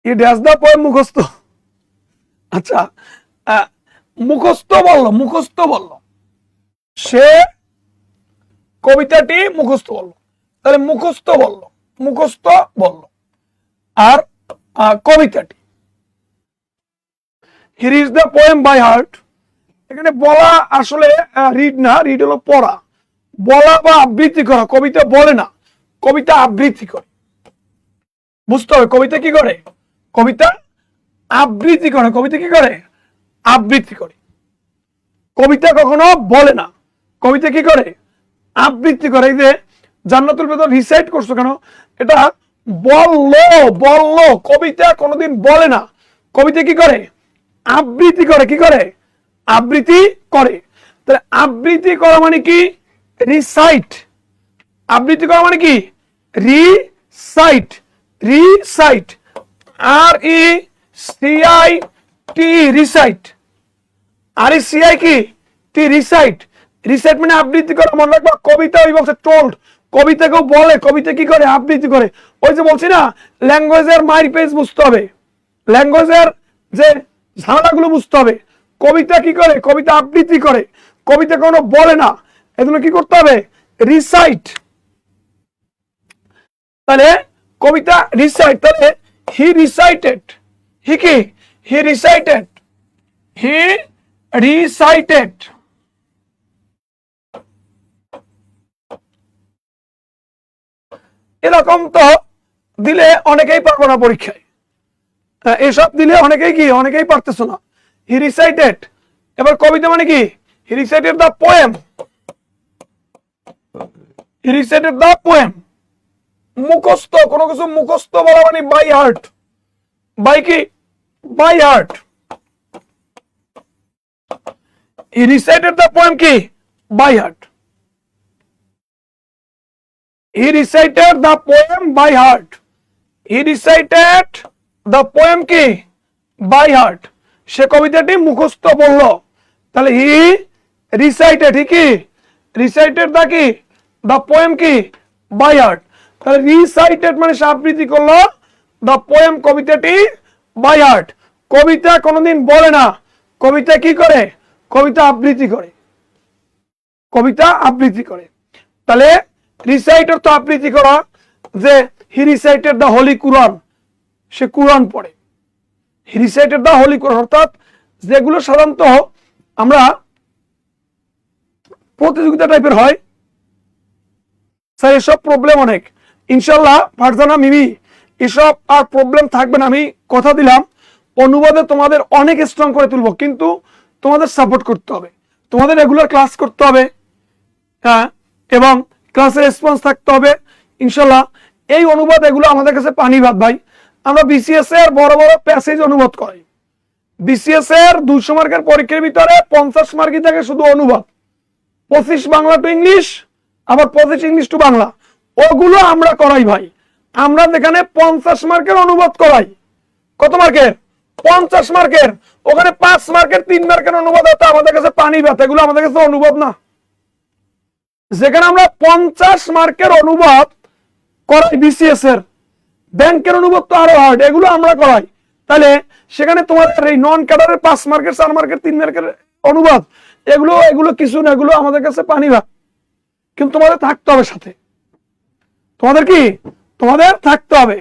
ইট হ্যাজ দ্য পোয়েম মুখস্থ। আচ্ছা, মুখস্থ বলল, মুখস্থ বলল। সে কবিতাটি মুখস্থ বলল, তাহলে মুখস্থ বলল, মুখস্থ বলল। আর কবিতাটি, here is the poem by heart, এখানে বলা আসলে রিড না, রিড হলো পড়া। বলা বা আবৃত্তি করা, কবিতা বলে না, কবিতা আবৃত্তি করে। বুঝতে হবে কবিতা কি করে, কবিতা আবৃত্তি করে। কবিতা কি করে, আবৃত্তি করে। কবিতা কখনো বলে না, কবিতা কি করে, আবৃত্তি করে। এই যে জান্নাতুল ভেতর রিসাইট করছো কেন, এটা বললো বললো, কবিতা কোনোদিন বলে না, কবিতা কি করে, আবৃত্তি করে। কি করে, আবৃত্তি করে। তাহলে আবৃত্তি করা মানে কি, রিসাইট। আবৃত্তি করা মানে কি, recite. Recite, R E C I T, recite. R E C I কি, টি, রিসাইট। রিসাইট মানে আবৃত্তি করা। মনে রাখবা কবিতা ওই বলছে টোল্ড, কবিতা কেউ বলে, কবিতা কি করে, আবৃত্তি করে। ওই যে বলছি না, ল্যাঙ্গুয়েজের মাইর পেজ বুঝতে হবে, ল্যাঙ্গুয়েজের যে ঝামেলাগুলো বুঝতে হবে। কবিতা কি করে, কবিতা আবৃত্তি করে, কবিতা কোনো বলে না। এজন্য কি করতে হবে, রিসাইট। তাহলে কবিতা রিসাইট, তাহলে হি রিসাইটেড, হি কি, হি রিসাইটেড, হি রিসাইটেড। এরকম তো দিলে অনেকেই পারবো না পরীক্ষায়, এসব দিলে অনেকেই কি, অনেকেই পারতেছো না। He recited. এবার কবিতা মানে কি, he recited the poem, he recited the poem. মুখস্থ, কোনো কিছু মুখস্থ বলা মানে বাই হার্ট, বাই কি, by heart. He recited the poem কি, by heart. He recited the poem by heart. He recited the poem কি, by heart। সে কবিতাটি মুখস্থ বলল। তাহলে he recited, he কি, recited the কি, the poem কি, by heart। তাহলে recited মানে সে আবৃত্তি করলো, the poem কবিতাটি by heart। কবিতা কোনোদিন বলে না, কবিতা কি করে, কবিতা আবৃত্তি করে, কবিতা আবৃত্তি করে। তাহলে রিসাইটার তো আবৃত্তি করা, যে হি রিসাইটেড দ্য হোলি কুরআন, সে কুরআন পড়ে। হি রিসাইটেড দ্য হোলি কুরআন, অর্থাৎ যেগুলো সাধারণত আমরা প্রতিযোগিতা টাইপের হয়, স্যার এসব প্রবলেম অনেক। ইনশাল্লাহ ফারজানা মিমি এসব আর প্রবলেম থাকবে না, আমি কথা দিলাম। অনুবাদে তোমাদের অনেক স্ট্রং করে তুলবো, কিন্তু তোমাদের সাপোর্ট করতে হবে, তোমাদের রেগুলার ক্লাস করতে হবে, হ্যাঁ, এবং ক্লাসের রেসপন্স থাকতে হবে ইনশাল্লাহ। এই অনুবাদ এগুলো আমাদের কাছে পানি ভাত ভাই। আমরা বিসিএস এর বড় বড় প্যাসেজ অনুবাদ করাই। বিসিএস এর 200 মার্কের পরীক্ষার ভিতরে 50 মার্কই থাকে শুধু অনুবাদ, 25 বাংলা টু ইংলিশ, আবার 25 ইংলিশ টু বাংলা, ওগুলো আমরা করাই ভাই। আমরা যেখানে 50 মার্কের অনুবাদ করাই, কত মার্কের, 50 মার্কের, ওখানে 5 মার্কের 3 মার্কের অনুবাদ হতো আমাদের কাছে পানি ভাত, এগুলো আমাদের কাছে অনুবাদ না। যেখানে আমরা 50 মার্কের অনুবাদ করাই বিসিএস এর, ব্যাংকের অনুবাদ তো আরো হার্ড, এগুলো আমরা করাই। তাহলে সেখানে তোমাদের এই নন ক্যাডারের 5 মার্কের 4 মার্কের 3 মার্কের অনুবাদ, এগুলো এগুলো কিছু না, এগুলো আমাদের কাছে পানি ভাত। কিন্তু তোমাদের থাকতে হবে সাথে, তোমাদের কি, তোমাদের থাকতে হবে।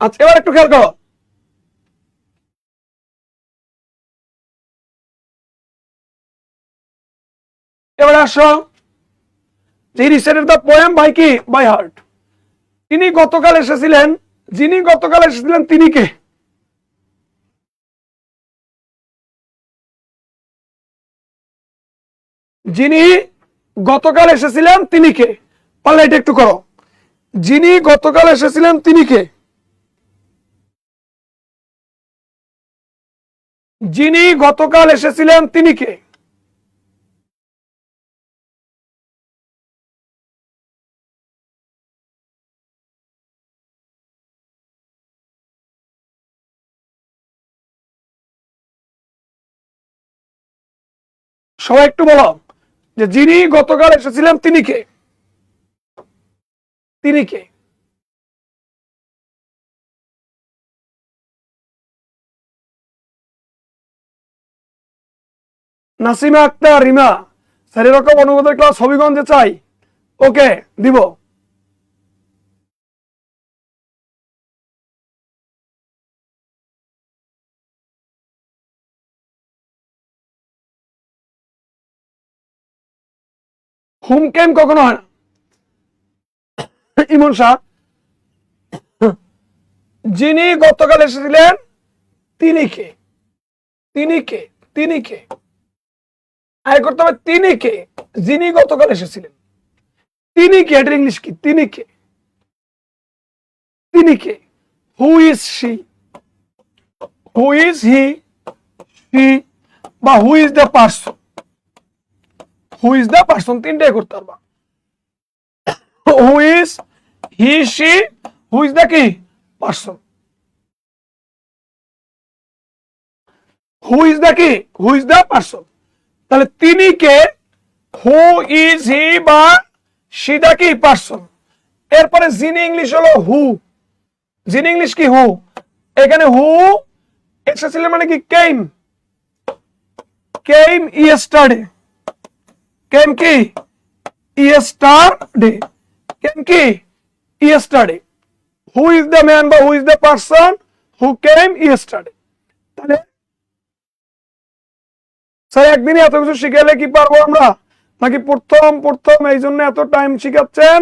আচ্ছা এবার একটু খেয়াল করো, এবার আসো যে রিসাইটেড দ্য পোয়েম বাই কি, বাই হার্ট। তিনি গতকাল এসেছিলেন, যিনি গতকাল এসেছিলেন তিনি কে, যিনি গতকাল এসেছিলেন তিনি কে, পারলে এটা একটু করো। যিনি গতকাল এসেছিলেন তিনি কে, যিনি গতকাল এসেছিলেন তিনি কে। সবাই একটু বলো যে যিনি গতকাল এসেছিলেন তিনি কে, তিনি কে। নাসিমা আক্তার, রিমা, স্যার এরকম অনুবাদের ক্লাস হবিগঞ্জে চাই, ওকে দিব। হুম কেম কখনো হয় না। ইমন শাহ, যিনি গতকাল এসেছিলেন তিনি কে? তিনি কে? তিনি কে? আয় করতে হবে তিনি কে? যিনি গতকাল এসেছিলেন তিনি কে? এটার ইংলিশ কি? তিনি কে? তিনি কে? Who is she, who is he, he বা who is the person, who is the person তিনটাই করতে পারবা। Who is, he, she, who is the কি? পার্সন। হু ইজ দ্য কি? Who is the person. তাহলে তিনি কে? হু ইজ হি বা শি দ্য কি? পার্সন। এরপরে যিনি ইংলিশ হলো হু, যিনি ইংলিশ কি? হু। এখানে হু এসেছিলেন মানে কি? কেম, কেম ইয়েস্টারডে, কেম কি? ইয়েস্টারডে, কেম কি? Yesterday. Who is the man বা who is the person who came yesterday. তাহলে স্যার একদিনই এত কিছু শিখালে কি পারবো আমরা, নাকি প্রথম প্রথম এই জন্য এত টাইম শিখাচ্ছেন,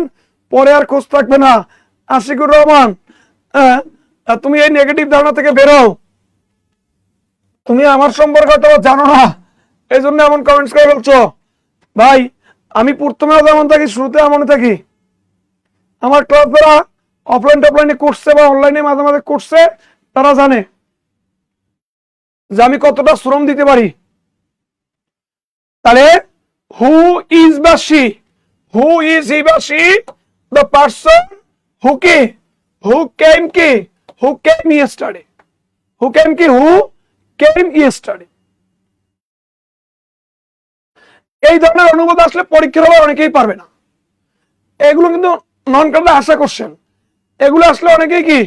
পরে আর খোঁজ থাকবে না? আশিকুর রহমান, তুমি এই নেগেটিভ ধারণা থেকে বেরো। তুমি আমার সম্পর্কে তো জানো না, এই জন্য এমন কমেন্টস করে বলছো। ভাই আমি প্রথমেও যেমন থাকি, শুরুতে এমন থাকি। আমার ক্লাস যারা অফলাইন টফলাইনে করছে বা অনলাইনে মাঝে মাঝে করছে, তারা জানে যে আমি কতটা শ্রম দিতে পারি। তাহলে হু ইজ বা শি, হু ইজ হি বা শি দ্য পার্সন হু কি? হু কেম কি? হু কেম ইয়েস্টারডে, হু কেম কি? হু কেম ইয়েস্টারডে। এই ধরনের অনুবাদ আসলে পরীক্ষার হলে অনেকেই পারবে না। এগুলো কিন্তু নন কার্ডে আশা করছেন, এগুলো আসলে অনেকেই কি?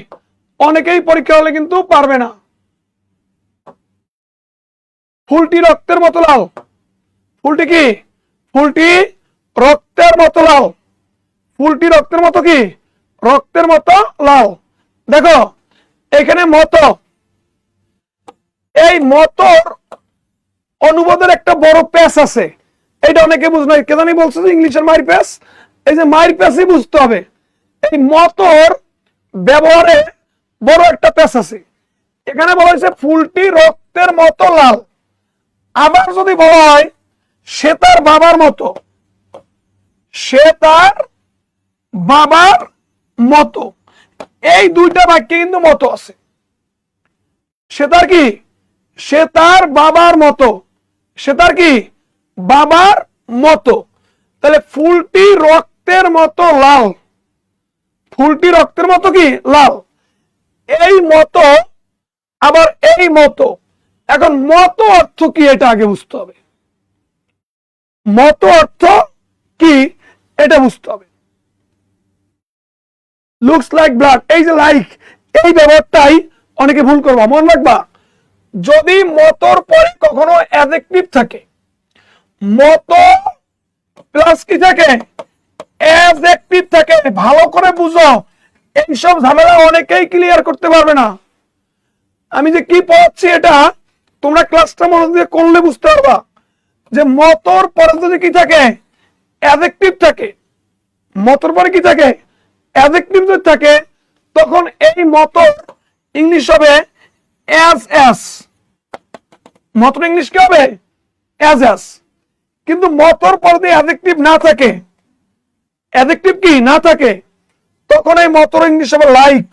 অনেকেই পরীক্ষা হলে কিন্তু পারবে না। ফুলটি রক্তের মতো লাল, ফুলটি কি? ফুলটি রক্তের মতো লাল, ফুলটি রক্তের মতো কি? রক্তের মতো লাল। দেখো এখানে মতো, এই মতর অনুবাদের একটা বড় প্যাচ আছে, এটা অনেকে বুঝ নাই। কে জানি বলছে যে ইংলিশের মাইর প্যাচ, এই যে মাইর প্যাচই বুঝতে হবে। এই মতর ব্যবহারে বড় একটা প্যাচ আছে। এখানে বলা হয়েছে ফুলটি রক্তের মতো লাল। আবার যদি বলা হয় সে তার বাবার মতো, সে তার বাবার মতো, এই দুইটা বাক্যে কিন্তু মতো আছে। সে তার কি? সে তার বাবার মতো, সে তার কি? বাবার মতো। তাহলে ফুলটি রক্তের মতো লাল, ফুলটি রক্তের মতো কি? লাল। এই মতো আবার এই মতো। এখন মতো অর্থ কি এটা আগে বুঝতে হবে। মতো অর্থ কি এটা বুঝতে হবে। লুকস লাইক ব্লাড, এই যে লাইক, এই ব্যবহারটাই অনেকে ভুল করবা। মনে রাখবা, যদি মতর পরে কখনো অ্যাডজেক্টিভ থাকে, মতো প্লাস কি থাকে? অ্যাডজেক্টিভ থাকে। ভালো করে বুঝো, এইসব ঝামেলা অনেকেই ক্লিয়ার করতে পারবে না। আমি যে কি পড়াচ্ছি এটা তোমরা ক্লাসটা মনোযোগ দিয়ে করলে বুঝতে পারবা যে মতর পরে যদি কি থাকে? অ্যাডজেক্টিভ থাকে। মতর পরে কি থাকে? অ্যাডজেক্টিভ যদি থাকে, তখন এই মতর ইংলিশ হবে অ্যাজ অ্যাজ। মতর ইংলিশ কি হবে? As as. কিন্তু মতর পরে যদি অ্যাডজেক্টিভ না থাকে, অ্যাডজেক্টিভ কি না থাকে, তখন এই মতর ইংলিশ হবে লাইক।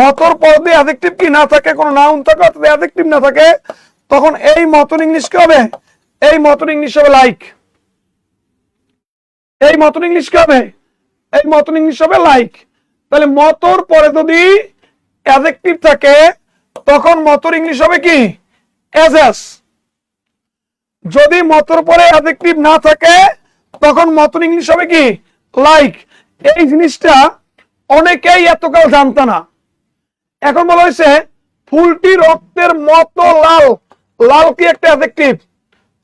মতর পর দিয়ে অ্যাডজেক্টিভ কি না থাকে, কোনো নাউন থাকে অর্থাৎ অ্যাডজেক্টিভ না থাকে, তখন এই মতন ইংলিশ কি হবে? এই মতন ইংলিশ হবে লাইক। এই মতন ইংলিশ কি হবে? এই মতন ইংলিশ হবে লাইক। তাহলে মতর পরে যদি অ্যাডজেক্টিভ থাকে, তখন মতর ইংলিশ হবে কি? As as. যদি মতর পরে অ্যাডজেক্টিভ না থাকে, তখন মতন ইংলিশ হবে কি? লাইক। এই জিনিসটা অনেকেই এতকাল জানতো না। এখন বলা হয়েছে ফুলটি রক্তের মতো লাল। লাল কি একটা অ্যাডজেক্টিভ?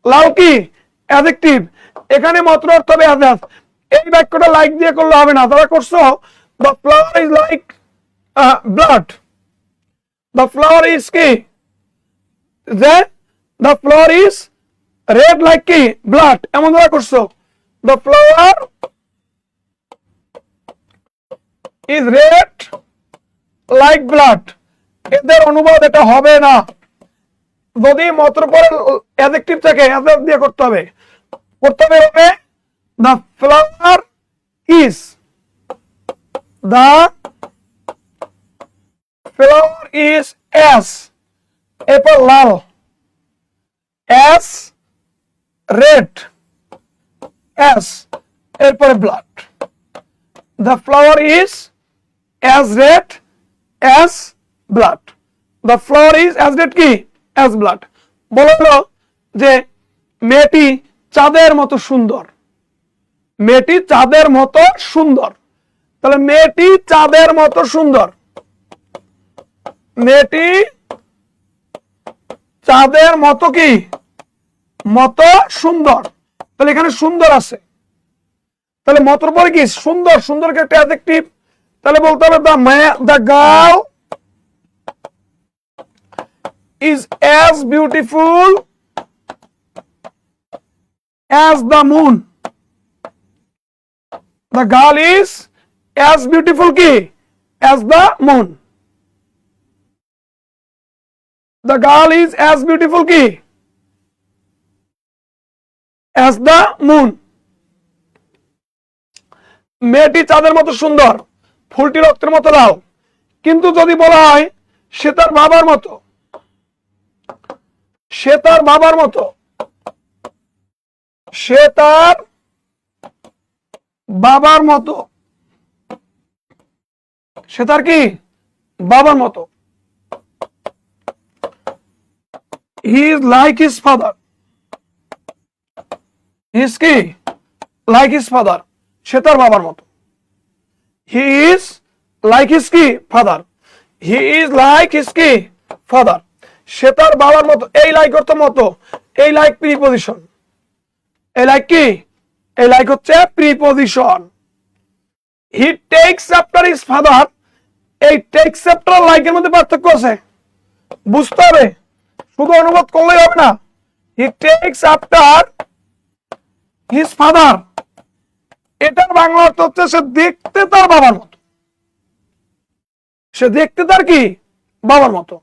লাল কি অ্যাডজেক্টিভ? এখানে মত অর্থ হবে অ্যাজ অ্যাজ। এই বাক্যটা লাইক দিয়ে করলে হবে না। যারা করছো, the flower is like blood, the flower is কি? যে the flower is red like কি? ব্লাড। এমন যারা করছো, the flower is red like blood. এদের অনুবাদ এটা হবে না। যদি মতর পরে অ্যাডজেক্টিভ থাকে অ্যাডজেক্টিভ দিয়ে করতে হবে the flower is as এরপর লাল as red as এরপরে blood. The flower is as red as blood. The flower is as red কি as blood. বললো যে মেয়েটি চাঁদের মতো সুন্দর, মেয়েটি চাঁদের মতো সুন্দর। তাহলে মেয়েটি চাঁদের মতো সুন্দর, মেয়েটি চাঁদের মতো কি মতো সুন্দর। তাহলে এখানে সুন্দর আছে, তাহলে মতর পরে কি সুন্দর, সুন্দরকে একটা অ্যাডজেক্টিভ, তাহলে বলতে হবে the girl is as beautiful as the moon. The girl is as beautiful কি as the moon. The girl is as beautiful কি as the moon. মেয়েটি চাঁদের মতো সুন্দর, ফুলটি রক্তের মতো লাল। কিন্তু যদি বলা হয় সে তার বাবার মতো, সে তার বাবার মতো, সে তার বাবার মতো, সে তার কি বাবার মতো। He is like his father. He is কি like his father. সে তার বাবার মতো। He is like his কি father. He is like his কি father. সে তার বাবার মতো। এই লাইক অর্থ মতো, এই লাইক প্রিপজিশন, এই লাইক কি এই লাইক হচ্ছে preposition. He takes after his father. এই টেক্স আফটার লাইকের মধ্যে পার্থক্য আছে, বুঝতে হবে, শুধু অনুবাদ করলেই হবে না। He takes after his father, এটার বাংলা অর্থ হচ্ছে সে দেখতে তার বাবার মতো, সে দেখতে তার কি বাবার মতো।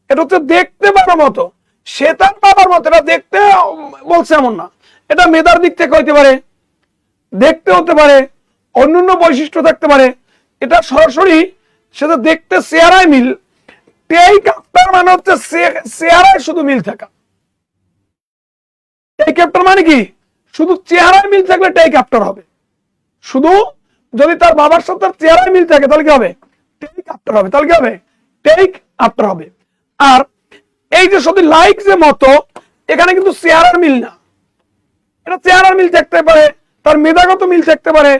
এটা হচ্ছে দেখতে বাবার মতো, সে তার বাবার মতো। এটা দেখতে বলছে এমন না, এটা মেধার দিক থেকে হইতে পারে, দেখতে হতে পারে, অন্যান্য বৈশিষ্ট্য থাকতে পারে। এটা সরাসরি সেটা দেখতে চেহারায় মিল। টেক আফটার মানে হচ্ছে চেহারায় শুধু মিল থাকা। টেক আফটার মানে কি শুধু চেহারায় মিল থাকলে টেক আফটার হবে। শুধু যদি তার বাবার সাথে তার চেহারায় মিল থাকে তাহলে কি হবে টেক আফটার হবে। তাহলে কি হবে টেক আফটার হবে। আর এই যে শুধু লাইক যে মতো, এখানে কিন্তু চেহারার মিল না, এটা চেহারার মিল থাকতে পারে, তার মেধাগত মিল থাকতে পারে,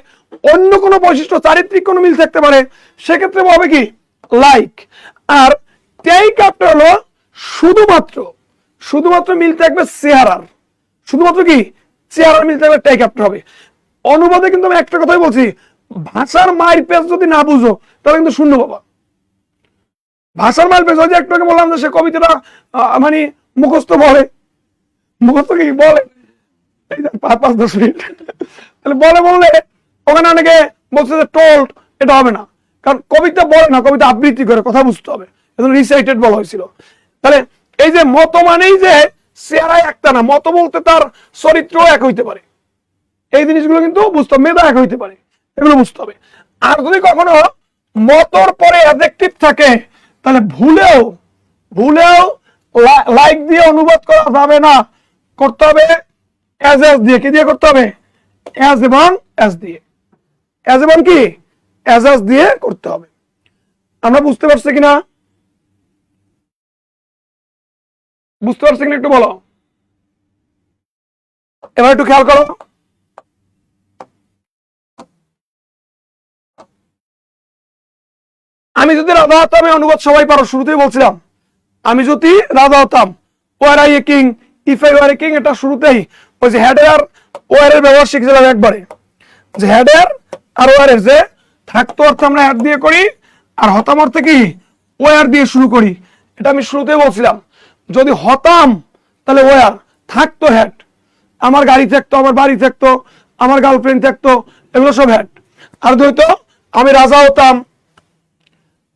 অন্য কোনো বৈশিষ্ট্য চারিত্রিক কোনো মিল থাকতে পারে, সেক্ষেত্রে হবে কি লাইক। আর টেক আফটার হলো শুধুমাত্র শুধুমাত্র মিল থাকবে চেহারার, শুধুমাত্র কি চেহারার মিল থাকবে টেক আফটার হবে। অনুবাদে কিন্তু আমি একটা কথাই বলছি, ভাষার মাইল পেজ যদি না বুঝো তাহলে কিন্তু শূন্য পাবা। ভাষার মাইল পেজ, ওই যে একটু আগে বললাম যে সে কবিতাটা মানে মুখস্থ বলে, মুখস্থ কি বলে 5-10 মিনিট, তাহলে বললে ওখানে অনেকে বলছে যে টোল্ড, এটা হবে না, কারণ কবিতা বলে না, কবিতা আবৃত্তি করে, কথা বুঝতে হবে, রিসাইটেড বলা হয়েছিল। তাহলে এই যে মত মানেই যে চেহারায় একটা না, মত বলতে তার চরিত্র এক হইতে পারে, এই জিনিসগুলো কিন্তু বুঝতে হবে, মেধা এক হইতে পারে, এগুলো বুঝতে হবে। আর যদি কখনো মতর পরে অ্যাডজেক্টিভ থাকে তাহলে ভুলেও ভুলেও লাইক দিয়ে অনুবাদ করা যাবে না, করতে হবে অ্যাজ এস দিয়ে। কি দিয়ে করতে হবে অ্যাজ এবং অ্যাজ দিয়ে, অ্যাজ এবং কি অ্যাজ এস দিয়ে করতে হবে। আমরা বুঝতে পারছি কিনা, বুঝতে পারছি কিনা একটু বলো, এবার একটু খেয়াল করো। আমি যদি রাজা হতাম, অনুবাদ সবাই পারো, শুরুতেই বলছিলাম, আমি যদি রাজা হতাম, were I a king, if I were a king, এটা শুরুতেই ওই যে হেড আর ওয়ার এর ব্যবহার শিখছিলাম একবারে, যে হেড আর ওয়ার এর যে থাকতো অর্থ আমরা হেড দিয়ে করি, আর হতাম অর্থে কি ওয়ার দিয়ে শুরু করি। এটা আমি শুরুতেই বলছিলাম, যদি হতাম তাহলে ওয়ার, থাকতো হেড, আমার গাড়ি থাকতো, আমার বাড়ি থাকতো, আমার গার্লফ্রেন্ড থাকতো, এগুলো সব হ্যাড। আর যদি হইতো আমি রাজা হতাম,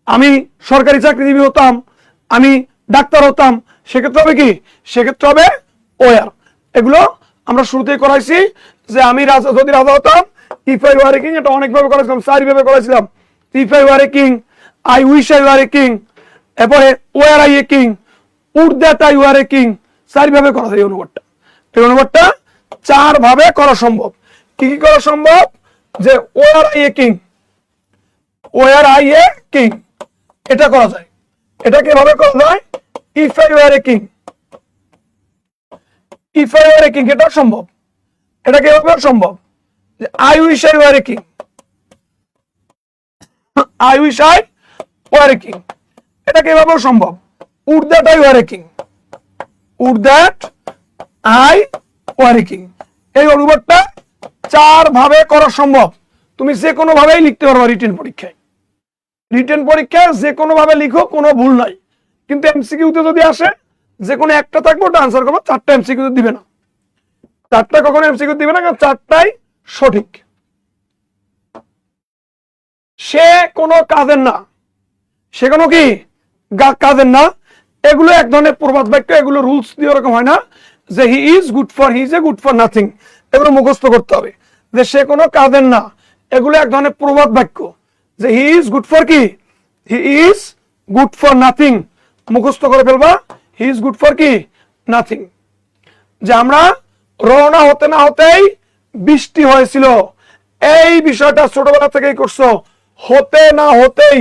আমি সরকারি চাকরিজীবী হতাম, আমি ডাক্তার হতাম, সেক্ষেত্রে হবে কি, সেক্ষেত্রে হবে ওয়ার। এগুলো আমরা শুরুতেই করাইছি যে আমি রাজা, যদি রাজা হতাম, if I were a king, এটা অনেকভাবে করাইছিলাম, 4 ভাবে করাইছিলাম। If I were a king, I wish I were a king, এরপরে were I a king, would that I were a king, 4 ভাবে করা যায় এই অনুবাদটা। এই অনুবাদটা 4 ভাবে করা সম্ভব। কি কি করা সম্ভব? যে were I a king, were I a king, এটা করা যায়। এটা কিভাবে করা যায়? If I were a king, if I were a king, এটা সম্ভব। এটা কিভাবে সম্ভব? যে I wish I were a king, I wish I were a king, এটা কিভাবে সম্ভব? Would that I were a king, would that I were a king. এই অনুবাদটা 4 ভাবে করা সম্ভব। তুমি যে কোনো ভাবেই লিখতে পারবা রিটেন পরীক্ষায়। রিটেন পরীক্ষায় যে কোনো ভাবে লিখো, কোনো ভুল নাই। কিন্তু এমসিকিউতে যদি আসে, যে কোনো একটা থাকবে, ওটা আনসার করবো। 4টা এমসিকিউ দিবে না, 4টা কখনো এমসিকিউ দিবে না, কারণ 4টাই সঠিক। সে কোনো কাজের না, সে কোনো কি কাজের না, এগুলো এক ধরনের প্রবাদ বাক্য। এগুলো রুলস দিয়ে ওরকম হয় না যে he is good for, he is a good for nothing, এগুলো মুখস্থ করতে হবে। যে সে কোনো কাজের না, এগুলো এক ধরনের প্রবাদ বাক্য। যে হি ইজ গুড ফর কি, he is good for nothing, মুখস্থ করে ফেলবা, হি ইজ গুড ফর কি, নাথিং। যে আমরা রওনা হতে না হতেই বৃষ্টি হয়েছিল, এই বিষয়টা ছোটবেলা থেকেই করছো। হতে না হতেই,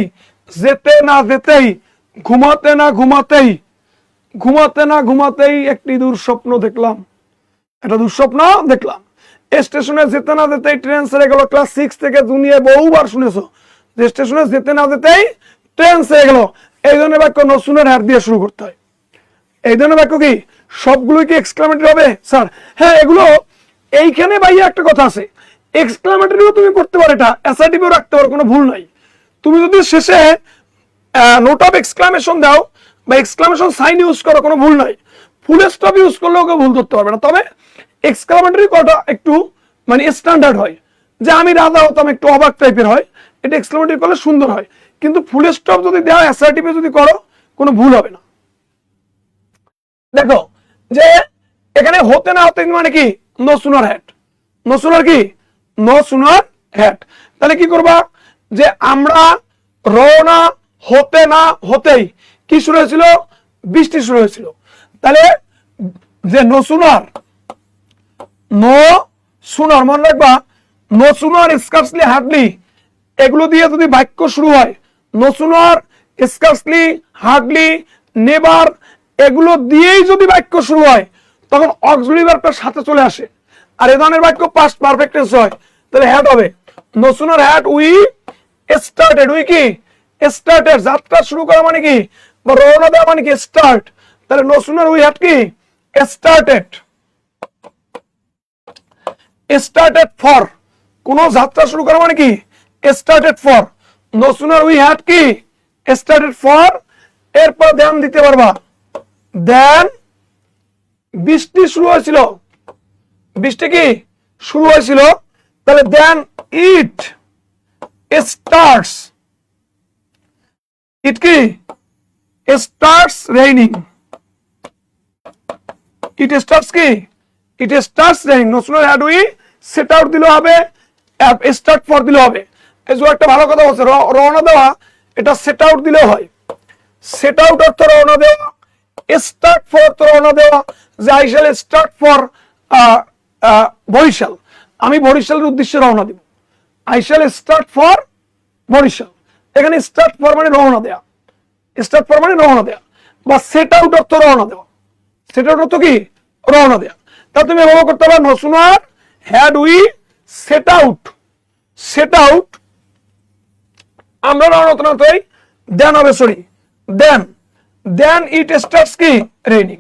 যেতে না যেতেই, ঘুমাতে না ঘুমাতেই, ঘুমাতে না ঘুমাতেই একটি দুঃস্বপ্ন দেখলাম, একটা দুঃস্বপ্ন দেখলাম। স্টেশনে যেতে না যেতেই ট্রেন ছেড়ে গেল। ক্লাস 6 থেকে দুনিয়ায় বহুবার শুনেছো যে স্টেশনে যেতে না যেতেই ট্রেন ছেড়ে গেল। এই ধরনের বাক্য নসুনের হাত দিয়ে শুরু করতে হয়। এই ধরনের বাক্য কি সবগুলোই কি এক্সক্লামেটরি হবে স্যার? হ্যাঁ, এগুলো এইখানে ভাইয়া একটা কথা আছে, এক্সক্লামেটরিও তুমি করতে পারো, এটা অ্যাসার্টিভও রাখতে পারো, কোনো ভুল নাই। তুমি যদি শেষে নোট অফ এক্সক্লামেশন দাও বা এক্সক্লামেশন সাইন ইউজ করো, কোনো ভুল নাই। ফুল স্টপ ইউজ করলেও কেউ ভুল ধরতে পারবে না। তবে এক্সক্লামেটরি করাটা একটু মানে স্ট্যান্ডার্ড হয়। যে আমি রাজা হতাম, একটু অবাক টাইপের হয়, এটা এক্সক্লামেটরি করলে সুন্দর হয়। কিন্তু ফুল স্টপ যদি দেওয়া, অ্যাসার্টিভে যদি করো, কোনো ভুল হবে না। দেখো যে এখানে হতে না হতে মানে কি, no sooner had, no sooner কি, নো সুনার হ্যাট। তাহলে কি করবা? যে আমরা রওনা হতে না হতেই কি শুরু হয়েছিল? বৃষ্টি শুরু হয়েছিল। তাহলে যে নো সুনার, নো সুনার, মনে রাখবা, নো সুনার, স্কার্সলি, হার্ডলি, এগুলো দিয়ে যদি বাক্য শুরু হয়, no sooner, scarcely, hardly, never, এগুলো দিয়েই যদি বাক্য শুরু হয়, তখন অক্সিলারি ভার্বটা সাথে চলে আসে। আর এই ধরনের বাক্য পাস্ট পারফেক্ট টেন্স হয়, তাহলে হ্যাড হবে। No sooner had we started, we কি স্টার্টেড, যাত্রা শুরু করা মানে কি, বা রওনা দেওয়া মানে কি স্টার্ট। তাহলে নো সুনার উই হ্যাড কি স্টার্টেড, স্টার্টেড ফর, কোন যাত্রা শুরু করা মানে কি started for. No sooner we had কি স্টার্টেড ফর, এরপর ধ্যান দিতে পারবা, দেন বৃষ্টি শুরু হয়েছিল, বৃষ্টি কি শুরু হয়েছিল, তাহলে দেন ইট স্টার্টস, ইট কি স্টার্টস রেইনিং, ইট স্টার্টস কি, it starts raining. No sooner had we set out দিলে হবে, স্টার্ট ফর দিলে হবে। এই যে একটা ভালো কথা বলছে, রওনা দেওয়া, এটা সেট আউট দিলে হয়। সেট আউট অর্থ রওনা দেওয়া, স্টার্ট ফর অর্থ রওনা দেওয়া। যে I shall start for Barishal, আমি বরিশালের উদ্দেশ্যে রওনা দিব। I shall start for Barishal, এখানে স্টার্ট ফর মানে রওনা দেওয়া, স্টার্ট ফর মানে রওনা দেওয়া। বা সেট আউট অর্থ রওনা দেওয়া, সেট আউট অর্থ কি রওনা দেওয়া। তা তুমি ব্যবহার করতে পারো, no sooner had we set out, set out, আমরা রওনা হতে না হতেই, দেন হবে, sorry, then, then it starts কি রেইনিং,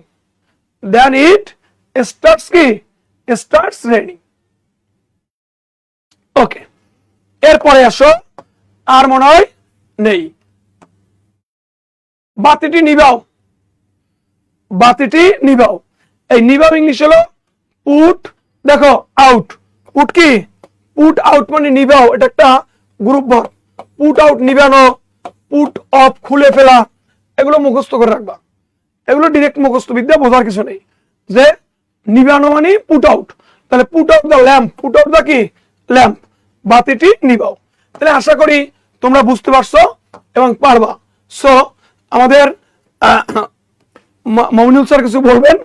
দেন ইট স্টার্টস কি স্টার্টস রেইনিং। ওকে, এরপরে আসো, আর মনে হয় নেই। বাতিটি নিভাও, বাতিটি নিভাও, এই নিভাও ইংলিশ হলো পুট, দেখো আউট, পুট কি? পুট আউট মানে নিবাও, এটা একটা গ্রুপ ভার্ব। পুট আউট নিবানো, পুট অফ খুলে ফেলা, এগুলো মুখস্থ করে রাখবা। এগুলো ডিরেক্ট মুখস্থ বিদ্যা, বোঝার কিছু নেই। যে নিবানো মানে পুট আউট, তাহলে put out the lamp, put out the কি? ল্যাম্প, বাতিটি নিবাও। তাহলে আশা করি তোমরা বুঝতে পারছো এবং পারবা। সো আমাদের মামুনুল স্যার কিছু বলবেন?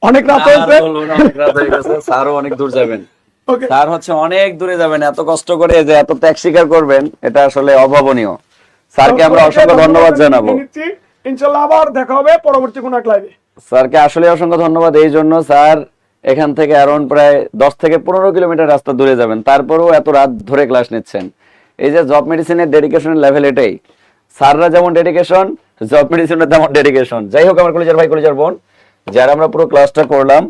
অনেক রাত হয়েছে, অনেক রাত হয়ে গেছে, স্যারও অনেক দূর যাবেন। ওকে। স্যার হচ্ছে অনেক দূরে যাবেন, এত কষ্ট করে যে এত ত্যাগ স্বীকার করবেন, এটা আসলে অভাবনীয়। স্যারকে আমরা অসংখ্য ধন্যবাদ জানাবো। ইনশাআল্লাহ আবার দেখা হবে পরবর্তী কোনো এক লাইভে। স্যারকে আসলে অসংখ্য ধন্যবাদ এই জন্য, স্যার এখান থেকে অ্যারাউন্ড প্রায় 10 থেকে 15 কিলোমিটার রাস্তা দূরে যাবেন, তারপরেও এত রাত ধরে ক্লাস নিচ্ছেন। এই যে জব মেডিসিনের ডেডিকেশনের লেভেল এটাই। স্যাররা যেমন ডেডিকেশন, জব মেডিসিনের তেমন ডেডিকেশন। যাই হোক আমার কলেজের ভাই, কলেজের বোন, যারা আমরা পুরো ক্লাসটা করলাম,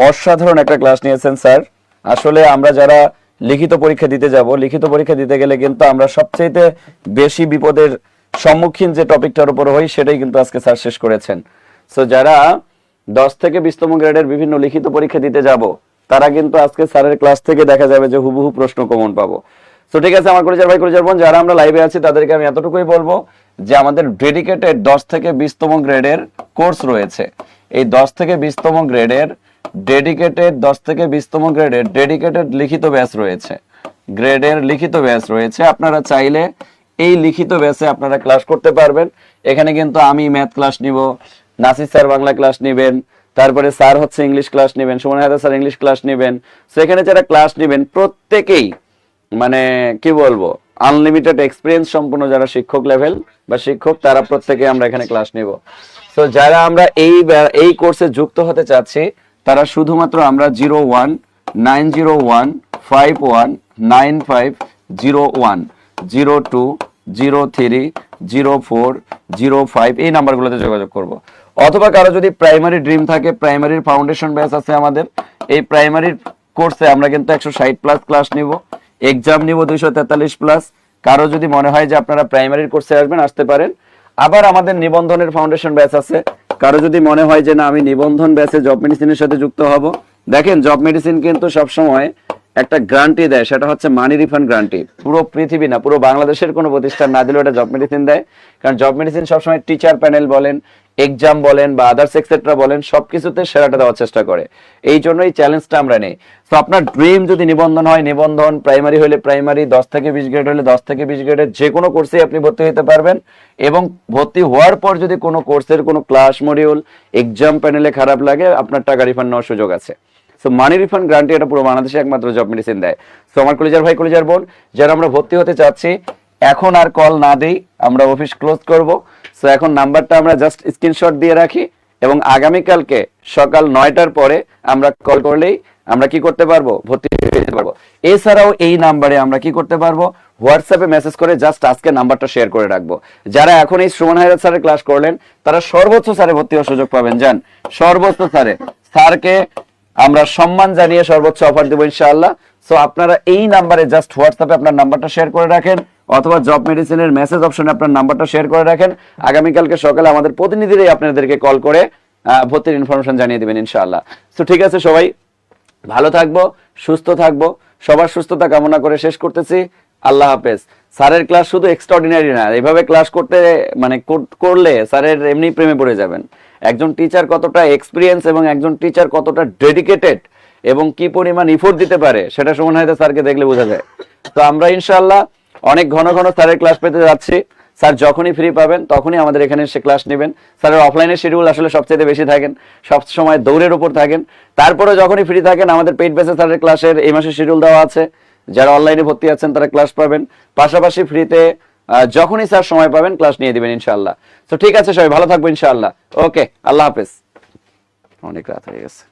অসাধারণ একটা ক্লাস নিয়েছেন স্যার। আসলে আমরা যারা লিখিত পরীক্ষা দিতে যাব, লিখিত পরীক্ষা দিতে গেলে কিন্তু আমরা সবচেয়ে বেশি বিপদের সম্মুখীন যে টপিকটার উপর হই, সেটাই কিন্তু আজকে স্যার শেষ করেছেন। সো যারা 10 থেকে 20তম গ্রেডের বিভিন্ন লিখিত পরীক্ষা দিতে যাব, তারা কিন্তু আজকে স্যারের ক্লাস থেকে দেখা যাবে যে হুবহু প্রশ্ন কমন পাবো। সো ঠিক আছে আমার কলেজের ভাই, কলেজের বোন, যারা আমরা লাইভে আছি তাদেরকে আমি এতটুকুই বলবো যে আমাদের ডেডিকেটেড 10 থেকে 20তম গ্রেডের কোর্স রয়েছে। এই 10 থেকে 20তম গ্রেডের ডেডিকেটেড 10 থেকে 20তম গ্রেডের ডেডিকেটেড লিখিত ব্যাচ রয়েছে, গ্রেডের লিখিত ব্যাচ রয়েছে। আপনারা চাইলে এই লিখিত ব্যাচে আপনারা ক্লাস করতে পারবেন। এখানে কিন্তু আমি ম্যাথ ক্লাস নিব, নাসির স্যার বাংলা ক্লাস নেবেন, তারপরে স্যার হচ্ছে ইংলিশ ক্লাস নেবেন, Suman Haider sir English class নেবেন। সেখানে যারা ক্লাস নেবেন প্রত্যেকেই মানে কি বলবো, আনলিমিটেড এক্সপিরিয়েন্স সম্পন্ন যারা শিক্ষক লেভেল বা শিক্ষক, তারা প্রত্যেকে আমরা এখানে ক্লাস নিব। তো যারা আমরা এই কোর্সে যুক্ত হতে চাচ্ছি, তারা শুধুমাত্র আমরা 019015195001 02030405 এই নাম্বারগুলোতে যোগাযোগ করব। অথবা কারো যদি প্রাইমারি ড্রিম থাকে, প্রাইমারির ফাউন্ডেশন ব্যাচ আছে আমাদের। এই প্রাইমারির কোর্সে আমরা কিন্তু 160 প্লাস ক্লাস নিব, এক্সাম নিব 243 প্লাস। কারো যদি মনে হয় যে আপনারা প্রাইমারির কোর্সে আসবেন, আসতে পারেন। আবার আমাদের নিবন্ধনের ফাউন্ডেশন ব্যাচ আছে। কারো যদি মনে হয় যে না আমি নিবন্ধন ব্যাচে জব মেডিসিনের সাথে যুক্ত হব, দেখেন জব মেডিসিন কিন্তু সবসময় একটা গ্যারান্টি দেয়, সেটা হচ্ছে মানি রিফান্ড গ্যারান্টি। পুরো পৃথিবী না, পুরো বাংলাদেশের কোনো প্রতিষ্ঠান না দিলেও এটা জব মেডিসিন দেয়। কারণ জব মেডিসিন সবসময় টিচার প্যানেল বলেন, এক্সাম বলেন বা আদার্স এক্সেট্রা বলেন, সবকিছুতে সেরাটা দেওয়ার চেষ্টা করে। এই জন্য এই চ্যালেঞ্জটা আমরা নেই। তো আপনার ড্রিম যদি নিবন্ধন হয় নিবন্ধন, প্রাইমারি হলে প্রাইমারি, 10 থেকে 20 গ্রেড হলে 10 থেকে 20 গ্রেডের যে কোনো কোর্সে আপনি ভর্তি হতে পারবেন। এবং ভর্তি হওয়ার পর যদি কোনো কোর্সের কোনো ক্লাস মডিউল, এক্সাম প্যানেলে খারাপ লাগে, আপনার টাকা রিফান্ড নেওয়ার সুযোগ আছে। সো মানি রিফান্ড গ্যারান্টি এটা পুরো বাংলাদেশে একমাত্র জব মেডিসিন দেয়। সো আমার কলেজের ভাই, কলেজের বোন, যারা আমরা ভর্তি হতে চাচ্ছি, এখন আর কল না দেই, আমরা অফিস ক্লোজ করব। সো এখন নাম্বারটা আমরা জাস্ট স্ক্রিনশট দিয়ে রাখি এবং আগামীকালকে সকাল 9টার পরে আমরা কল করলেই আমরা কি করতে পারবো, ভর্তি হয়ে যেতে পারবো। এছাড়াও এই নাম্বারে আমরা কি করতে পারবো, হোয়াটসঅ্যাপে মেসেজ করে জাস্ট আজকে নাম্বারটা শেয়ার করে রাখবো। যারা এখন এই সুমন হায়দার স্যারের ক্লাস করলেন, তারা সর্বোচ্চ স্যারে ভর্তি হওয়ার সুযোগ পাবেন। যান সর্বোচ্চ স্যারকে আমরা সম্মান জানিয়ে সর্বোচ্চ অফার দেবো ইনশাআল্লাহ। সো আপনারা এই নাম্বারে জাস্ট হোয়াটসঅ্যাপে আপনার নাম্বারটা শেয়ার করে রাখেন, অথবা জব মেডিসিনের মেসেজ অপশনে আপনার নাম্বারটা শেয়ার করে রাখেন। আগামীকালকে সকালে আমাদের প্রতিনিধিরাই আপনাদেরকে কল করে ভর্তির ইনফরমেশন জানিয়ে দিবেন ইনশাআল্লাহ। সো ঠিক আছে, সবাই ভালো থাকবো, সুস্থ থাকবো, সবার সুস্থতা কামনা করে শেষ করতেছি। আল্লাহ হাফেজ। স্যারের ক্লাস শুধু এক্সট্রাঅর্ডিনারি না, এভাবে ক্লাস করতে মানে করলে স্যারের এমনি প্রেমে পড়ে যাবেন। একজন টিচার কতটা এক্সপিরিয়েন্স এবং একজন টিচার কতটা ডেডিকেটেড এবং কি পরিমাণ ইফোর্ট দিতে পারে, সেটা সুমন হায়দার স্যারকে দেখলে বোঝা যায়। তো আমরা ইনশাআল্লাহ অনেক ঘন ঘন স্যারের ক্লাস পেতে যাচ্ছি। স্যার যখনই ফ্রি পাবেন তখনই আমাদের এখানে এসে ক্লাস নেবেন। স্যারের অফলাইনের শিডিউল আসলে সবচেয়ে বেশি থাকেন, সব সময় দৌড়ের উপর থাকেন। তারপরে যখনই ফ্রি থাকেন আমাদের পেইড বেসে স্যারের ক্লাসের এই মাসে শিডিউল দেওয়া আছে। যারা অনলাইনে ভর্তি আছেন তারা ক্লাস পাবেন, পাশাপাশি ফ্রিতে যখনই স্যার সময় পাবেন ক্লাস নিয়ে দিবেন ইনশাআল্লাহ। তো ঠিক আছে, সবাই ভালো থাকবো ইনশাআল্লাহ। ওকে, আল্লাহ হাফেজ। অনেক রাত হয়ে গেছে।